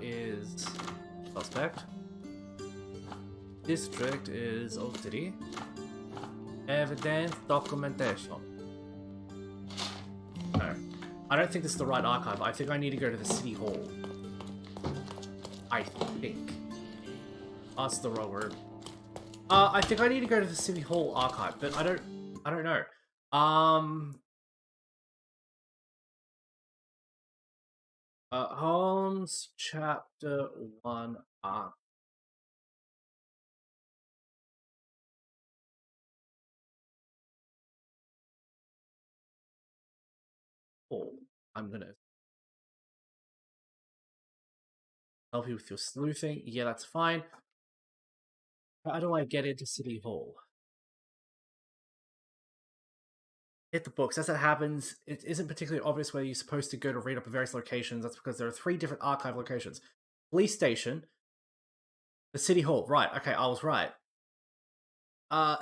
Speaker 1: is suspect. District is Old City. Evidence documentation. No. I don't think this is the right archive. I think I need to go to the city hall. I think. That's the wrong word. I think I need to go to the city hall archive, but I don't know. Holmes chapter 1 arc. Oh, I'm gonna help you with your sleuthing. Yeah, that's fine. How do I get into City Hall? Hit the books. As it happens, it isn't particularly obvious where you're supposed to go to read up at various locations. That's because there are 3 different archive locations. Police station. The City Hall. Right, okay, I was right.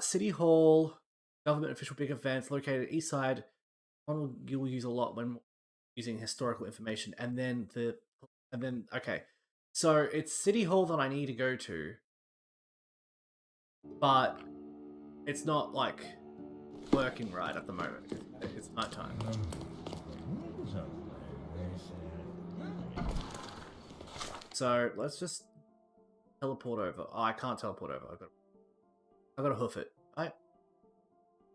Speaker 1: City Hall, government official big events located east side. One you'll use a lot when using historical information. And then okay. So it's City Hall that I need to go to. But it's not, like, working right at the moment. It's nighttime. So let's just teleport over. Oh, I can't teleport over. I gotta hoof it.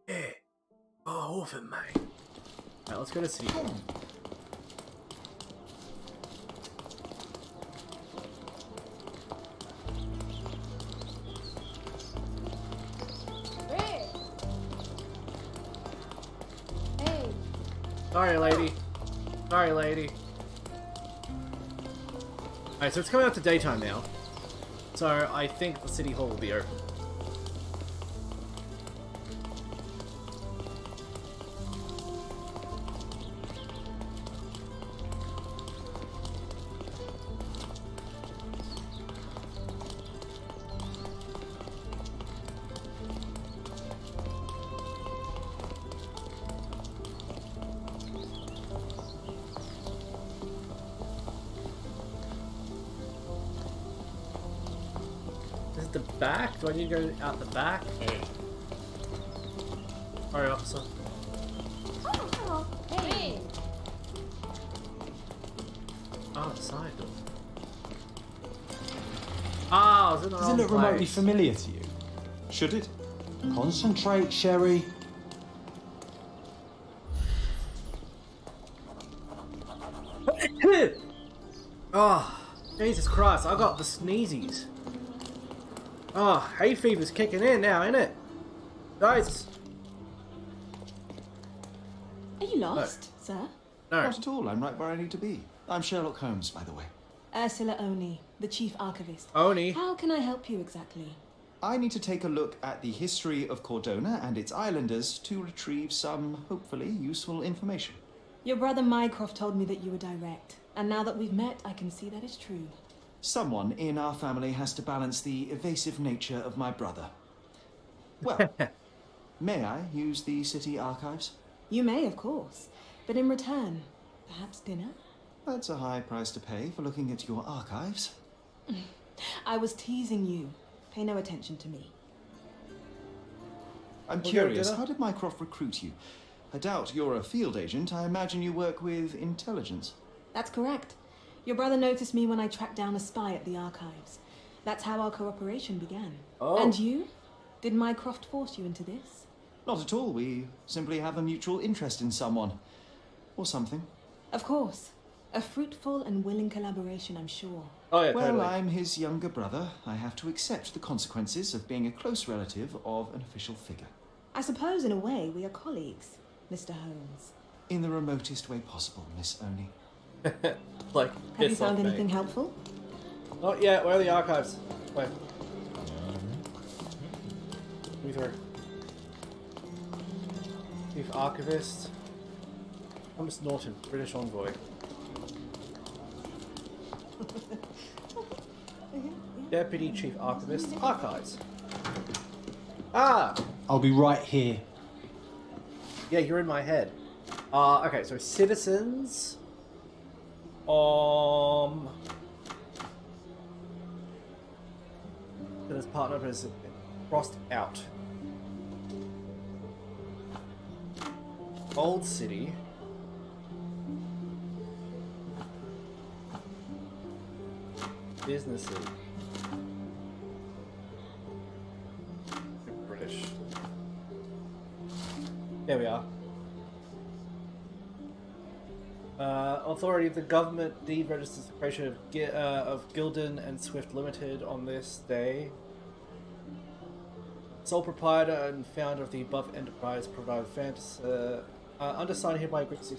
Speaker 1: Yeah. Oh, hoof it, mate. Alright, let's go to City Hall. Sorry, lady. Sorry, lady. Alright, so it's coming up to daytime now. So I think the city hall will be open. The back? Do I need to go out the back?
Speaker 11: Hey.
Speaker 1: Sorry, officer.
Speaker 9: Oh, hey.
Speaker 1: Oh, the side door. I was in the
Speaker 5: Does it
Speaker 1: wrong
Speaker 5: look remotely
Speaker 1: place.
Speaker 5: familiar to you?
Speaker 2: Should it?
Speaker 5: Concentrate, Sherry.
Speaker 1: Oh, Jesus Christ, I got the sneezies. Oh, hay fever's kicking in now, isn't it? Guys.
Speaker 14: Are you lost, sir?
Speaker 1: No.
Speaker 2: Not at all. I'm right where I need to be. I'm Sherlock Holmes, by the way.
Speaker 14: Ursula Oni, the chief archivist.
Speaker 1: Oni.
Speaker 14: How can I help you exactly?
Speaker 2: I need to take a look at the history of Cordona and its islanders to retrieve some, hopefully, useful information.
Speaker 14: Your brother Mycroft told me that you were direct, and now that we've met, I can see that is true.
Speaker 2: Someone in our family has to balance the evasive nature of my brother. Well, may I use the city archives?
Speaker 14: You may, of course, but in return, perhaps dinner?
Speaker 2: That's a high price to pay for looking at your archives.
Speaker 14: I was teasing you. Pay no attention to me.
Speaker 2: I'm
Speaker 1: We'll
Speaker 2: curious,
Speaker 1: go to
Speaker 2: how did Mycroft recruit you? I doubt you're a field agent. I imagine you work with intelligence.
Speaker 14: That's correct. Your brother noticed me when I tracked down a spy at the archives. That's how our cooperation began.
Speaker 2: Oh.
Speaker 14: And you? Did Mycroft force you into this?
Speaker 2: Not at all. We simply have a mutual interest in someone. Or something.
Speaker 14: Of course. A fruitful and willing collaboration, I'm sure.
Speaker 1: Oh, yeah,
Speaker 2: well,
Speaker 1: totally.
Speaker 2: I'm his younger brother. I have to accept the consequences of being a close relative of an official figure.
Speaker 14: I suppose, in a way, we are colleagues, Mr. Holmes.
Speaker 2: In the remotest way possible, Miss Oni.
Speaker 1: Like,
Speaker 14: Have you
Speaker 1: piss off,
Speaker 14: found
Speaker 1: mate.
Speaker 14: anything helpful?
Speaker 1: Not yet. Where are the archives? Wait. Move through. Chief Archivist. Thomas Norton, British Envoy. Deputy Chief Archivist, Archives. Ah!
Speaker 5: I'll be right here.
Speaker 1: Yeah, you're in my head. Okay, so citizens. His partner is crossed out. Old City. Businesses. British. There we are. Authority of the government deed registers the creation of Gildan and Swift Limited on this day. Sole proprietor and founder of the above enterprise provide fantasy. Undersigned hereby agrees to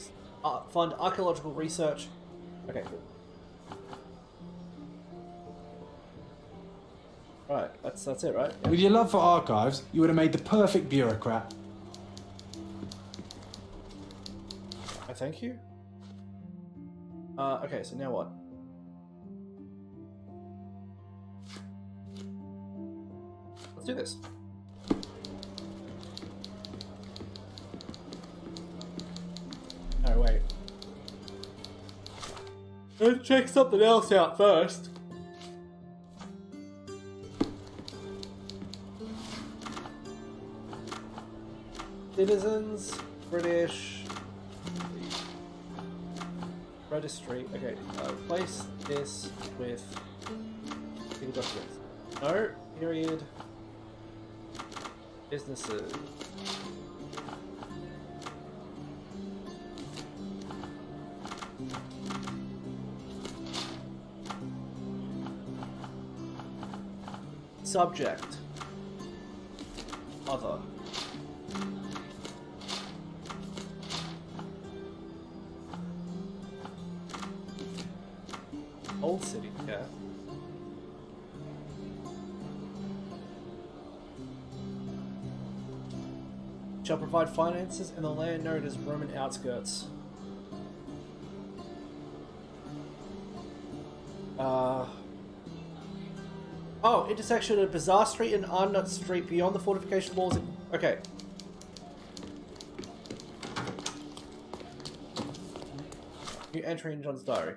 Speaker 1: fund archaeological research. Okay, cool. Right, that's it, right? Yeah.
Speaker 5: With your love for archives, you would have made the perfect bureaucrat.
Speaker 1: Thank you. Okay, so now what? Let's do this. No, wait. Let's check something else out first. Citizens, British registry. Okay, replace this with legal documents. No, period. Businesses. Subject. Other. Old City, yeah. Shall provide finances in the land known as Roman outskirts. Oh, intersection of Bazaar Street and Arnott Street beyond the fortification walls. Okay. New entry in John's diary.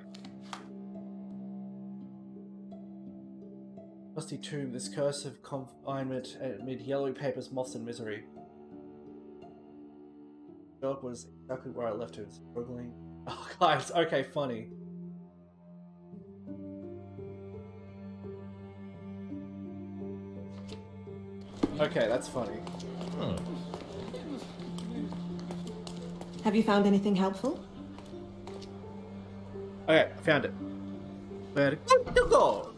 Speaker 1: Musty tomb, this curse of confinement amid yellow papers, moths, and misery. Dog was exactly where I left her, struggling. Oh, guys, okay, funny. Okay, that's funny.
Speaker 14: Have you found anything helpful?
Speaker 1: Okay, I found it. Where to go?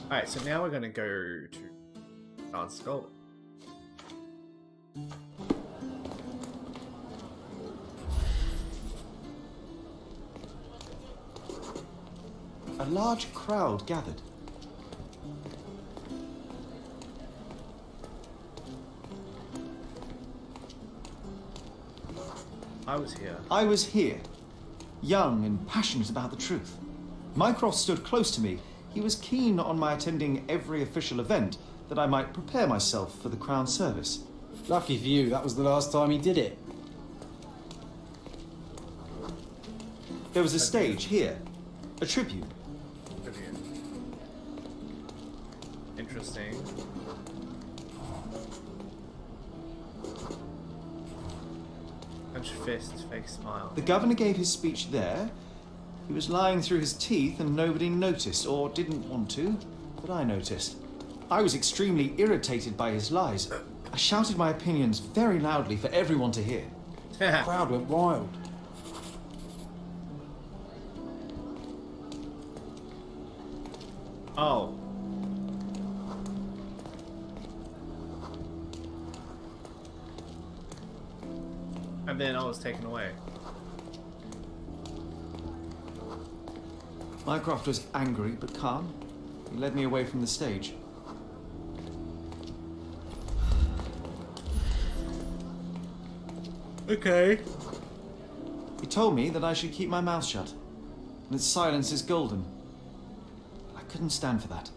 Speaker 1: Alright, so now we're gonna go to Skull.
Speaker 2: A large crowd gathered. I was here, young and passionate about the truth. Mycroft stood close to me. He was keen on my attending every official event that I might prepare myself for the Crown service.
Speaker 5: Lucky for you, that was the last time he did it.
Speaker 2: There was a stage here, a tribute.
Speaker 1: Interesting. Punch fist, fake smile.
Speaker 2: The governor gave his speech there. He was lying through his teeth and nobody noticed, or didn't want to, but I noticed. I was extremely irritated by his lies. I shouted my opinions very loudly for everyone to hear.
Speaker 5: The crowd went wild.
Speaker 1: Oh. And then I was taken away.
Speaker 2: Mycroft was angry but calm. He led me away from the stage.
Speaker 1: Okay.
Speaker 2: He told me that I should keep my mouth shut, and that silence is golden. I couldn't stand for that.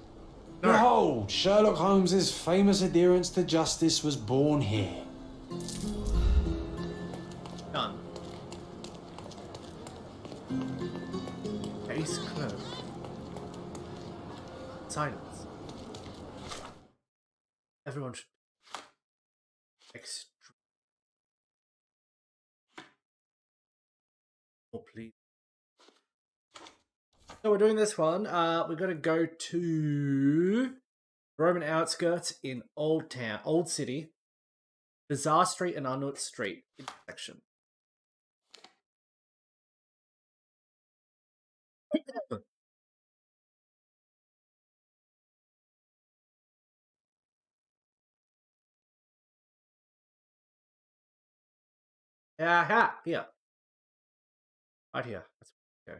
Speaker 5: Behold, Sherlock Holmes's famous adherence to justice was born here.
Speaker 1: Done. Case closed. Silence. Everyone should Oh, please. So we're doing this one. We're gonna go to Roman outskirts in Old Town, Old City, Bazaar Street and Arnold Street intersection. Aha! Here. Right here. Let's go.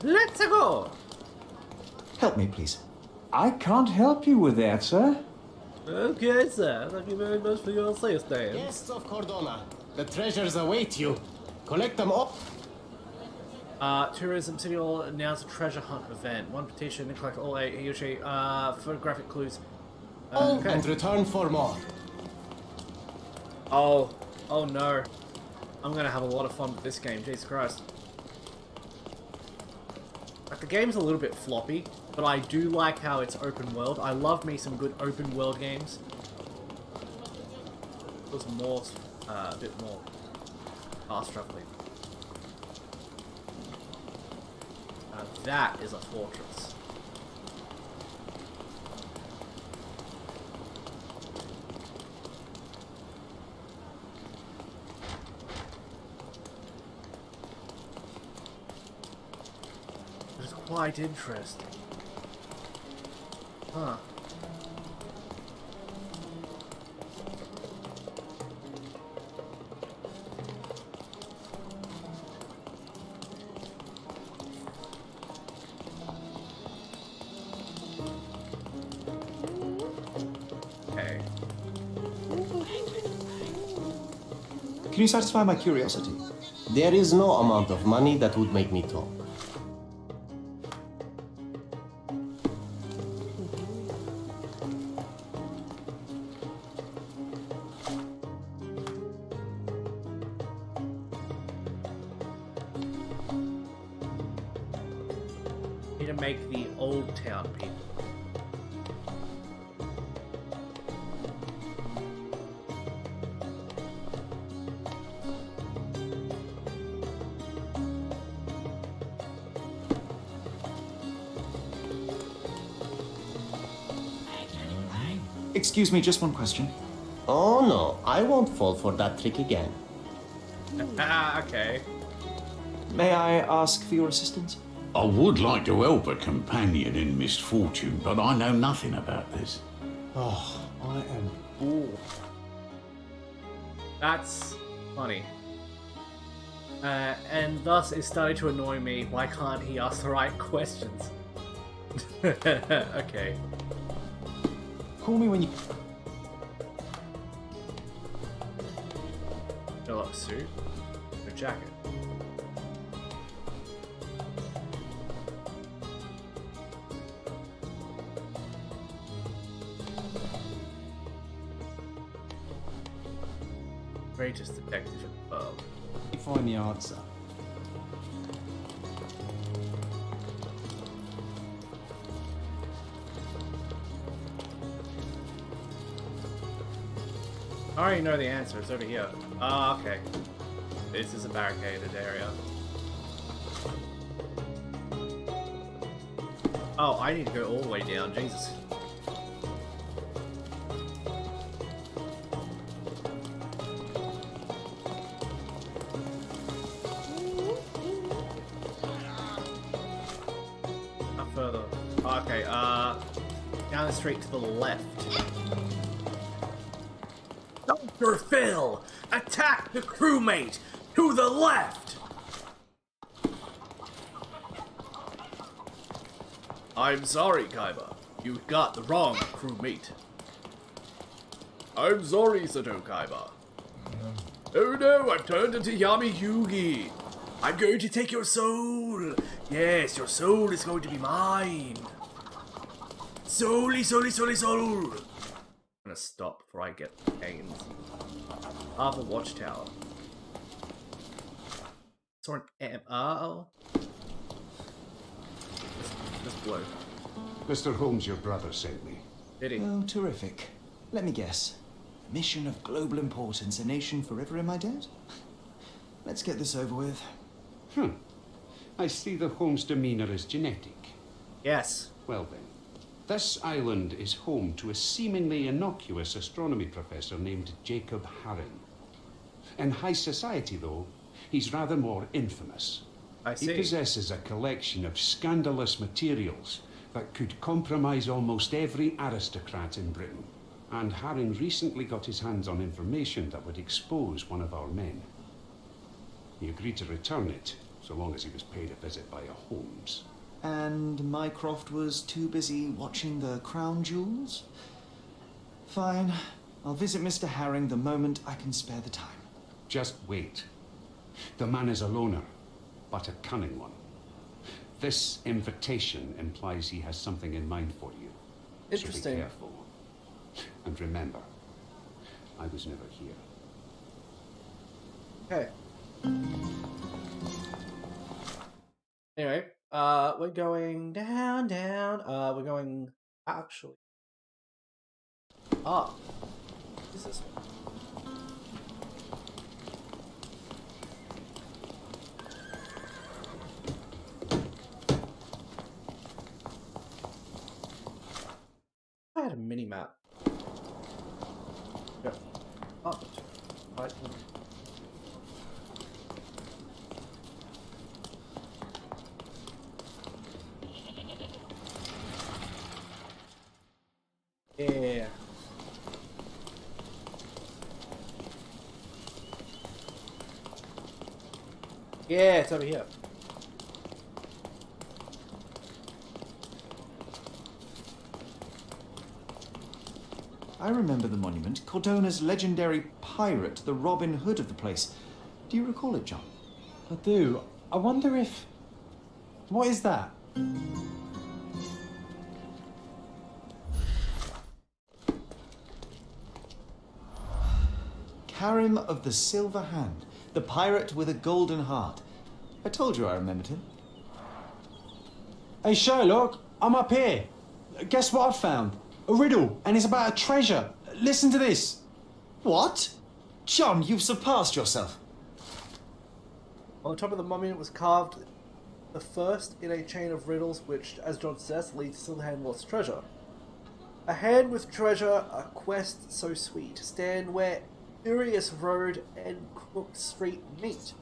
Speaker 1: Let's go!
Speaker 2: Help me, please.
Speaker 13: I can't help you with that, sir.
Speaker 1: Okay, sir. Thank you very much for your assistance.
Speaker 11: Guests of Cordona, the treasures await you. Collect them all.
Speaker 1: Tourism City Hall announced a treasure hunt event. One petition to collect all 8 usually photographic clues. Okay.
Speaker 11: And return for more.
Speaker 1: Oh no. I'm gonna have a lot of fun with this game, Jesus Christ. Like, the game's a little bit floppy, but I do like how it's open world. I love me some good open world games. It was more, a bit more fast traveling. That is a fortress. It's quite interesting. Huh. Okay.
Speaker 2: Can you satisfy my curiosity?
Speaker 11: There is no amount of money that would make me talk.
Speaker 1: Need to make the old town people.
Speaker 2: Excuse me, just one question.
Speaker 7: Oh no, I won't fall for that trick again.
Speaker 1: Okay.
Speaker 2: May I ask for your assistance?
Speaker 4: I would like to help a companion in misfortune, but I know nothing about this.
Speaker 5: Oh, I am bored.
Speaker 1: That's funny. And thus it's starting to annoy me. Why can't he ask the right questions? Okay.
Speaker 5: Call me when you...
Speaker 1: Sherlock suit? No jacket. Greatest detective in the world.
Speaker 5: Find the answer.
Speaker 1: I already know the answer. It's over here. Ah, okay. This is a barricaded area. Oh, I need to go all the way down. Jesus. Not further. Okay, down the street to the left. Dr. Phil! Attack the crewmate! To the left! I'm sorry, Kaiba. You got the wrong crewmate. I'm sorry, Sato Kaiba. Oh no, I've turned into Yami Yugi. I'm going to take your soul. Yes, your soul is going to be mine. Soul. I'm gonna stop before I get pains. The watchtower. Saw an oh. Just blow.
Speaker 4: Mr. Holmes, your brother sent me.
Speaker 1: Did he?
Speaker 2: Oh, terrific. Let me guess. A mission of global importance, a nation forever in my debt? Let's get this over with.
Speaker 17: I see the Holmes demeanor is genetic.
Speaker 1: Yes.
Speaker 17: Well then. This island is home to a seemingly innocuous astronomy professor named Jacob Haring. In high society, though, he's rather more infamous.
Speaker 1: I see.
Speaker 17: He possesses a collection of scandalous materials that could compromise almost every aristocrat in Britain. And Haring recently got his hands on information that would expose one of our men. He agreed to return it, so long as he was paid a visit by a Holmes.
Speaker 2: And Mycroft was too busy watching the crown jewels? Fine. I'll visit Mr. Haring the moment I can spare the time.
Speaker 17: Just wait. The man is a loner, but a cunning one. This invitation implies he has something in mind for you.
Speaker 1: Interesting.
Speaker 17: So be careful. And remember, I was never here.
Speaker 1: Okay. Anyway, we're going down. We're going actually up. What is this one? I had a mini map. Yeah. Up. Right. Yeah. Yeah, it's over here.
Speaker 2: I remember the monument. Cordona's legendary pirate, the Robin Hood of the place. Do you recall it, John?
Speaker 5: I do. I wonder if... What is that?
Speaker 2: Karim of the Silver Hand, the pirate with a golden heart. I told you I remembered him.
Speaker 5: Hey, Sherlock, I'm up here. Guess what I found? A riddle, and it's about a treasure. Listen to this.
Speaker 2: What? John, you've surpassed yourself.
Speaker 1: On the top of the monument was carved the first in a chain of riddles which, as John says, leads to Silverhand lost treasure. A hand with treasure, a quest so sweet. Stand where Urias Road and Crook Street meet.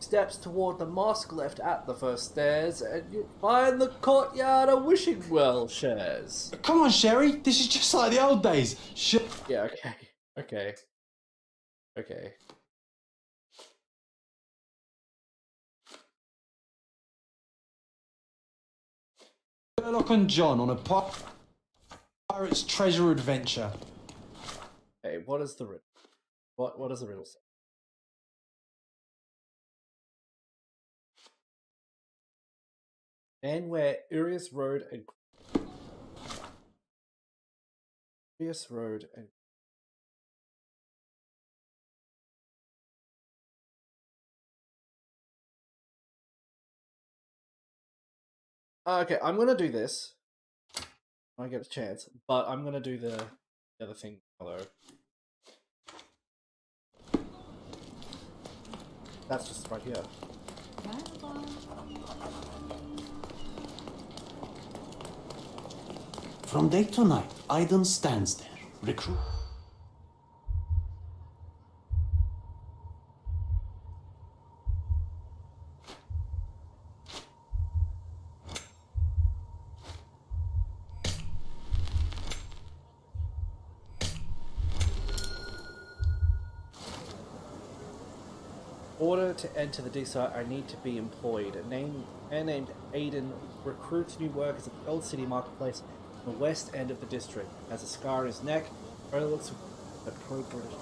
Speaker 1: Steps toward the mosque left at the first stairs, and you'll find the courtyard a wishing well shares.
Speaker 2: Come on, Sherry. This is just like the old days.
Speaker 1: Yeah, okay. Okay. Okay.
Speaker 2: Sherlock and John on a pirate's treasure adventure.
Speaker 1: Hey, what is the riddle? What does the riddle say? And where Urias Road and Okay, I'm gonna do this. I get a chance, but I'm gonna do the other thing. Hello. That's just right here.
Speaker 2: From day to night, Aiden stands there, recruit.
Speaker 1: In order to enter the DSAR, I need to be employed. A man named Aiden recruits new workers at the Old City Marketplace on the west end of the district. Has a scar on his neck, probably looks like a pro-British.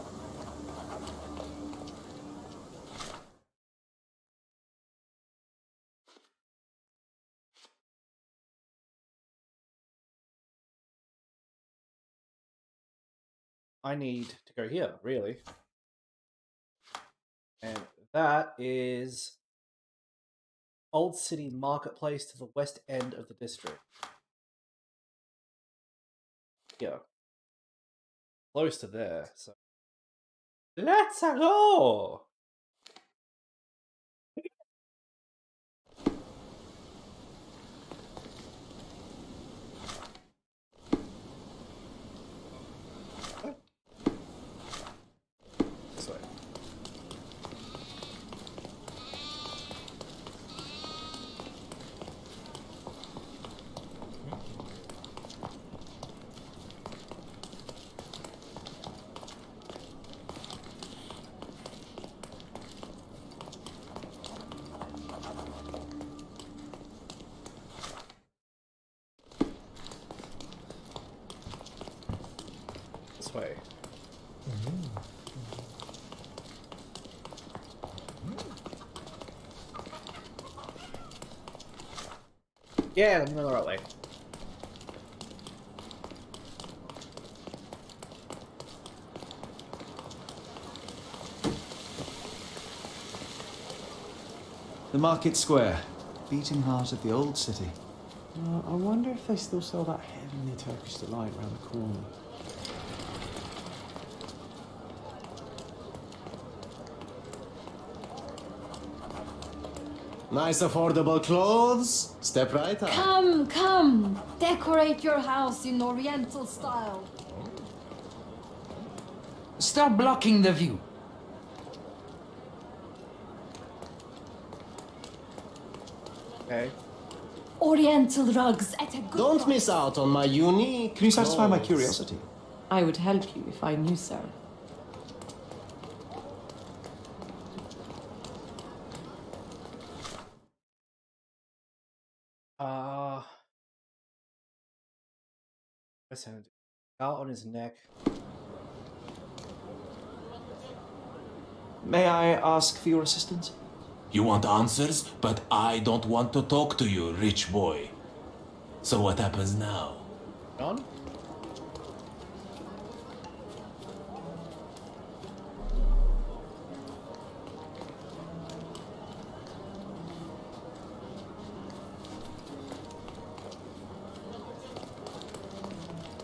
Speaker 1: I need to go here, really. And that is Old City Marketplace to the west end of the district. Yeah. Close to there, so. Let's go! This way. This way. Yeah, I'm going the right way.
Speaker 2: The market square, beating heart of the old city.
Speaker 5: I wonder if they still sell that heavenly Turkish delight round the corner.
Speaker 2: Nice affordable clothes. Step right up.
Speaker 9: Come, come. Decorate your house in Oriental style.
Speaker 10: Stop blocking the view.
Speaker 1: Okay.
Speaker 9: Oriental rugs at a good
Speaker 2: Don't
Speaker 9: price.
Speaker 2: miss out on my unique. Can you satisfy my curiosity?
Speaker 3: I would help you if I knew, sir.
Speaker 1: What's hand out on his neck.
Speaker 2: May I ask for your assistance?
Speaker 18: You want answers, but I don't want to talk to you, rich boy. So what happens now?
Speaker 1: John?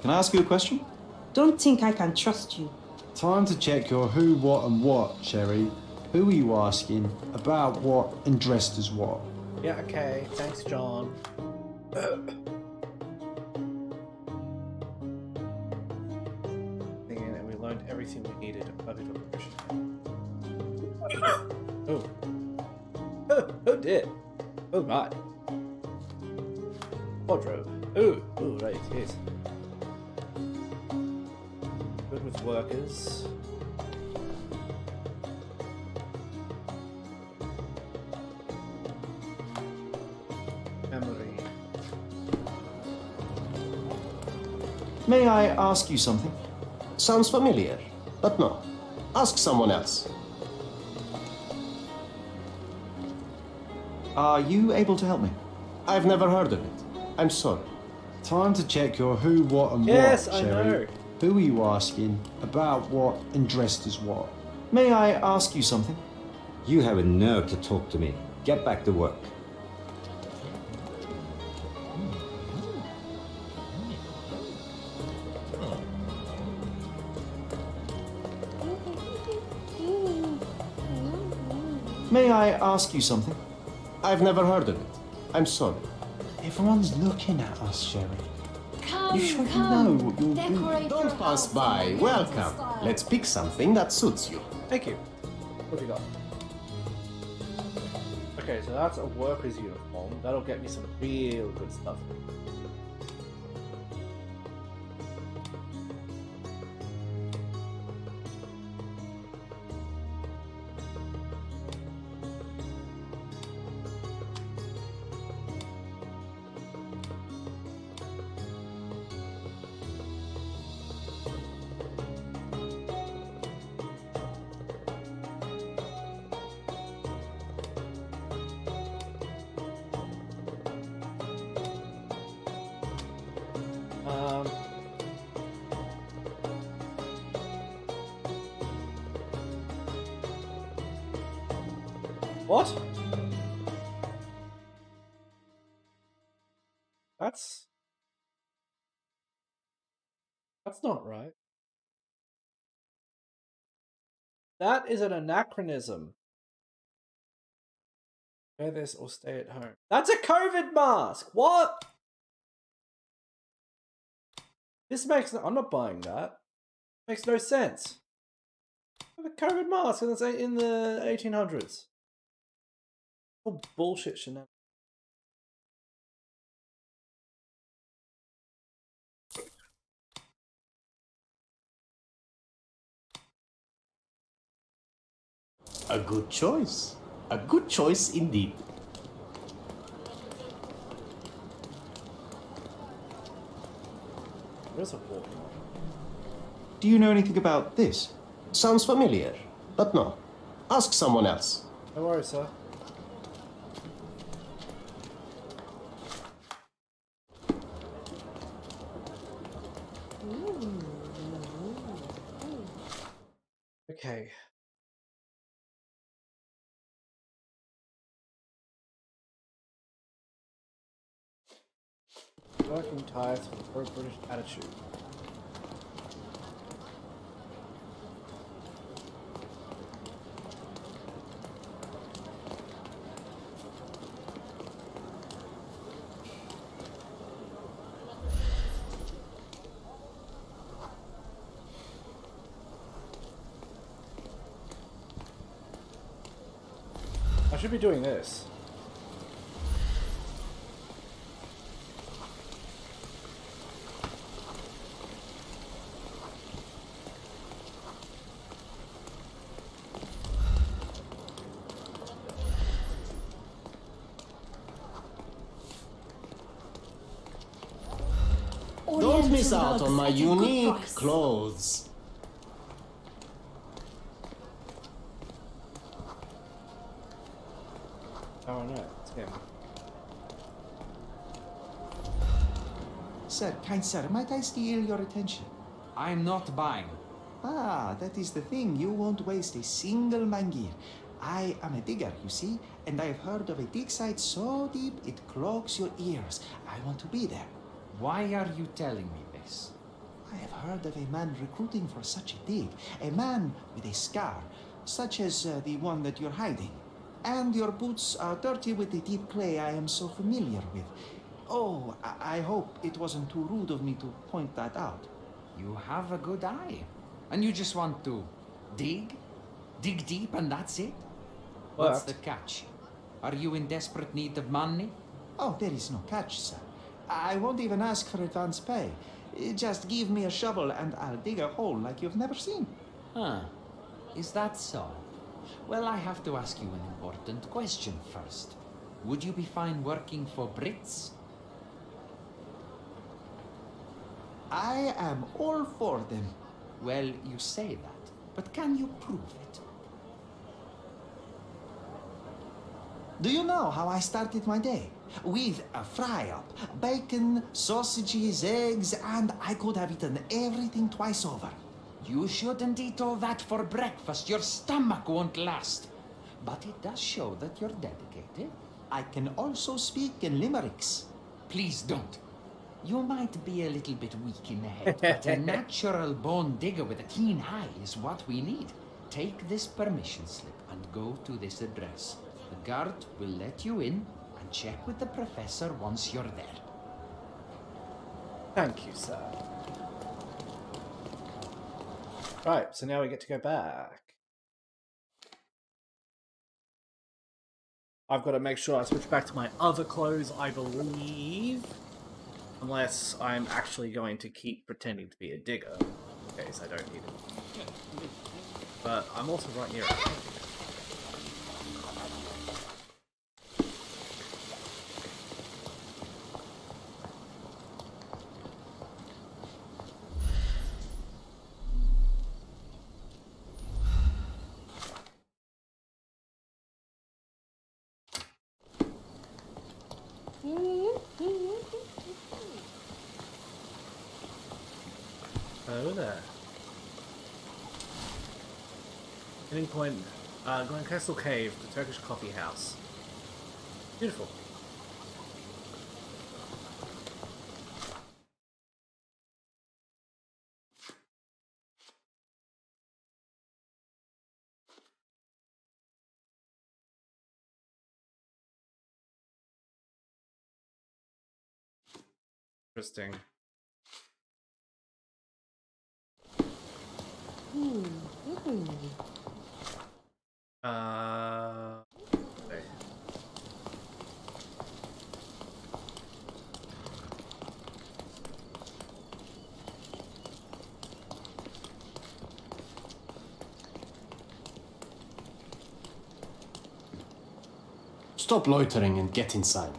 Speaker 2: Can I ask you a question?
Speaker 3: Don't think I can trust you.
Speaker 5: Time to check your who, what, and what, Sherry. Who are you asking? About what and dressed as what?
Speaker 1: Yeah, okay. Thanks, John. everything we needed. A bit of provision. Oh. Oh dear. Oh my. Wardrobe. Oh, right, yes. Good with workers. Memory.
Speaker 19: May I ask you something? Sounds familiar, but no. Ask someone else.
Speaker 2: Are you able to help me?
Speaker 19: I've never heard of it. I'm sorry.
Speaker 5: Time to check your who, what, and
Speaker 1: Yes,
Speaker 5: what,
Speaker 1: I
Speaker 5: Sherry.
Speaker 1: know.
Speaker 5: Who are you asking? About what and dressed as what?
Speaker 2: May I ask you something?
Speaker 20: You have a nerve to talk to me. Get back to work.
Speaker 2: May I ask you something?
Speaker 19: I've never heard of it. I'm sorry.
Speaker 5: Everyone's looking at us, Sherry.
Speaker 9: Come,
Speaker 5: You sure
Speaker 9: come.
Speaker 5: you know what you're doing?
Speaker 9: Decorate your
Speaker 19: Don't pass
Speaker 9: house
Speaker 19: by.
Speaker 9: in
Speaker 19: Welcome.
Speaker 9: style.
Speaker 19: Let's pick something that suits you.
Speaker 1: Thank you. What have you got? Okay, so that's a worker's uniform. That'll get me some real good stuff. What? That's not right. That is an anachronism. Wear this or stay at home. That's a COVID mask! What? This makes no... I'm not buying that. Makes no sense. The COVID mask in the 1800s. Oh, bullshit shenanigans.
Speaker 19: A good choice. A good choice indeed.
Speaker 1: Where's a walk?
Speaker 2: Do you know anything about this?
Speaker 19: Sounds familiar, but no. Ask someone else.
Speaker 1: No worries, sir. Okay. Working ties for a British attitude. I should be doing this.
Speaker 19: Don't miss out
Speaker 9: rugs
Speaker 19: on my
Speaker 9: at a good
Speaker 19: unique
Speaker 9: price.
Speaker 19: clothes.
Speaker 1: Oh no, it's him.
Speaker 2: Sir, kind sir, might I steal your attention?
Speaker 21: I'm not buying.
Speaker 2: Ah, that is the thing. You won't waste a single mangear. I am a digger, you see, and I have heard of a dig site so deep it clogs your ears. I want to be there.
Speaker 21: Why are you telling me this?
Speaker 2: I have heard of a man recruiting for such a dig. A man with a scar, such as the one that you're hiding. And your boots are dirty with the deep clay I am so familiar with. Oh, I hope it wasn't too rude of me to point that out.
Speaker 21: You have a good eye. And you just want to dig? Dig deep and that's it?
Speaker 2: What?
Speaker 21: What's the catch? Are you in desperate need of money?
Speaker 2: Oh, there is no catch, sir. I won't even ask for advance pay. Just give me a shovel and I'll dig a hole like you've never seen.
Speaker 21: Huh. Is that so? Well, I have to ask you an important question first. Would you be fine working for Brits?
Speaker 2: I am all for them.
Speaker 21: Well, you say that, but can you prove it?
Speaker 2: Do you know how I started my day? With a fry-up, bacon, sausages, eggs, and I could have eaten everything twice over.
Speaker 21: You shouldn't eat all that for breakfast. Your stomach won't last. But it does show that you're dedicated.
Speaker 2: I can also speak in limericks.
Speaker 21: Please don't. You might be a little bit weak in the head, but a natural born digger with a keen eye is what we need. Take this permission slip and go to this address. The guard will let you in and check with the professor once you're there.
Speaker 1: Thank you, sir. Right, so now we get to go back. I've got to make sure I switch back to my other clothes, I believe. Unless I'm actually going to keep pretending to be a digger. In case I don't need it. But I'm also right near it. Hello there. Ending point, Glen Castle Cave, the Turkish coffee house. Beautiful. Interesting. Okay.
Speaker 11: Stop loitering and get inside.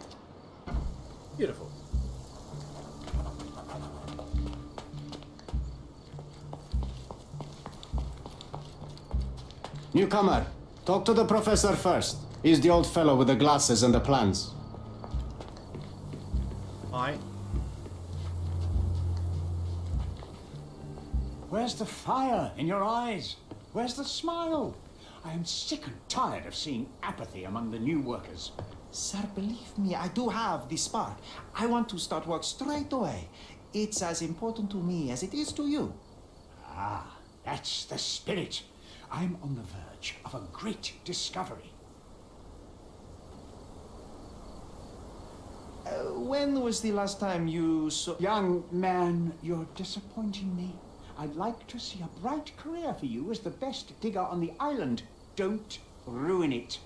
Speaker 1: Beautiful.
Speaker 11: Newcomer, talk to the professor first. He's the old fellow with the glasses and the plans.
Speaker 1: Hi.
Speaker 13: Where's the fire in your eyes? Where's the smile? I am sick and tired of seeing apathy among the new workers.
Speaker 2: Sir, believe me, I do have the spark. I want to start work straight away. It's as important to me as it is to you.
Speaker 13: Ah, that's the spirit. I'm on the verge of a great discovery.
Speaker 2: When was the last time you saw...
Speaker 13: Young man, you're disappointing me. I'd like to see a bright career for you as the best digger on the island. Don't ruin it.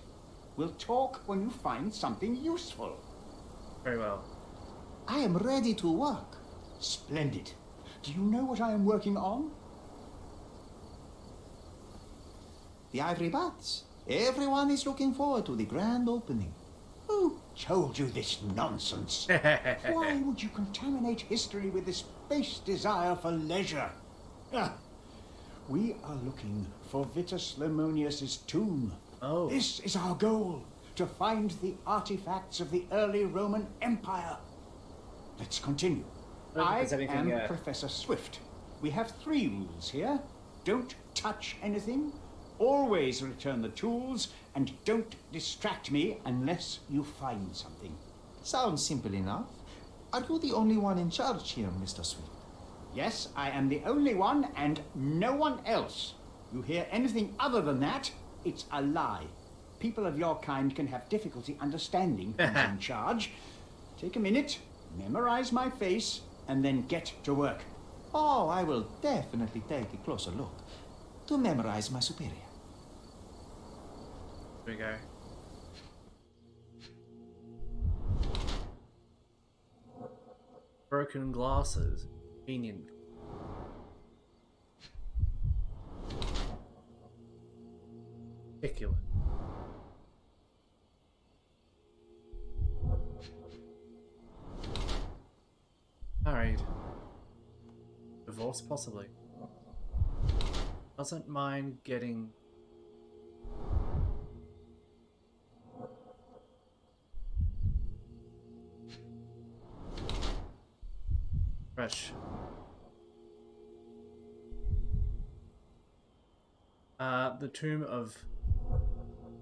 Speaker 13: We'll talk when you find something useful.
Speaker 1: Very well.
Speaker 2: I am ready to work.
Speaker 13: Splendid. Do you know what I am working on?
Speaker 2: The ivory bats. Everyone is looking forward to the grand opening.
Speaker 13: Who told you this nonsense? Why would you contaminate history with this base desire for leisure? We are looking for Vitus Lemonius's tomb.
Speaker 1: Oh.
Speaker 13: This is our goal, to find the artifacts of the early Roman Empire. Let's continue. I am Professor Swift. We have 3 rules here. Don't touch anything, always return the tools, and don't distract me unless you find something.
Speaker 2: Sounds simple enough. Are you the only one in charge here, Mr. Swift?
Speaker 13: Yes, I am the only one and no one else. You hear anything other than that, it's a lie. People of your kind can have difficulty understanding who's in charge. Take a minute, memorize my face, and then get to work.
Speaker 2: Oh, I will definitely take a closer look to memorize my superior.
Speaker 1: There we go. Broken glasses. Convenient. Ridiculous. Married. Divorce, possibly. Doesn't mind getting... fresh. The tomb of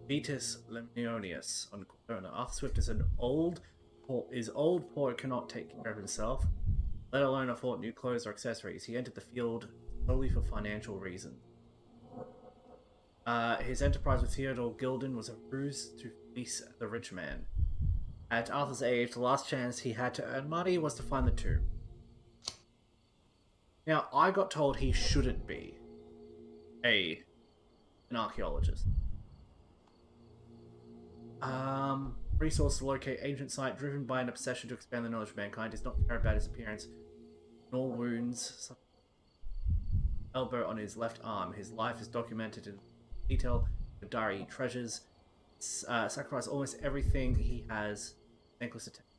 Speaker 1: Vetus Lemnionius on Cortona. Arthur Swift is old, poor, cannot take care of himself, let alone afford new clothes or accessories. He entered the field solely for financial reasons. His enterprise with Theodore Gilden was a ruse to fleece the rich man. At Arthur's age, the last chance he had to earn money was to find the tomb. Now, I got told he shouldn't be an archaeologist. Resource to locate ancient site, driven by an obsession to expand the knowledge of mankind, does not care about his appearance, nor wounds. Elbow on his left arm. His life is documented in detail. The diary he treasures. Sacrifice almost everything he has. Thankless attempt.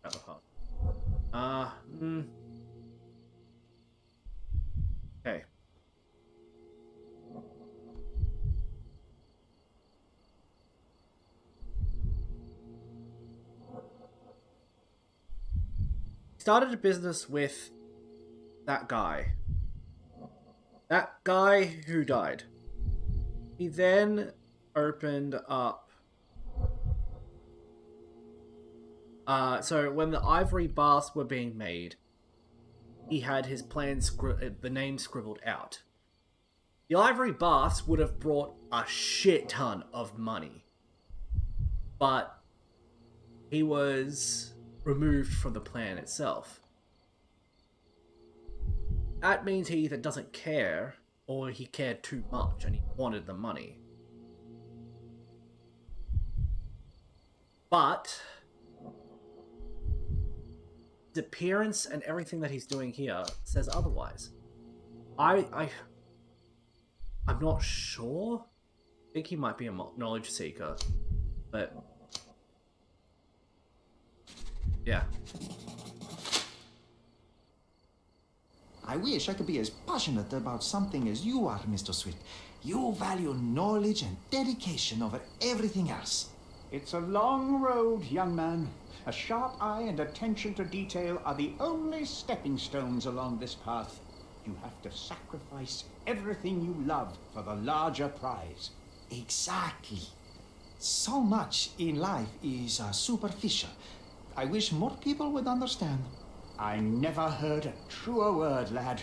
Speaker 1: Out the heart. Okay. Started a business with that guy. That guy who died. He then opened up... so when the ivory baths were being made, he had his plans, the name scribbled out. The ivory baths would have brought a shit ton of money. But he was removed from the plan itself. That means he either doesn't care, or he cared too much and he wanted the money. But his appearance and everything that he's doing here says otherwise. I'm not sure. I think he might be a knowledge seeker, but yeah.
Speaker 2: I wish I could be as passionate about something as you are, Mr. Swift. You value knowledge and dedication over everything else.
Speaker 13: It's a long road, young man. A sharp eye and attention to detail are the only stepping stones along this path. You have to sacrifice everything you love for the larger prize.
Speaker 2: Exactly. So much in life is superficial. I wish more people would understand.
Speaker 13: I never heard a truer word, lad.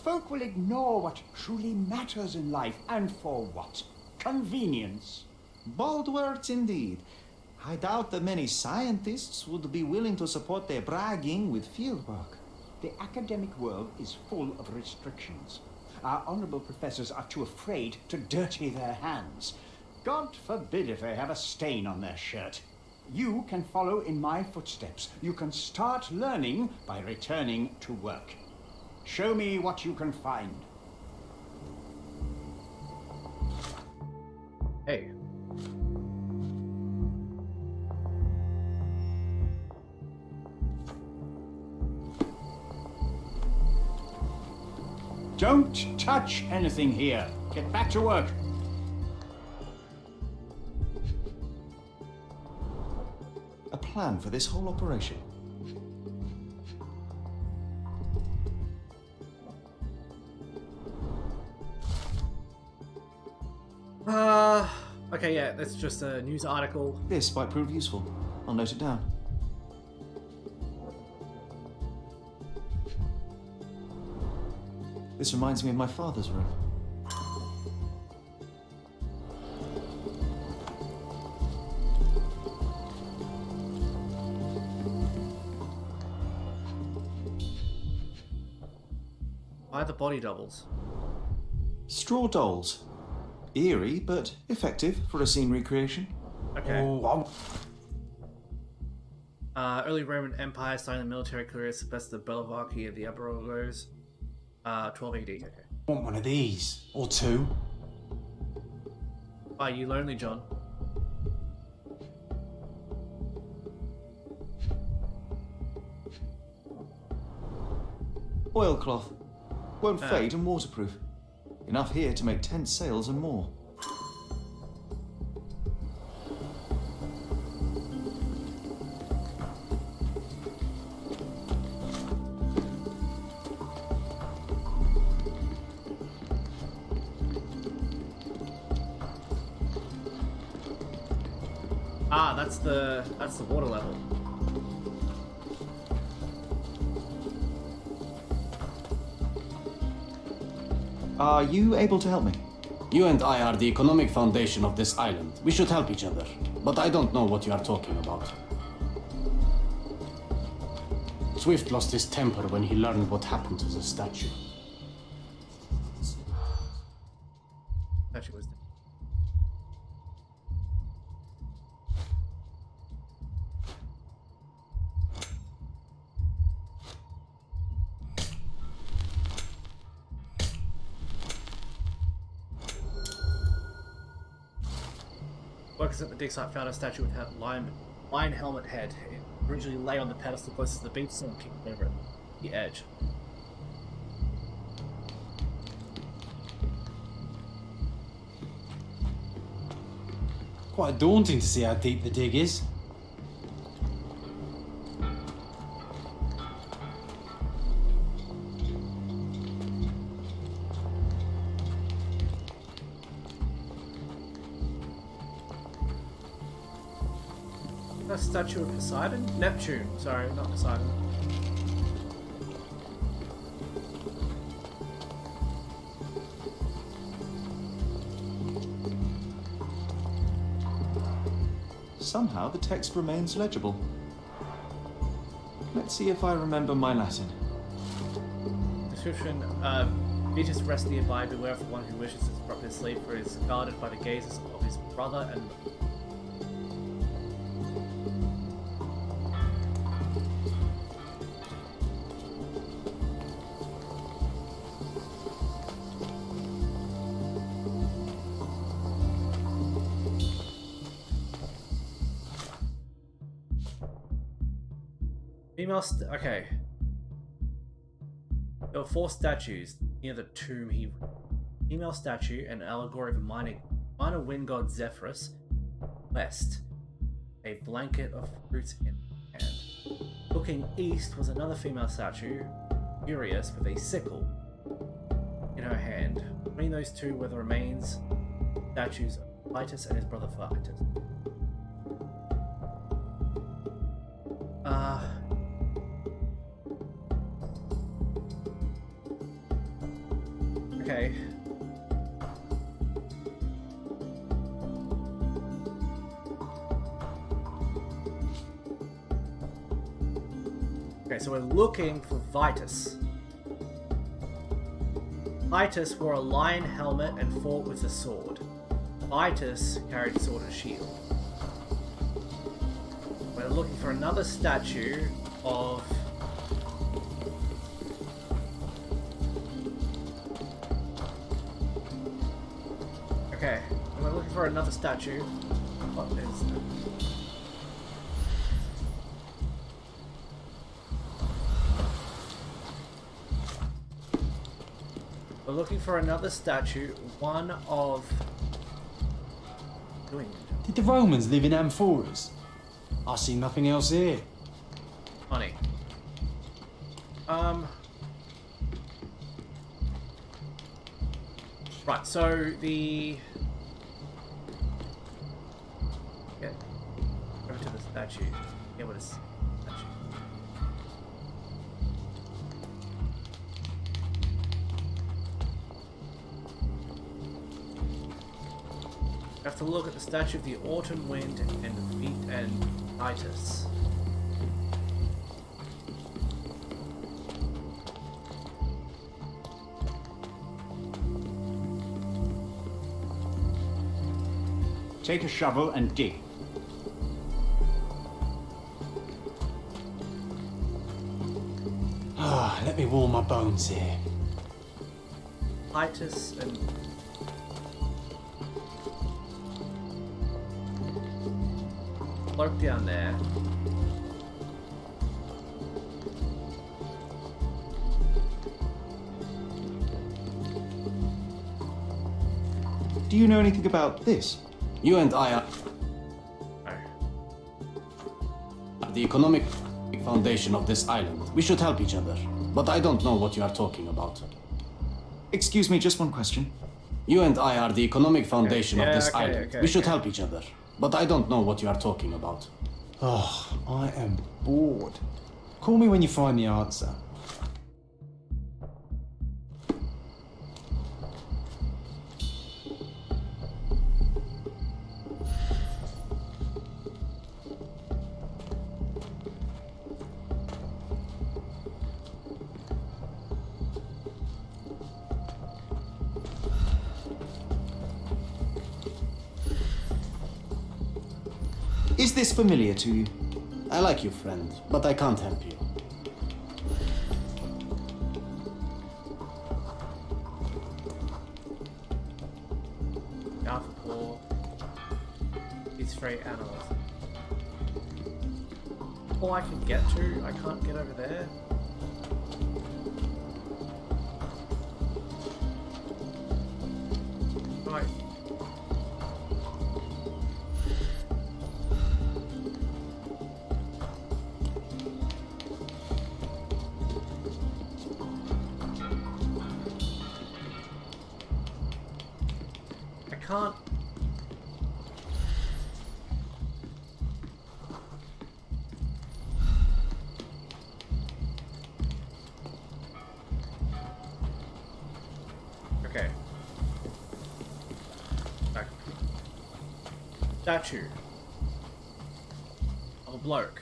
Speaker 13: Folk will ignore what truly matters in life, and for what? Convenience.
Speaker 2: Bold words indeed. I doubt that many scientists would be willing to support their bragging with fieldwork.
Speaker 13: The academic world is full of restrictions. Our honorable professors are too afraid to dirty their hands. God forbid if they have a stain on their shirt. You can follow in my footsteps. You can start learning by returning to work. Show me what you can find.
Speaker 1: Hey.
Speaker 13: Don't touch anything here. Get back to work.
Speaker 2: A plan for this whole operation.
Speaker 1: Okay, yeah, that's just a news article.
Speaker 2: This might prove useful. I'll note it down. This reminds me of my father's room.
Speaker 1: Why the body doubles?
Speaker 2: Straw dolls. Eerie, but effective for a scene recreation.
Speaker 1: Okay.
Speaker 5: Oh,
Speaker 1: Early Roman Empire, starting the military career, suppressed the Belvarchi of the Aborigos. 12 AD. Okay.
Speaker 5: I want one of these. Or two.
Speaker 1: Are you lonely, John?
Speaker 2: Oilcloth. Won't fade and waterproof. Enough here to make 10 sails and more.
Speaker 1: Ah, that's the water level.
Speaker 2: Are you able to help me?
Speaker 12: You and I are the economic foundation of this island. We should help each other. But I don't know what you are talking about. Swift lost his temper when he learned what happened to the statue.
Speaker 1: Statue was dead. Workers at the dig site found a statue with a lion helmet head. It originally lay on the pedestal closest to the beach, so kicked over at the edge.
Speaker 5: Quite daunting to see how deep the dig is.
Speaker 1: A statue of Poseidon? Neptune, sorry, not Poseidon.
Speaker 2: Somehow the text remains legible. Let's see if I remember my Latin.
Speaker 1: Description, Vetus rests nearby, beware of the one who wishes to disrupt his sleep, for he is guarded by the gazes of his brother and... Okay. There were 4 statues near the tomb. Female statue, an allegory of a minor wind god Zephyrus. West, a blanket of fruits in hand. Looking east was another female statue, Urius, with a sickle in her hand. Between those two were the remains statues of Titus and his brother Titus. Okay. Okay, so we're looking for Vitus. Vitus wore a lion helmet and fought with a sword. Vitus carried a sword and shield. We're looking for another statue of... Okay, we're looking for another statue. What is that? We're looking for another statue, one of...
Speaker 5: Did the Romans live in amphoras? I see nothing else here.
Speaker 1: Funny. Right, so the... Yeah. Over to the statue. Yeah, what is statue? We have to look at the statue of the autumn wind and the feet and Titus.
Speaker 13: Take a shovel and dig.
Speaker 5: Let me warm my bones here.
Speaker 1: Titus and... bloke down there.
Speaker 2: Do you know anything about this?
Speaker 12: You and I are the economic foundation of this island. We should help each other. But I don't know what you are talking about.
Speaker 2: Excuse me, just one question.
Speaker 12: You and I are the economic foundation of this island. We should help each other. But I don't know what you are talking about.
Speaker 5: Oh, I am bored. Call me when you find the answer.
Speaker 2: Is this familiar to you?
Speaker 12: I like you, friend, but I can't help you.
Speaker 1: Alpha Core. These three animals. All I can get to, I can't get over there. Right. Can't. Okay. Back. Statue of a bloke.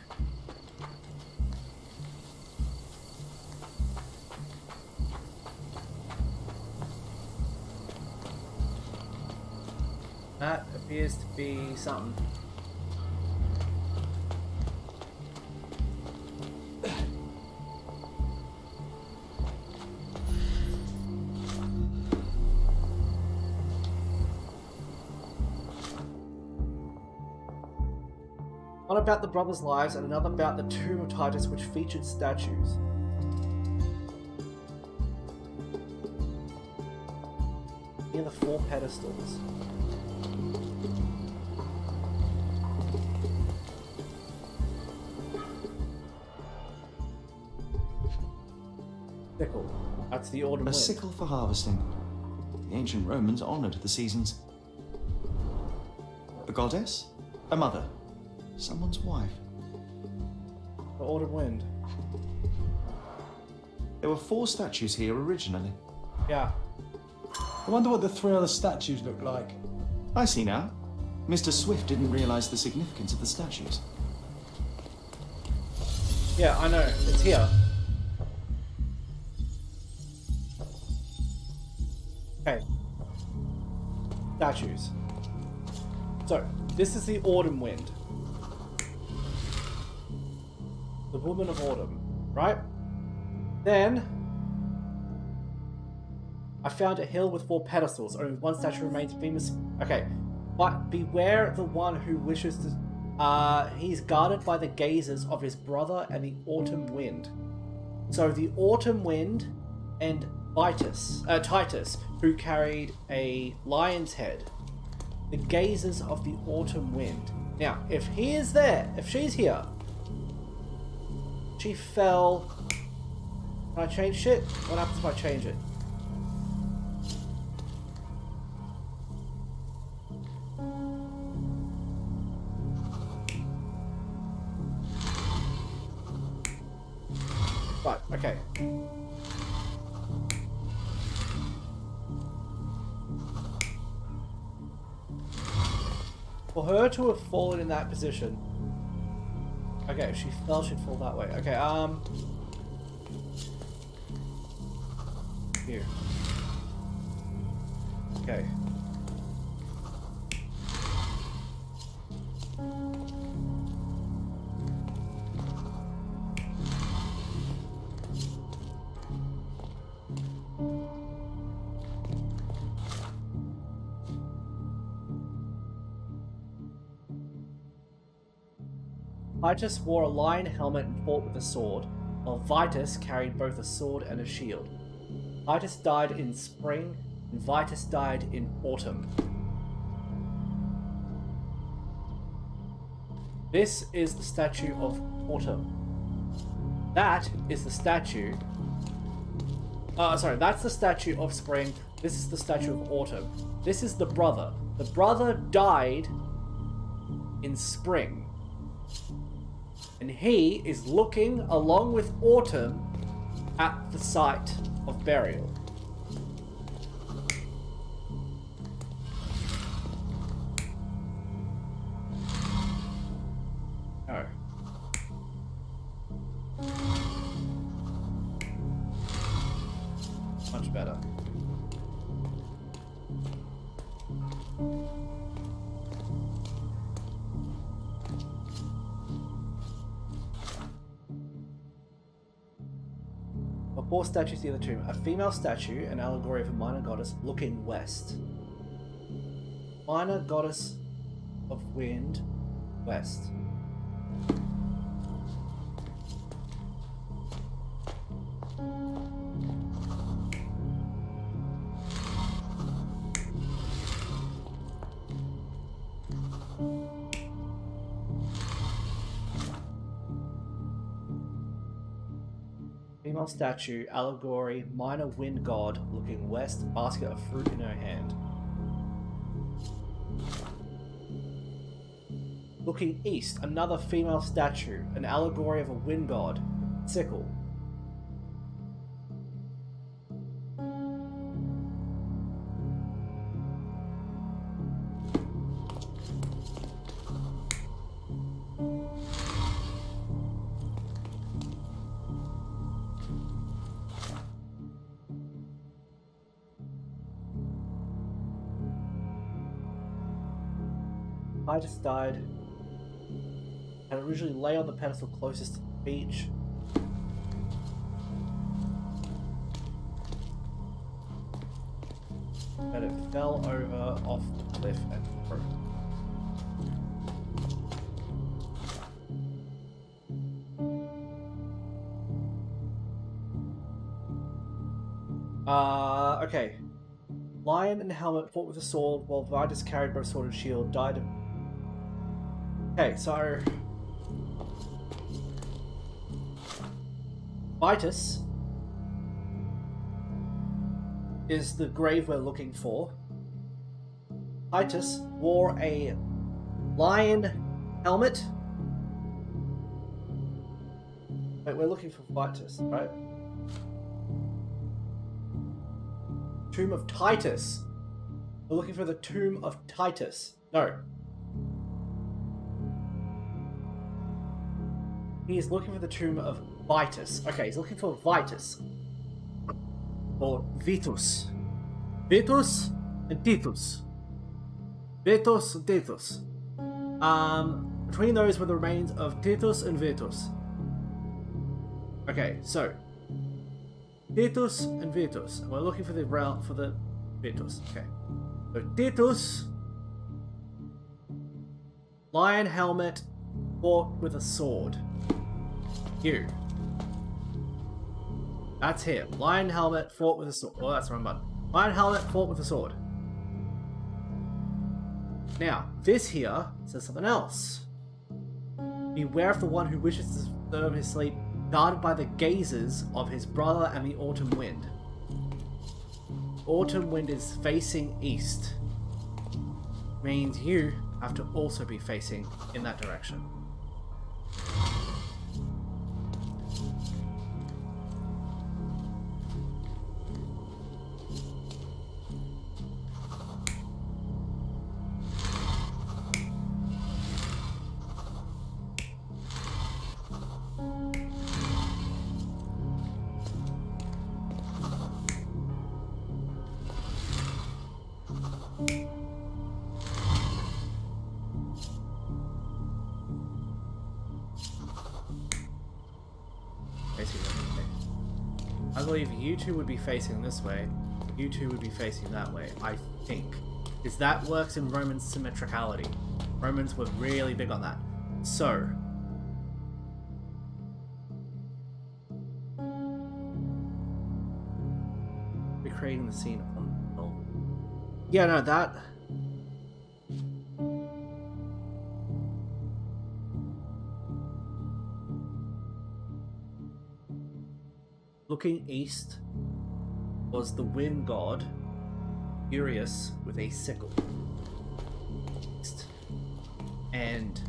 Speaker 1: That appears to be something. One about the brothers' lives and another about the tomb of Titus, which featured statues. Near the 4 pedestals. Sickle. That's the autumn wind.
Speaker 2: A sickle for harvesting. The ancient Romans honored the seasons. A goddess? A mother? Someone's wife?
Speaker 1: The autumn wind.
Speaker 2: There were 4 statues here originally.
Speaker 1: Yeah.
Speaker 5: I wonder what the 3 other statues look like.
Speaker 2: I see now. Mr. Swift didn't realize the significance of the statues.
Speaker 1: Yeah, I know. It's here. Okay. Statues. So, this is the autumn wind. The woman of autumn, right? Then, I found a hill with 4 pedestals. Only 1 statue remains famous. Okay, but beware the one who wishes to... he's guarded by the gazes of his brother and the autumn wind. So the autumn wind and Titus, who carried a lion's head. The gazes of the autumn wind. Now, if he is there, if she's here, she fell. Can I change shit? What happens if I change it? Right, okay. For her to have fallen in that position. Okay, if she fell, she'd fall that way. Okay, here. Okay. Titus wore a lion helmet and fought with a sword, while Vitus carried both a sword and a shield. Titus died in spring, and Vitus died in autumn. This is the statue of autumn. That is the statue... that's the statue of spring. This is the statue of autumn. This is the brother. The brother died in spring. And he is looking, along with Autumn, at the site of burial. Oh. Much better. Four statues near the tomb. A female statue, an allegory of a minor goddess, looking west. Minor goddess of wind, west. Female statue, allegory, minor wind god, looking west, basket of fruit in her hand. Looking east, another female statue, an allegory of a wind god, sickle. Titus died and originally lay on the pedestal closest to the beach. But it fell over off the cliff and broke. Okay. Lion and helmet fought with a sword, while Vitus carried both sword and shield, died of... Okay, so... Vitus is the grave we're looking for. Titus wore a lion helmet. Wait, we're looking for Vitus, right? Tomb of Titus. We're looking for the Tomb of Titus. No. He is looking for the Tomb of Vitus. Okay, he's looking for Vitus. Or Vitus. Vitus and Titus. Vitus and Titus. Between those were the remains of Titus and Vitus. Okay, so Titus and Vitus. We're looking for the Vitus. Okay. So Titus, lion helmet, fought with a sword. You. That's him. Lion helmet, fought with a sword. Oh, that's the wrong button. Lion helmet, fought with a sword. Now, this here says something else. Beware of the one who wishes to disturb his sleep, guarded by the gazes of his brother and the autumn wind. Autumn wind is facing east. Means you have to also be facing in that direction. I believe you two would be facing this way, you two would be facing that way, I think. Because that works in Roman symmetricality. Romans were really big on that. So, recreating the scene on the film. Yeah, no, that... Looking east was the wind god, Urius, with a sickle. And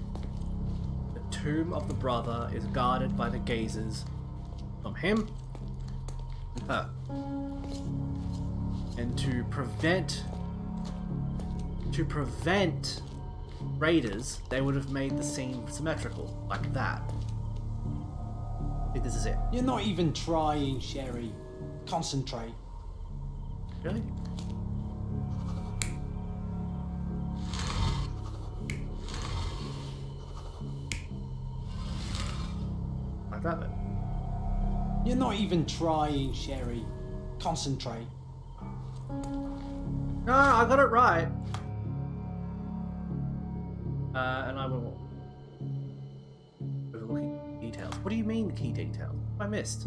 Speaker 1: the tomb of the brother is guarded by the gazers from him and her. And to prevent raiders, they would have made the scene symmetrical, like that. I think this is it.
Speaker 5: You're not even trying, Sherry. Concentrate.
Speaker 1: Really? Like that then.
Speaker 5: You're not even trying, Sherry. Concentrate.
Speaker 1: No, I got it right. And I will... Overlooking details. What do you mean, key details? What have I missed?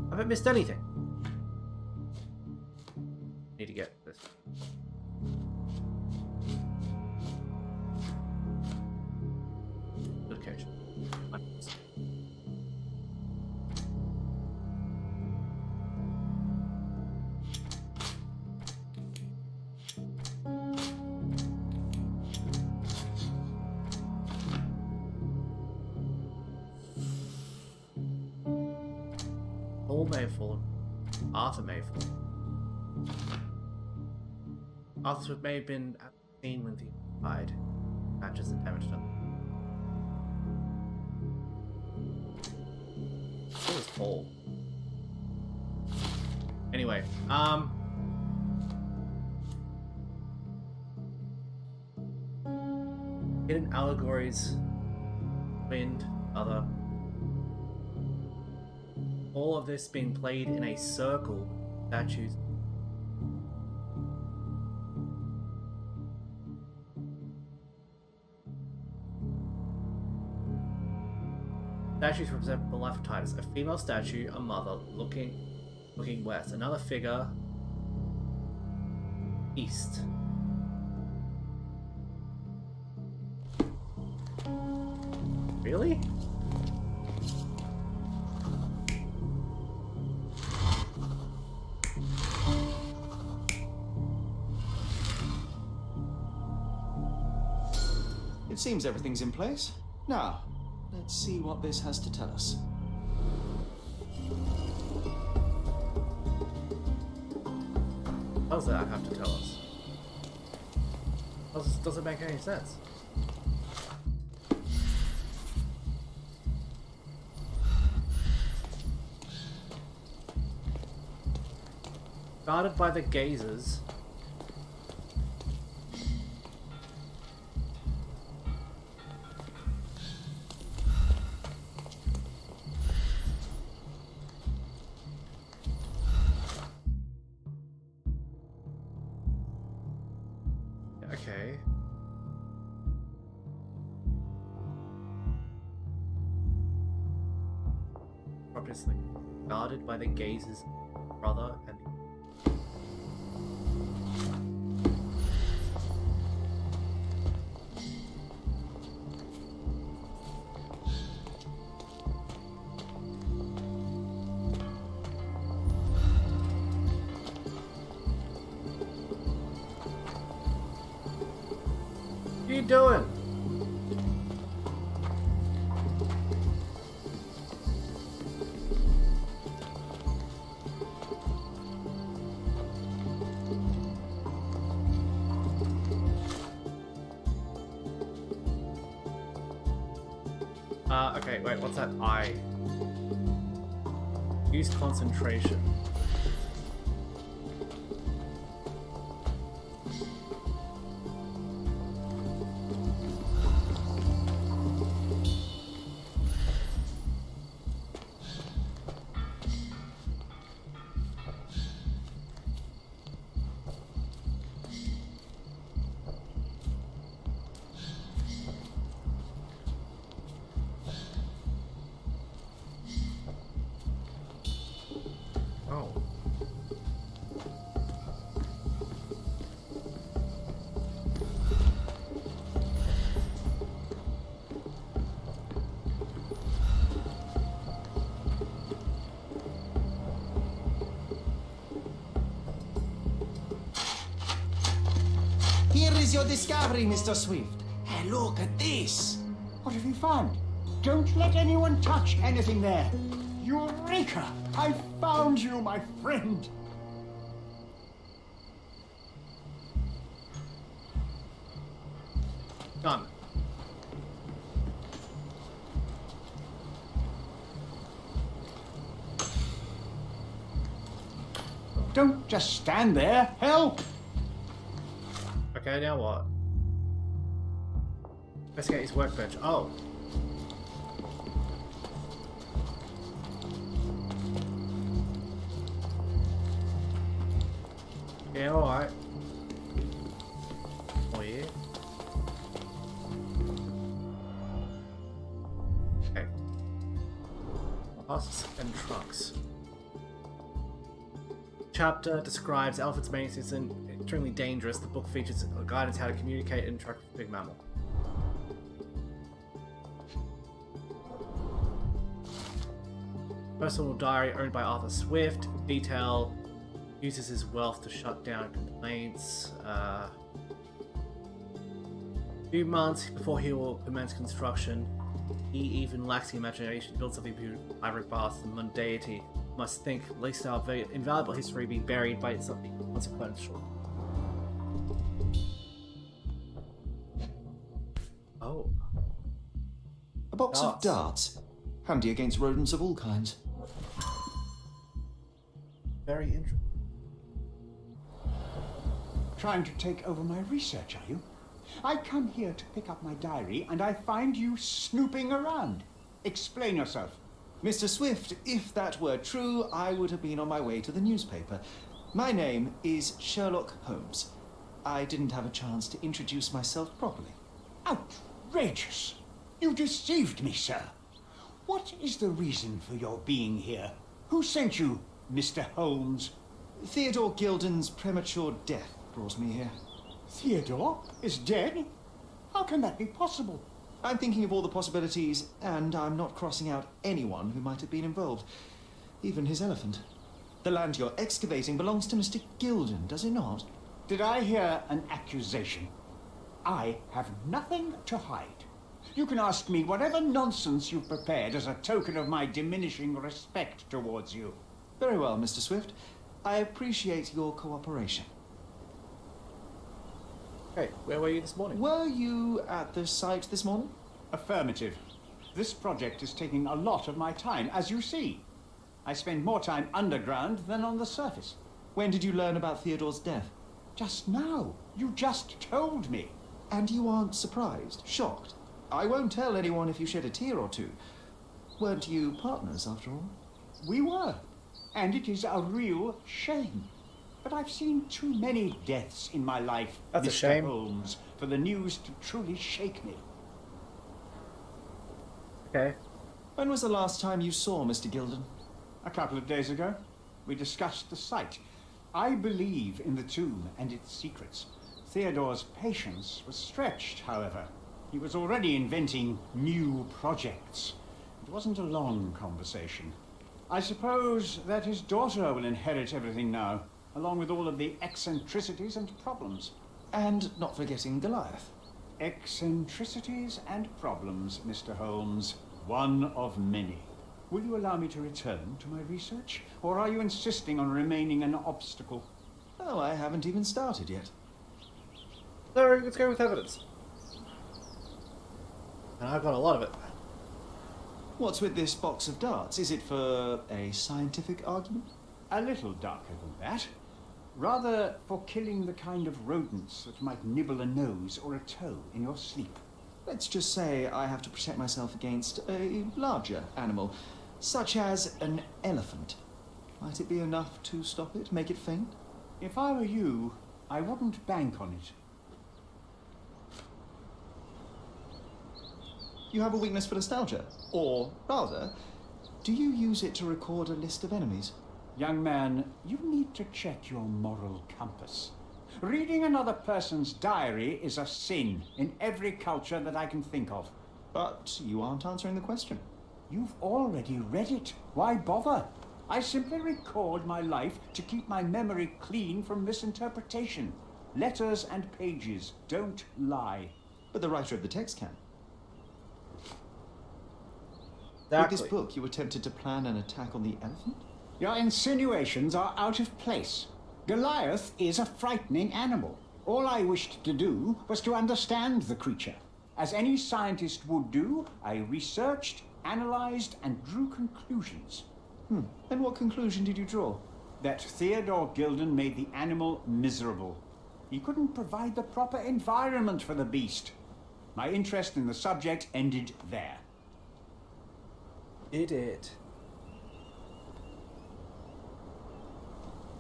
Speaker 1: I haven't missed anything. Need to get this. Location. All may have fallen. Arthur may have fallen. Arthur may have been at the scene when the died. Matches the damage done. It was Paul. Anyway, hidden allegories, wind, other. All of this being played in a circle, statues. Statues represent the life of Titus. A female statue, a mother, looking west. Another figure, east. Really?
Speaker 2: It seems everything's in place. Now, let's see what this has to tell us.
Speaker 1: What does that have to tell us? Doesn't make any sense. Guarded by the gazers. Okay. Obviously, guarded by the gazes, brother and. What are you doing? Okay, wait, what's that I? Use concentration. Oh.
Speaker 2: your discovery, Mr. Swift? Hey, look at this.
Speaker 13: What have you found? Don't let anyone touch anything there. Eureka! I found you, my friend.
Speaker 1: Done.
Speaker 13: Don't just stand there. Help!
Speaker 1: Okay, now what? Investigate his workbench. Oh. Yeah, alright. Oh, yeah. Okay. Buses and trucks. Chapter describes elephants' mating is extremely dangerous. The book features a guidance how to communicate and interact with a big mammal. Personal diary owned by Arthur Swift. Detail uses his wealth to shut down complaints. A few months before he will commence construction, he even lacks the imagination to build something beautiful. Ivory baths and mundanity. Must think, least our invaluable history be buried by something consequential. Oh.
Speaker 2: A box of darts. Handy against rodents of all kinds.
Speaker 1: Very interesting.
Speaker 13: Trying to take over my research, are you? I come here to pick up my diary, and I find you snooping around. Explain yourself.
Speaker 2: Mr. Swift, if that were true, I would have been on my way to the newspaper. My name is Sherlock Holmes. I didn't have a chance to introduce myself properly.
Speaker 13: Outrageous! You deceived me, sir. What is the reason for your being here? Who sent you, Mr. Holmes?
Speaker 2: Theodore Gilden's premature death brought me here.
Speaker 13: Theodore is dead? How can that be possible?
Speaker 2: I'm thinking of all the possibilities, and I'm not crossing out anyone who might have been involved. Even his elephant. The land you're excavating belongs to Mr. Gilden, does it not?
Speaker 13: Did I hear an accusation? I have nothing to hide. You can ask me whatever nonsense you've prepared as a token of my diminishing respect towards you.
Speaker 2: Very well, Mr. Swift. I appreciate your cooperation.
Speaker 1: Hey, where were you this morning?
Speaker 2: Were you at the site this morning?
Speaker 13: Affirmative. This project is taking a lot of my time, as you see. I spend more time underground than on the surface.
Speaker 2: When did you learn about Theodore's death?
Speaker 13: Just now. You just told me.
Speaker 2: And you aren't surprised, shocked? I won't tell anyone if you shed a tear or two. Weren't you partners, after all?
Speaker 13: We were. And it is a real shame. But I've seen too many deaths in my life,
Speaker 1: That's
Speaker 13: Mr.
Speaker 1: a shame.
Speaker 13: Holmes, for the news to truly shake me.
Speaker 1: Okay.
Speaker 2: When was the last time you saw Mr. Gilden?
Speaker 13: A couple of days ago. We discussed the site. I believe in the tomb and its secrets. Theodore's patience was stretched, however. He was already inventing new projects. It wasn't a long conversation. I suppose that his daughter will inherit everything now, along with all of the eccentricities and problems.
Speaker 2: And not forgetting Goliath.
Speaker 13: Eccentricities and problems, Mr. Holmes. One of many. Will you allow me to return to my research? Or are you insisting on remaining an obstacle?
Speaker 2: Oh, I haven't even started yet.
Speaker 1: So, let's go with evidence. And I've got a lot of it.
Speaker 2: What's with this box of darts? Is it for a scientific argument?
Speaker 13: A little darker than that. Rather for killing the kind of rodents that might nibble a nose or a toe in your sleep.
Speaker 2: Let's just say I have to protect myself against a larger animal, such as an elephant. Might it be enough to stop it, make it faint?
Speaker 13: If I were you, I wouldn't bank on it.
Speaker 2: You have a weakness for nostalgia. Or, rather, do you use it to record a list of enemies?
Speaker 13: Young man, you need to check your moral compass. Reading another person's diary is a sin in every culture that I can think of.
Speaker 2: But you aren't answering the question.
Speaker 13: You've already read it. Why bother? I simply record my life to keep my memory clean from misinterpretation. Letters and pages don't lie.
Speaker 2: But the writer of the text can.
Speaker 1: Exactly.
Speaker 2: With this book, you attempted to plan an attack on the elephant?
Speaker 13: Your insinuations are out of place. Goliath is a frightening animal. All I wished to do was to understand the creature. As any scientist would do, I researched, analyzed, and drew conclusions.
Speaker 2: And what conclusion did you draw?
Speaker 13: That Theodore Gilden made the animal miserable. He couldn't provide the proper environment for the beast. My interest in the subject ended there.
Speaker 1: Did it?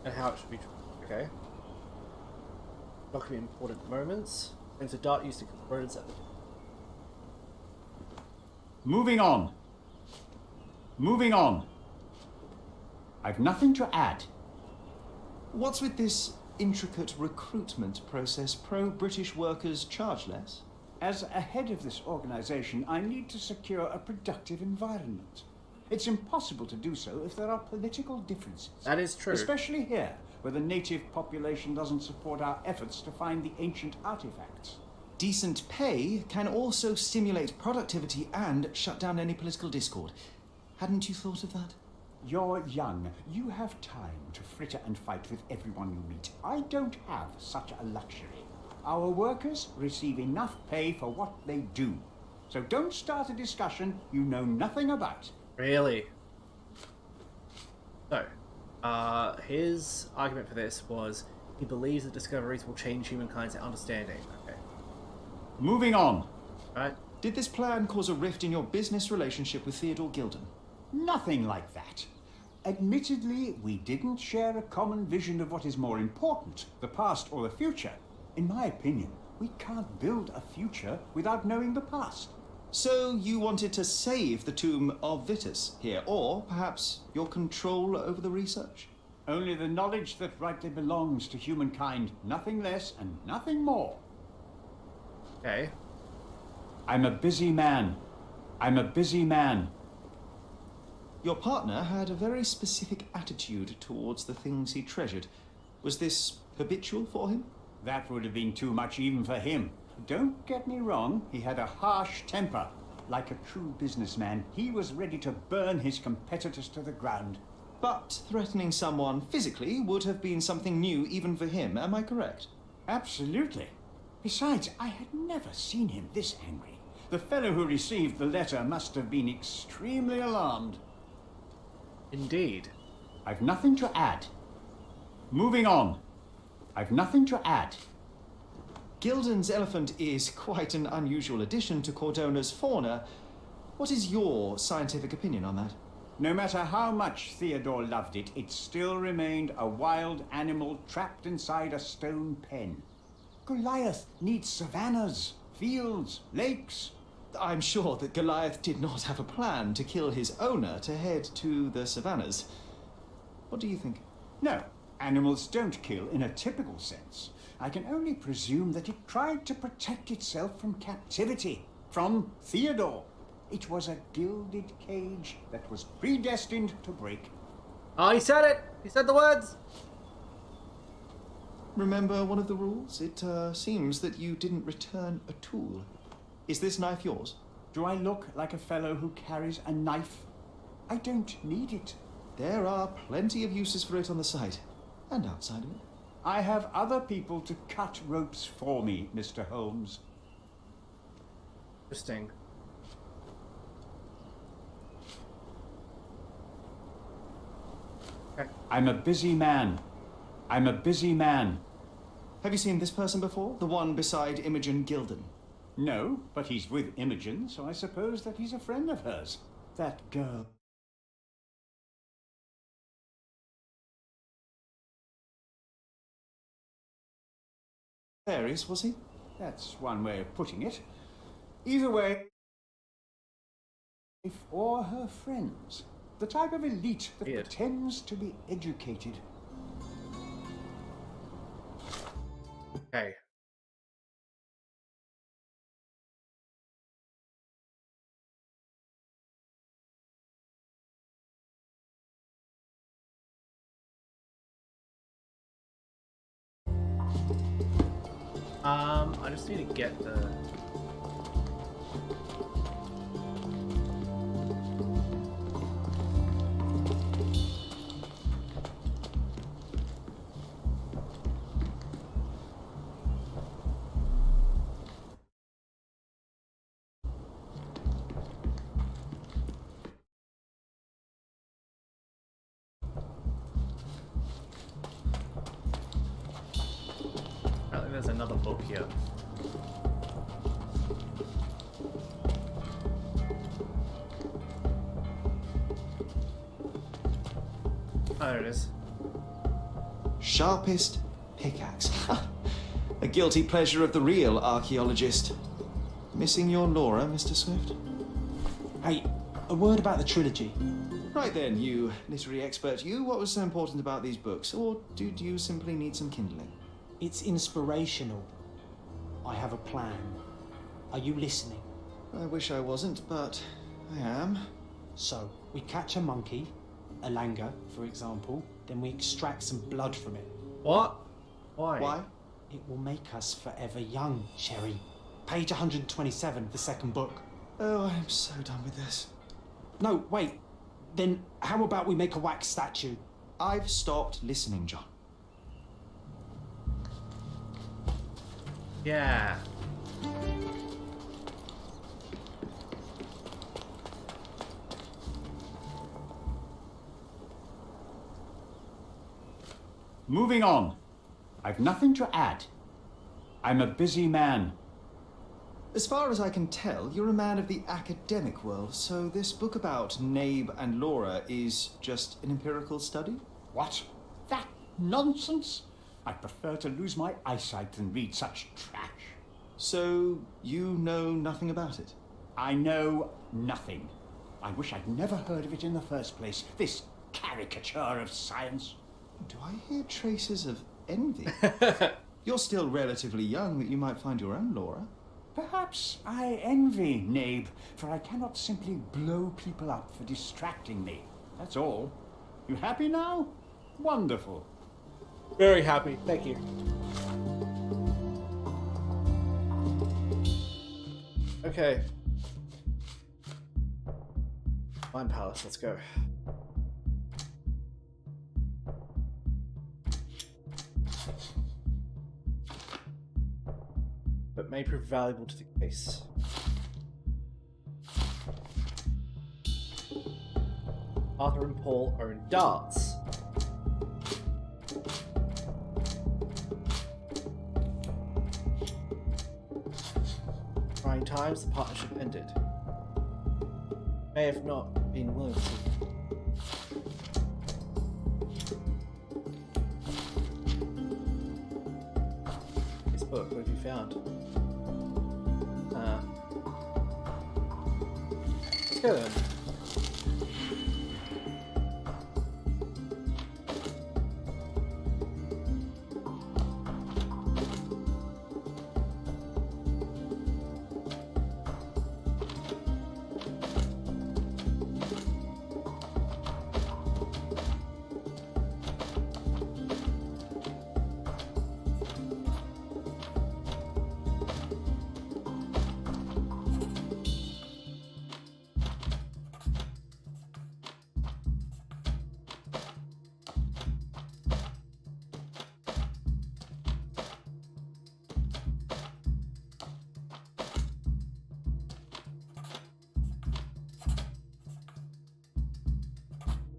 Speaker 1: And how it should be. Okay. Document important moments. Things of dart used to components at the.
Speaker 13: Moving on. Moving on. I've nothing to add.
Speaker 2: What's with this intricate recruitment process? Pro-British workers charge less?
Speaker 13: As a head of this organization, I need to secure a productive environment. It's impossible to do so if there are political differences.
Speaker 1: That is true.
Speaker 13: Especially here, where the native population doesn't support our efforts to find the ancient artifacts.
Speaker 2: Decent pay can also stimulate productivity and shut down any political discord. Hadn't you thought of that?
Speaker 13: You're young. You have time to fritter and fight with everyone you meet. I don't have such a luxury. Our workers receive enough pay for what they do. So don't start a discussion you know nothing about.
Speaker 1: Really? So, his argument for this was he believes the discoveries will change humankind's understanding. Okay.
Speaker 13: Moving on.
Speaker 1: Right.
Speaker 2: Did this plan cause a rift in your business relationship with Theodore Gilden?
Speaker 13: Nothing like that. Admittedly, we didn't share a common vision of what is more important, the past or the future. In my opinion, we can't build a future without knowing the past.
Speaker 2: So you wanted to save the tomb of Vitus here, or perhaps your control over the research?
Speaker 13: Only the knowledge that rightly belongs to humankind, nothing less and nothing more.
Speaker 1: Okay.
Speaker 13: I'm a busy man. I'm a busy man.
Speaker 2: Your partner had a very specific attitude towards the things he treasured. Was this habitual for him?
Speaker 13: That would have been too much even for him. Don't get me wrong, he had a harsh temper. Like a true businessman, he was ready to burn his competitors to the ground.
Speaker 2: But threatening someone physically would have been something new even for him, am I correct?
Speaker 13: Absolutely. Besides, I had never seen him this angry. The fellow who received the letter must have been extremely alarmed.
Speaker 1: Indeed.
Speaker 13: I've nothing to add. Moving on. I've nothing to add.
Speaker 2: Gilden's elephant is quite an unusual addition to Cordona's fauna. What is your scientific opinion on that?
Speaker 13: No matter how much Theodore loved it, it still remained a wild animal trapped inside a stone pen. Goliath needs savannas, fields, lakes.
Speaker 2: I'm sure that Goliath did not have a plan to kill his owner to head to the savannas. What do you think?
Speaker 13: No, animals don't kill in a typical sense. I can only presume that it tried to protect itself from captivity, from Theodore. It was a gilded cage that was predestined to break.
Speaker 1: Oh, he said it! He said the words!
Speaker 2: Remember one of the rules? It seems that you didn't return a tool. Is this knife yours?
Speaker 13: Do I look like a fellow who carries a knife? I don't need it.
Speaker 2: There are plenty of uses for it on the site, and outside of it.
Speaker 13: I have other people to cut ropes for me, Mr. Holmes.
Speaker 1: Interesting.
Speaker 13: I'm a busy man. I'm a busy man.
Speaker 2: Have you seen this person before? The one beside Imogen Gilden?
Speaker 13: No, but he's with Imogen, so I suppose that he's a friend of hers. That girl.
Speaker 2: Fairies, was he?
Speaker 13: That's one way of putting it. Either way, or her friends. The type of elite that pretends to be educated.
Speaker 1: Okay. I just need to get the... Apparently there's another book here. Oh, there it is.
Speaker 2: Sharpest pickaxe. A guilty pleasure of the real archaeologist. Missing your Laura, Mr. Swift?
Speaker 5: Hey, a word about the trilogy.
Speaker 2: Right then, you literary expert. What was so important about these books? Or did you simply need some kindling?
Speaker 5: It's inspirational. I have a plan. Are you listening?
Speaker 2: I wish I wasn't, but I am.
Speaker 5: So, we catch a monkey, a langur, for example, then we extract some blood from it.
Speaker 1: What? Why?
Speaker 2: Why?
Speaker 5: It will make us forever young, Sherry. Page 127, the second book.
Speaker 2: Oh, I'm so done with this.
Speaker 5: No, wait. Then how about we make a wax statue?
Speaker 2: I've stopped listening, John.
Speaker 1: Yeah.
Speaker 13: Moving on. I've nothing to add. I'm a busy man.
Speaker 2: As far as I can tell, you're a man of the academic world, so this book about Nabe and Laura is just an empirical study?
Speaker 13: What? That nonsense? I prefer to lose my eyesight than read such trash.
Speaker 2: So, you know nothing about it?
Speaker 13: I know nothing. I wish I'd never heard of it in the first place. This caricature of science.
Speaker 2: Do I hear traces of envy? You're still relatively young that you might find your own Laura.
Speaker 13: Perhaps I envy Nabe, for I cannot simply blow people up for distracting me. That's all. You happy now? Wonderful.
Speaker 1: Very happy, thank you. Okay. Mind Palace, let's go. But may prove valuable to the case. Arthur and Paul own darts. Trying times, the partnership ended. May have not been willing to. This book, what have you found? Let's go then.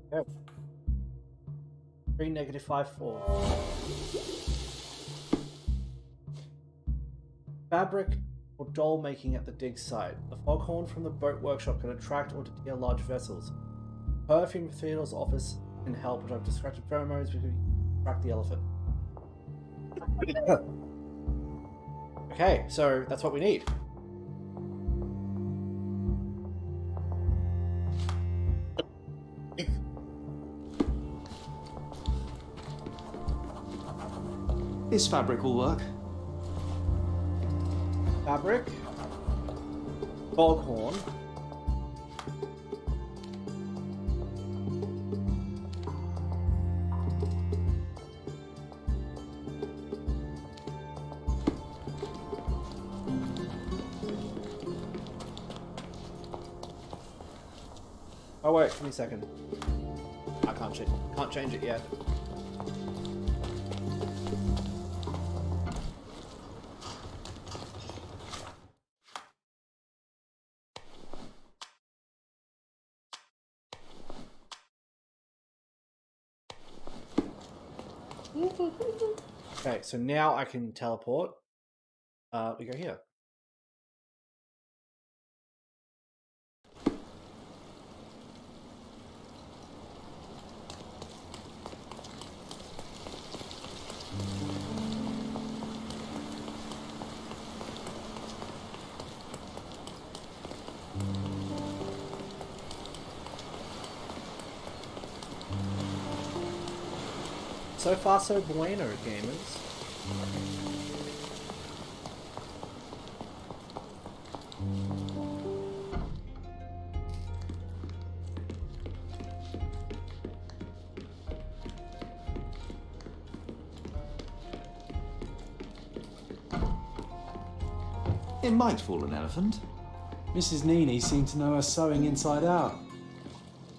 Speaker 1: Go. 3 -5 4. Fabric or doll making at the dig site. The foghorn from the boat workshop can attract or deter large vessels. Perfume Theodore's office can help, but I've distracted pheromones because we attract the elephant. Okay, so that's what we need.
Speaker 2: This fabric will work.
Speaker 1: Fabric. Foghorn. Oh wait, give me a second. I can't change it yet. Okay, so now I can teleport. We go here. So far, so bueno, gamers.
Speaker 2: It might fool an elephant.
Speaker 5: Mrs. Nini seemed to know her sewing inside out.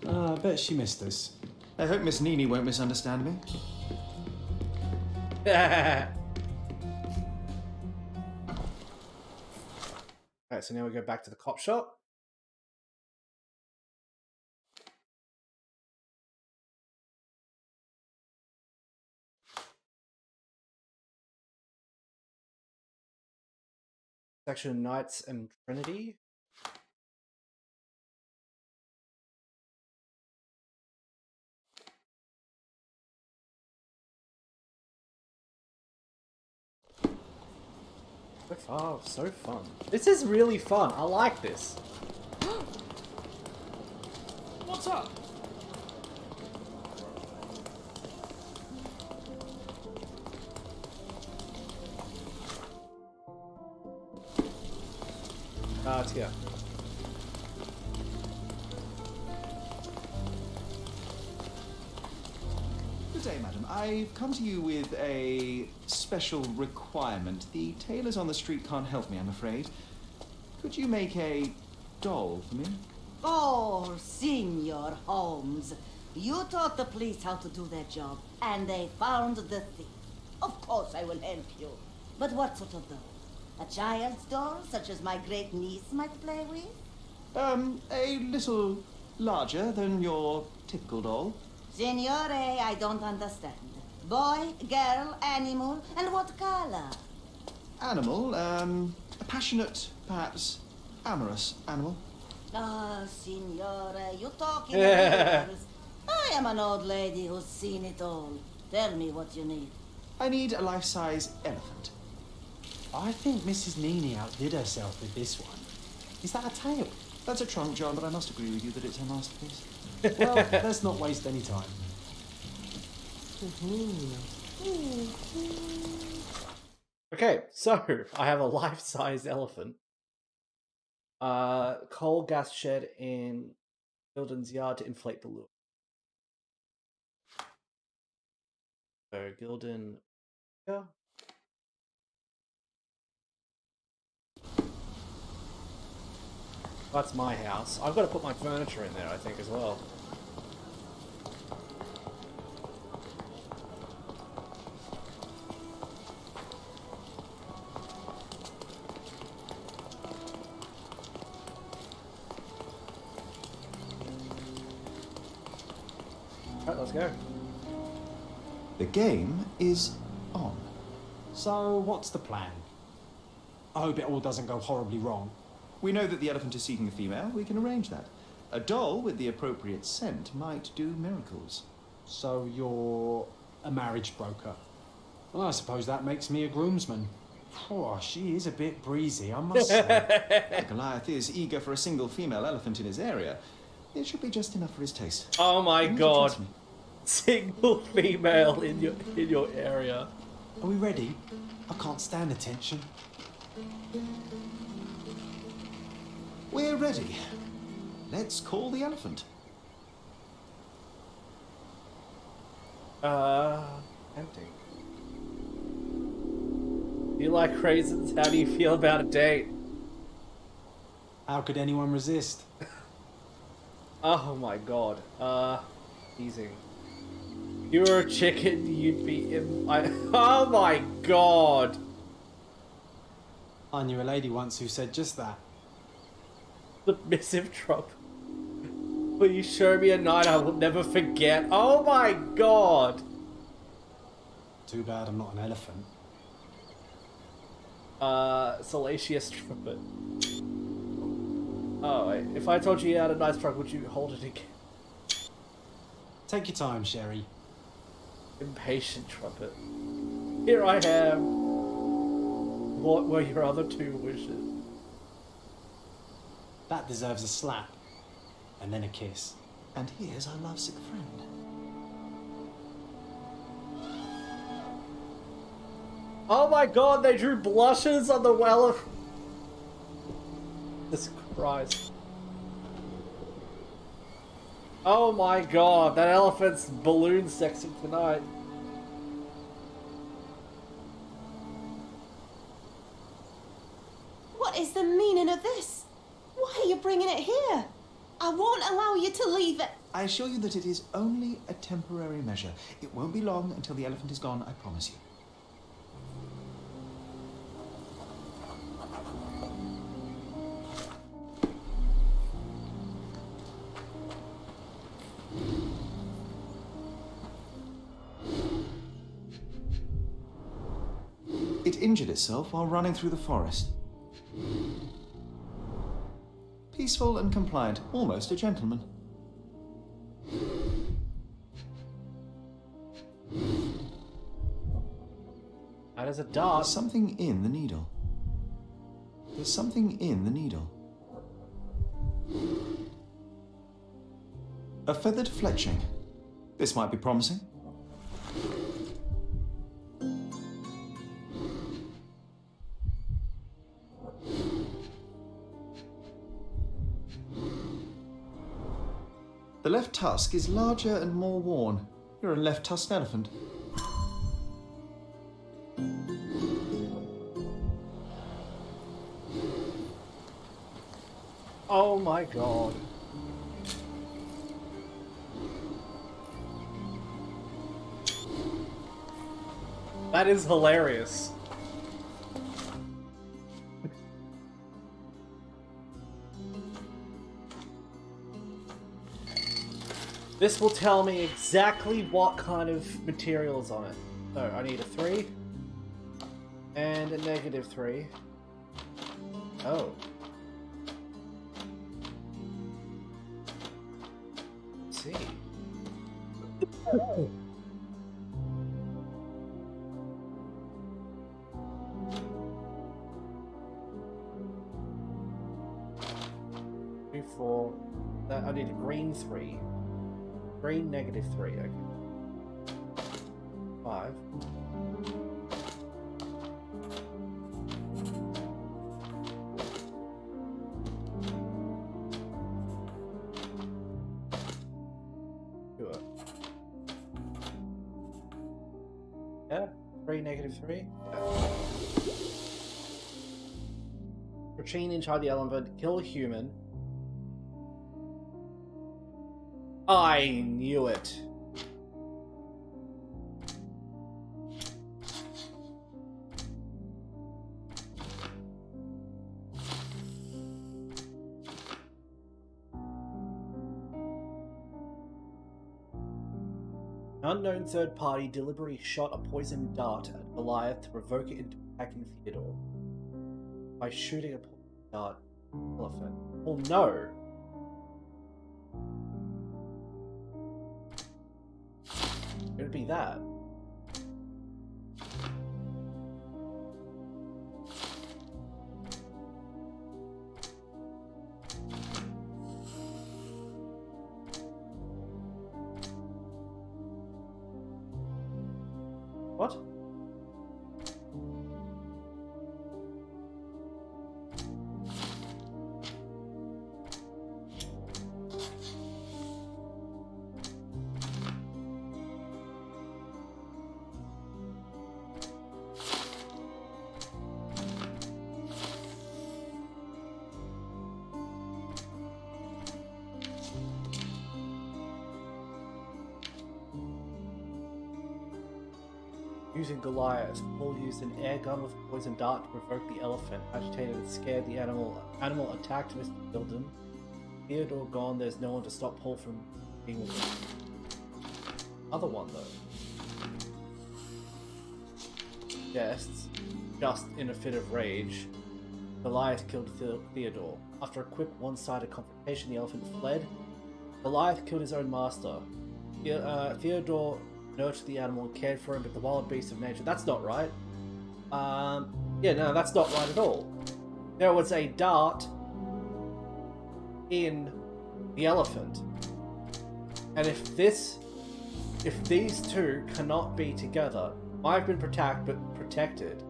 Speaker 5: I bet she missed us.
Speaker 2: I hope Miss Nini won't misunderstand me.
Speaker 1: Alright, so now we go back to the cop shop. Section Knights and Trinity. So far, so fun. This is really fun. I like this.
Speaker 11: What's up?
Speaker 1: It's here.
Speaker 2: Good day, madam. I've come to you with a special requirement. The tailors on the street can't help me, I'm afraid. Could you make a doll for me?
Speaker 6: Oh, Senor Holmes. You taught the police how to do their job, and they found the thief. Of course I will help you. But what sort of doll? A child's doll, such as my great niece might play with?
Speaker 2: A little larger than your typical doll.
Speaker 6: Signore, I don't understand. Boy, girl, animal, and what color?
Speaker 2: Animal, a passionate, perhaps amorous animal.
Speaker 6: Ah, Signore, you talk in riddles. I am an old lady who's seen it all. Tell me what you need.
Speaker 2: I need a life-size elephant.
Speaker 5: I think Mrs. Nini outdid herself with this one. Is that a tail?
Speaker 2: That's a trunk, John, but I must agree with you that it's her masterpiece.
Speaker 5: Well, let's not waste any time.
Speaker 1: Okay, so I have a life-size elephant. Coal gas shed in Gilden's yard to inflate the lure. So Gilden, yeah. That's my house. I've got to put my furniture in there, I think, as well. Alright, let's go.
Speaker 2: The game is on.
Speaker 5: So, what's the plan? I hope it all doesn't go horribly wrong.
Speaker 2: We know that the elephant is seeking a female. We can arrange that. A doll with the appropriate scent might do miracles.
Speaker 5: So you're a marriage broker? Well, I suppose that makes me a groomsman. Oh, she is a bit breezy, I must say.
Speaker 2: Goliath is eager for a single female elephant in his area. It should be just enough for his taste.
Speaker 1: Oh my god. Single female in your area.
Speaker 5: Are we ready? I can't stand attention.
Speaker 2: We're ready. Let's call the elephant.
Speaker 1: Tempting. You like raisins? How do you feel about a date?
Speaker 5: How could anyone resist?
Speaker 1: Oh my god. Easing. If you were a chicken, you'd be in. Oh my god.
Speaker 5: I knew a lady once who said just that.
Speaker 1: Submissive trope. Will you show me a night I will never forget? Oh my god.
Speaker 5: Too bad I'm not an elephant.
Speaker 1: Salacious trumpet. Oh wait, if I told you you had a nice truck, would you hold it again?
Speaker 5: Take your time, Sherry.
Speaker 1: Impatient trumpet. Here I am. What were your other two wishes?
Speaker 5: That deserves a slap. And then a kiss.
Speaker 2: And here's our lovesick friend.
Speaker 1: Oh my god, they drew blushes on the well of... Jesus Christ. Oh my god, that elephant's balloon sexy tonight.
Speaker 15: What is the meaning of this? Why are you bringing it here? I won't allow you to leave it.
Speaker 2: I assure you that it is only a temporary measure. It won't be long until the elephant is gone, I promise you. It injured itself while running through the forest. Peaceful and compliant, almost a gentleman.
Speaker 1: That is a dart.
Speaker 2: There's something in the needle. There's something in the needle. A feathered fletching. This might be promising. The left tusk is larger and more worn. You're a left-tusked elephant.
Speaker 1: Oh my god. That is hilarious. This will tell me exactly what kind of material is on it. So I need a 3 and a -3. Oh. Let's see. Four. I need a green 3. Green -3, okay. 5. Sure. Yeah, 3 -3. Yeah. Retreat inside the elephant, kill a human. I knew it. An unknown third party deliberately shot a poisoned dart at Goliath to provoke it into attacking Theodore. By shooting a poisoned dart at the elephant. Oh no! It would be that. What? Using Goliath, Paul used an air gun with a poison dart to provoke the elephant. Agitated and scared the animal. Animal attacked Mr. Gilden. Theodore gone, there's no one to stop Paul from being with him. Other one, though. Guests, just in a fit of rage, Goliath killed Theodore. After a quick one-sided confrontation, the elephant fled. Goliath killed his own master. Theodore nurtured the animal and cared for him, but the wild beasts of nature. That's not right. Yeah, no, that's not right at all. There was a dart in the elephant. And if these two cannot be together, I've been protected.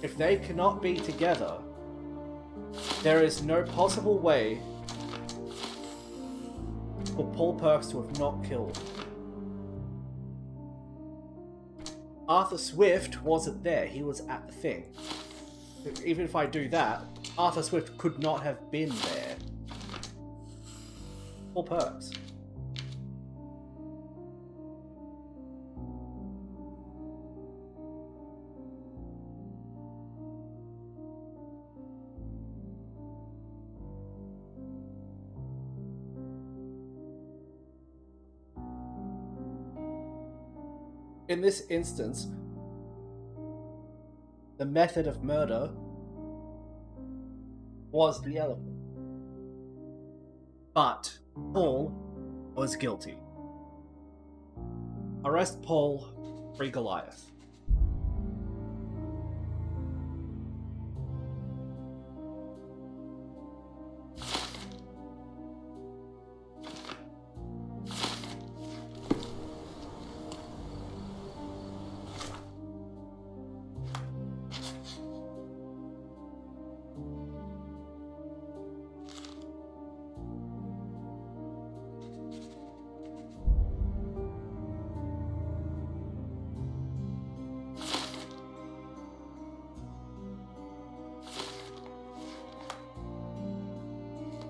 Speaker 1: If they cannot be together, there is no possible way for Paul Perks to have not killed. Arthur Swift wasn't there, he was at the thing. Even if I do that, Arthur Swift could not have been there. Paul Perks. In this instance, the method of murder was the elephant. But Paul was guilty. Arrest Paul, free Goliath.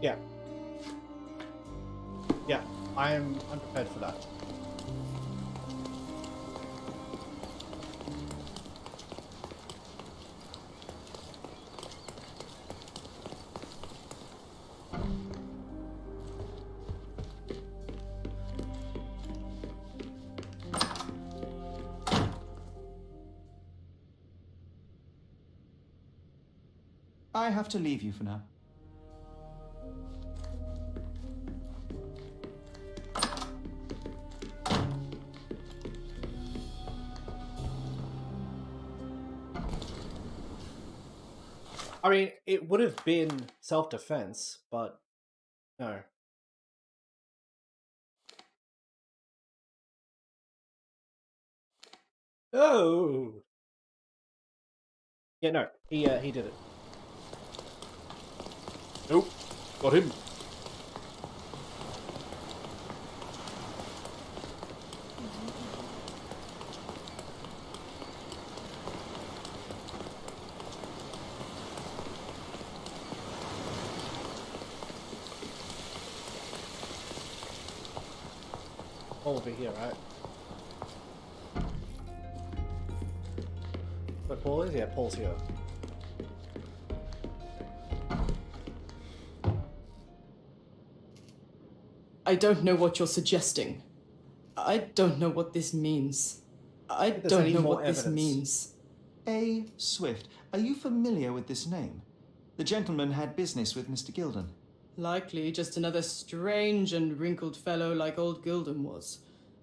Speaker 1: Yeah. Yeah, I am unprepared for that.
Speaker 2: I have to leave you for now.
Speaker 1: I mean, it would have been self-defense, but no. Oh! Yeah, no, he did it.
Speaker 11: Nope, got him.
Speaker 1: Paul will be here, right? But Paul is? Yeah, Paul's here.
Speaker 3: I don't know what you're suggesting. I don't know what this means. I don't know what this means.
Speaker 2: A. Swift, are you familiar with this name? The gentleman had business with Mr. Gilden.
Speaker 3: Likely just another strange and wrinkled fellow like old Gilden was.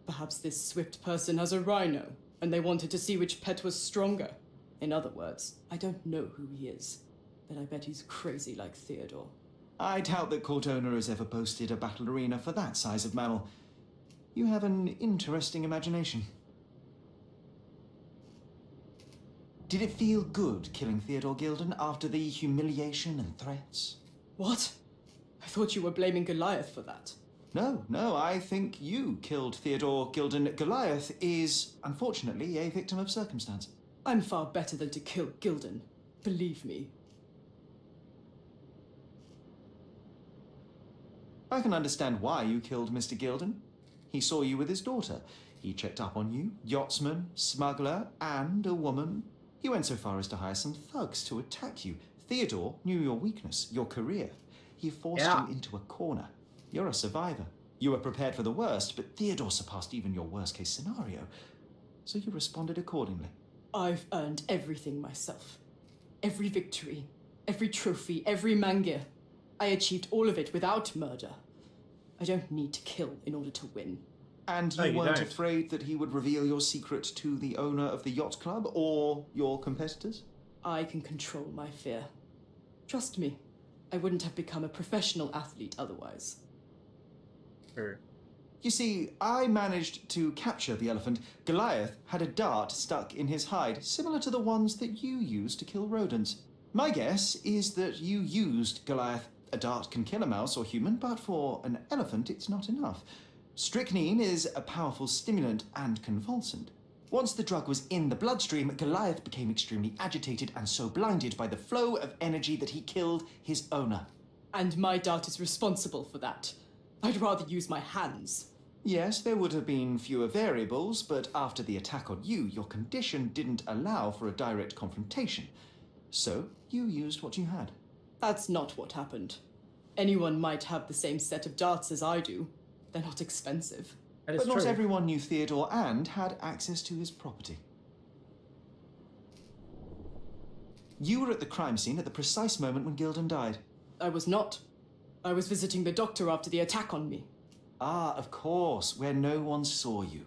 Speaker 3: Perhaps this Swift person has a rhino, and they wanted to see which pet was stronger. In other words, I don't know who he is, but I bet he's crazy like Theodore.
Speaker 2: I doubt that Cortona has ever boasted a battle arena for that size of mammal. You have an interesting imagination. Did it feel good killing Theodore Gilden after the humiliation and threats?
Speaker 3: What? I thought you were blaming Goliath for that.
Speaker 2: No, I think you killed Theodore Gilden. Goliath is, unfortunately, a victim of circumstance.
Speaker 3: I'm far better than to kill Gilden. Believe me.
Speaker 2: I can understand why you killed Mr. Gilden. He saw you with his daughter. He checked up on you, yachtsman, smuggler, and a woman. He went so far as to hire some thugs to attack you. Theodore knew your weakness, your career. He forced you into a corner. You're a survivor. You were prepared for the worst, but Theodore surpassed even your worst-case scenario. So you responded accordingly.
Speaker 3: I've earned everything myself. Every victory, every trophy, every mangir. I achieved all of it without murder. I don't need to kill in order to win.
Speaker 2: And you weren't afraid that he would reveal your secret to the owner of the yacht club or your competitors?
Speaker 3: I can control my fear. Trust me, I wouldn't have become a professional athlete otherwise.
Speaker 1: Sure.
Speaker 2: You see, I managed to capture the elephant. Goliath had a dart stuck in his hide, similar to the ones that you used to kill rodents. My guess is that you used Goliath. A dart can kill a mouse or human, but for an elephant, it's not enough. Strychnine is a powerful stimulant and convulsant. Once the drug was in the bloodstream, Goliath became extremely agitated and so blinded by the flow of energy that he killed his owner.
Speaker 3: And my dart is responsible for that. I'd rather use my hands.
Speaker 2: Yes, there would have been fewer variables, but after the attack on you, your condition didn't allow for a direct confrontation. So, you used what you had.
Speaker 3: That's not what happened. Anyone might have the same set of darts as I do. They're not expensive.
Speaker 2: But not everyone knew Theodore and had access to his property. You were at the crime scene at the precise moment when Gilden died.
Speaker 3: I was not. I was visiting the doctor after the attack on me.
Speaker 2: Ah, of course, where no one saw you.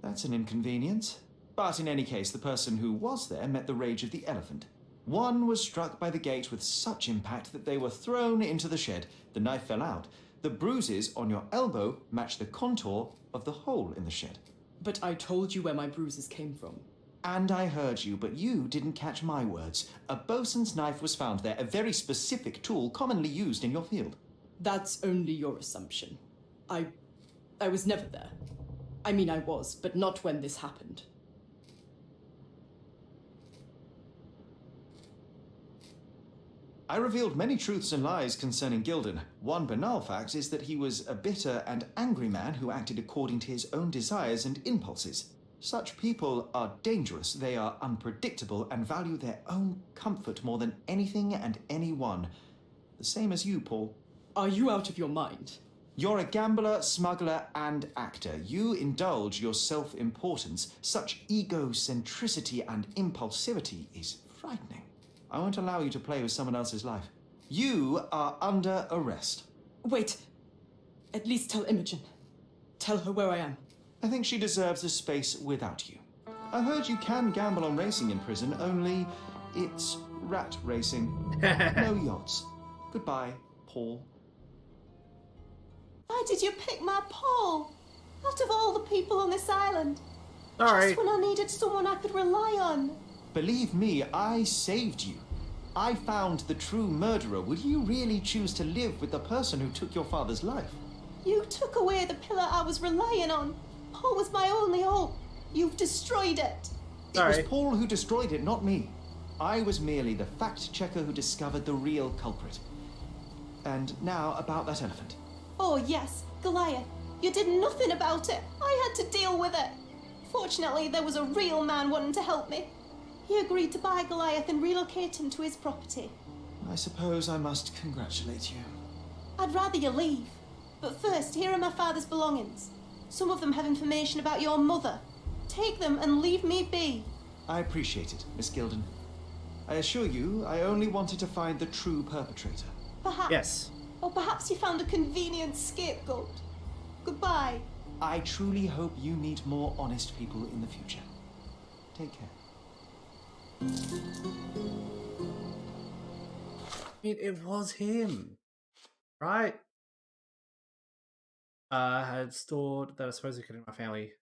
Speaker 2: That's an inconvenience. But in any case, the person who was there met the rage of the elephant. One was struck by the gate with such impact that they were thrown into the shed. The knife fell out. The bruises on your elbow match the contour of the hole in the shed.
Speaker 3: But I told you where my bruises came from.
Speaker 2: And I heard you, but you didn't catch my words. A bosun's knife was found there, a very specific tool commonly used in your field.
Speaker 3: That's only your assumption. I was never there. I mean, I was, but not when this happened.
Speaker 2: I revealed many truths and lies concerning Gilden. One banal fact is that he was a bitter and angry man who acted according to his own desires and impulses. Such people are dangerous, they are unpredictable, and value their own comfort more than anything and anyone. The same as you, Paul.
Speaker 3: Are you out of your mind?
Speaker 2: You're a gambler, smuggler, and actor. You indulge your self-importance. Such egocentricity and impulsivity is frightening. I won't allow you to play with someone else's life. You are under arrest.
Speaker 3: Wait. At least tell Imogen. Tell her where I am.
Speaker 2: I think she deserves a space without you. I heard you can gamble on racing in prison, only it's rat racing. No yachts. Goodbye, Paul.
Speaker 15: Why did you pick my Paul? Out of all the people on this island.
Speaker 1: Sorry.
Speaker 15: Just when I needed someone I could rely on.
Speaker 2: Believe me, I saved you. I found the true murderer. Would you really choose to live with the person who took your father's life?
Speaker 15: You took away the pillar I was relying on. Paul was my only hope. You've destroyed it.
Speaker 2: It was Paul who destroyed it, not me. I was merely the fact-checker who discovered the real culprit. And now about that elephant.
Speaker 15: Oh yes, Goliath. You did nothing about it. I had to deal with it. Fortunately, there was a real man wanting to help me. He agreed to buy Goliath and relocate him to his property.
Speaker 2: I suppose I must congratulate you.
Speaker 15: I'd rather you leave. But first, here are my father's belongings. Some of them have information about your mother. Take them and leave me be.
Speaker 2: I appreciate it, Miss Gilden. I assure you, I only wanted to find the true perpetrator.
Speaker 15: Perhaps.
Speaker 1: Yes.
Speaker 15: Or perhaps you found a convenient scapegoat. Goodbye.
Speaker 2: I truly hope you meet more honest people in the future. Take care.
Speaker 1: It was him, right? Had stored that I suppose I could in my family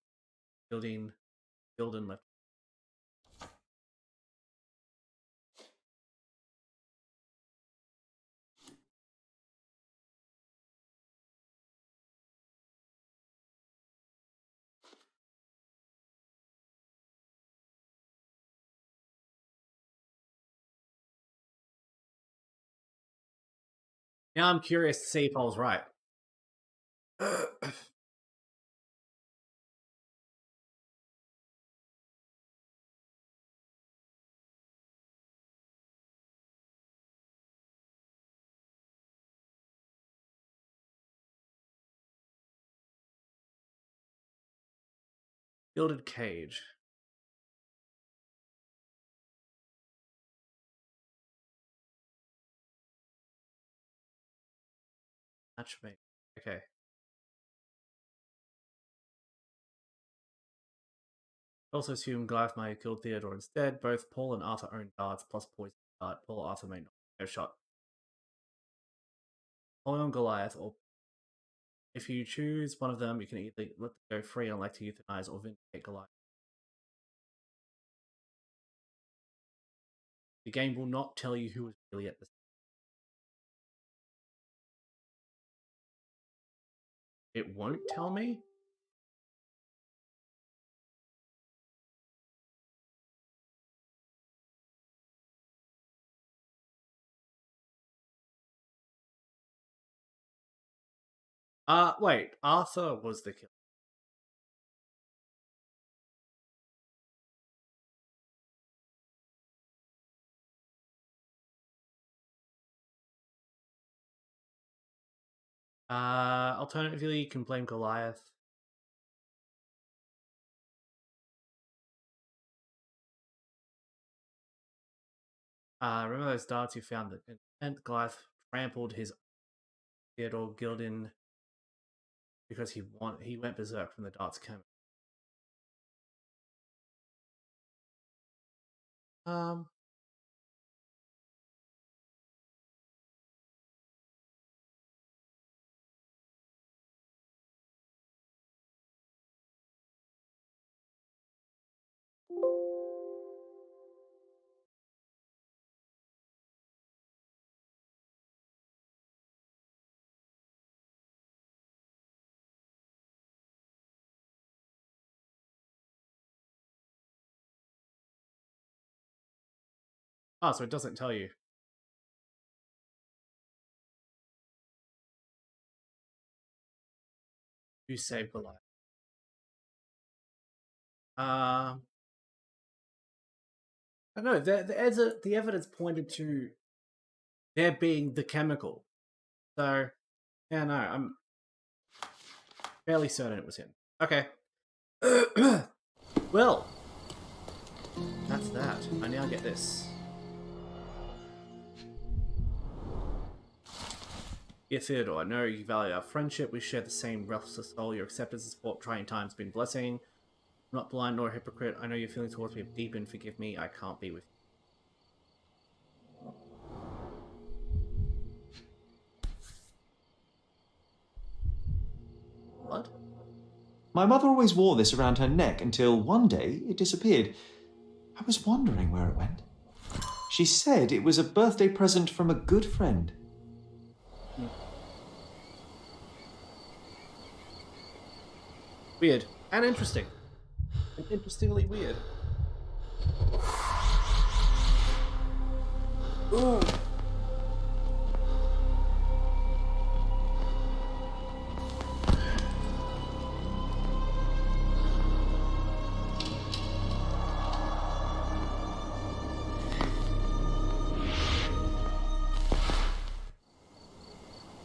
Speaker 1: building left. Now I'm curious to see if I was right. Gilded cage. Matchmate. Okay. Also assume Goliath might have killed Theodore instead. Both Paul and Arthur own darts plus poison dart. Paul or Arthur may not. No shot. Only on Goliath, or if you choose one of them, you can either let them go free and elect to euthanize or vindicate Goliath. The game will not tell you who is really at the. It won't tell me? Wait, Arthur was the killer. Alternatively, you can blame Goliath. Remember those darts you found that and Goliath trampled his Theodore Gildin because he went berserk from the darts came. So it doesn't tell you. Who saved Goliath? I don't know. The evidence pointed to there being the chemical. So, yeah, no, I'm fairly certain it was him. Okay. Well, that's that. I now get this. Dear Theodore, I know you value our friendship. We share the same restless soul. Your acceptance and support trying times have been blessing. I'm not blind nor a hypocrite. I know your feelings towards me have deepened. Forgive me. I can't be with you. What?
Speaker 2: My mother always wore this around her neck until one day it disappeared. I was wondering where it went. She said it was a birthday present from a good friend.
Speaker 1: Weird. And interesting. And interestingly weird. Ooh.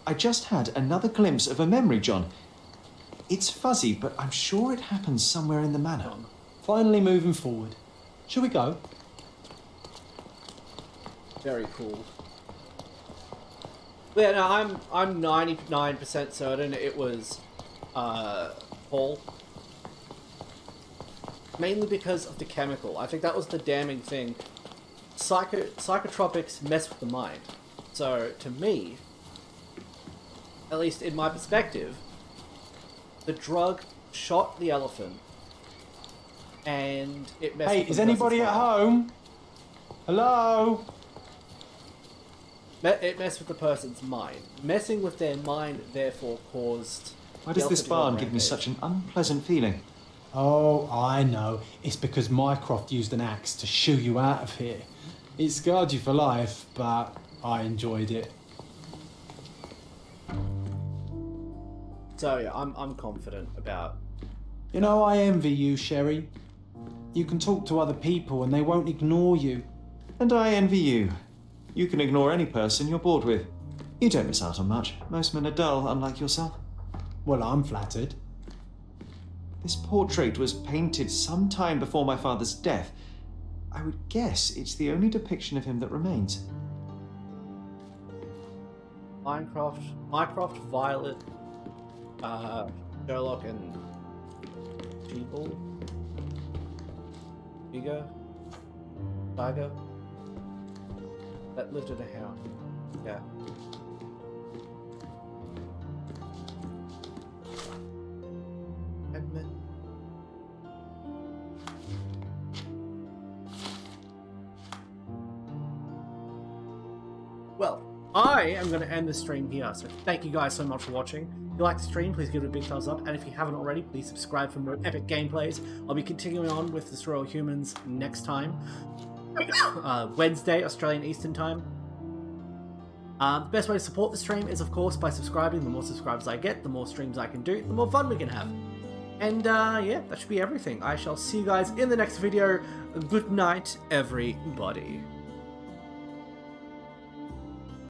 Speaker 2: I just had another glimpse of a memory, John. It's fuzzy, but I'm sure it happens somewhere in the manor.
Speaker 5: Finally moving forward. Shall we go?
Speaker 1: Very cool. Yeah, no, I'm 99% certain it was Paul. Mainly because of the chemical. I think that was the damning thing. Psychotropics mess with the mind. So, to me, at least in my perspective, the drug shot the elephant, and it messed with the
Speaker 5: Hey, is anybody at home? Hello?
Speaker 1: It messed with the person's mind. Messing with their mind, therefore, caused...
Speaker 2: Why does this barn give me such an unpleasant feeling?
Speaker 5: Oh, I know. It's because Mycroft used an axe to shoo you out of here. It scarred you for life, but I enjoyed it.
Speaker 1: So yeah, I'm confident about...
Speaker 5: You know, I envy you, Sherry. You can talk to other people and they won't ignore you.
Speaker 2: And I envy you. You can ignore any person you're bored with. You don't miss out on much. Most men are dull, unlike yourself.
Speaker 5: Well, I'm flattered.
Speaker 2: This portrait was painted some time before my father's death. I would guess it's the only depiction of him that remains.
Speaker 1: Mycroft, Violet, Sherlock, and People, Tiger, that lived in a house. Yeah. Edmund. Well, I am going to end the stream here, so thank you guys so much for watching. If you like the stream, please give it a big thumbs up, and if you haven't already, please subscribe for more epic gameplays. I'll be continuing on with Destroy All Humans next time. Wednesday, Australian Eastern Time. The best way to support the stream is, of course, by subscribing. The more subscribers I get, the more streams I can do, the more fun we can have. And yeah, that should be everything. I shall see you guys in the next video. Good night, everybody.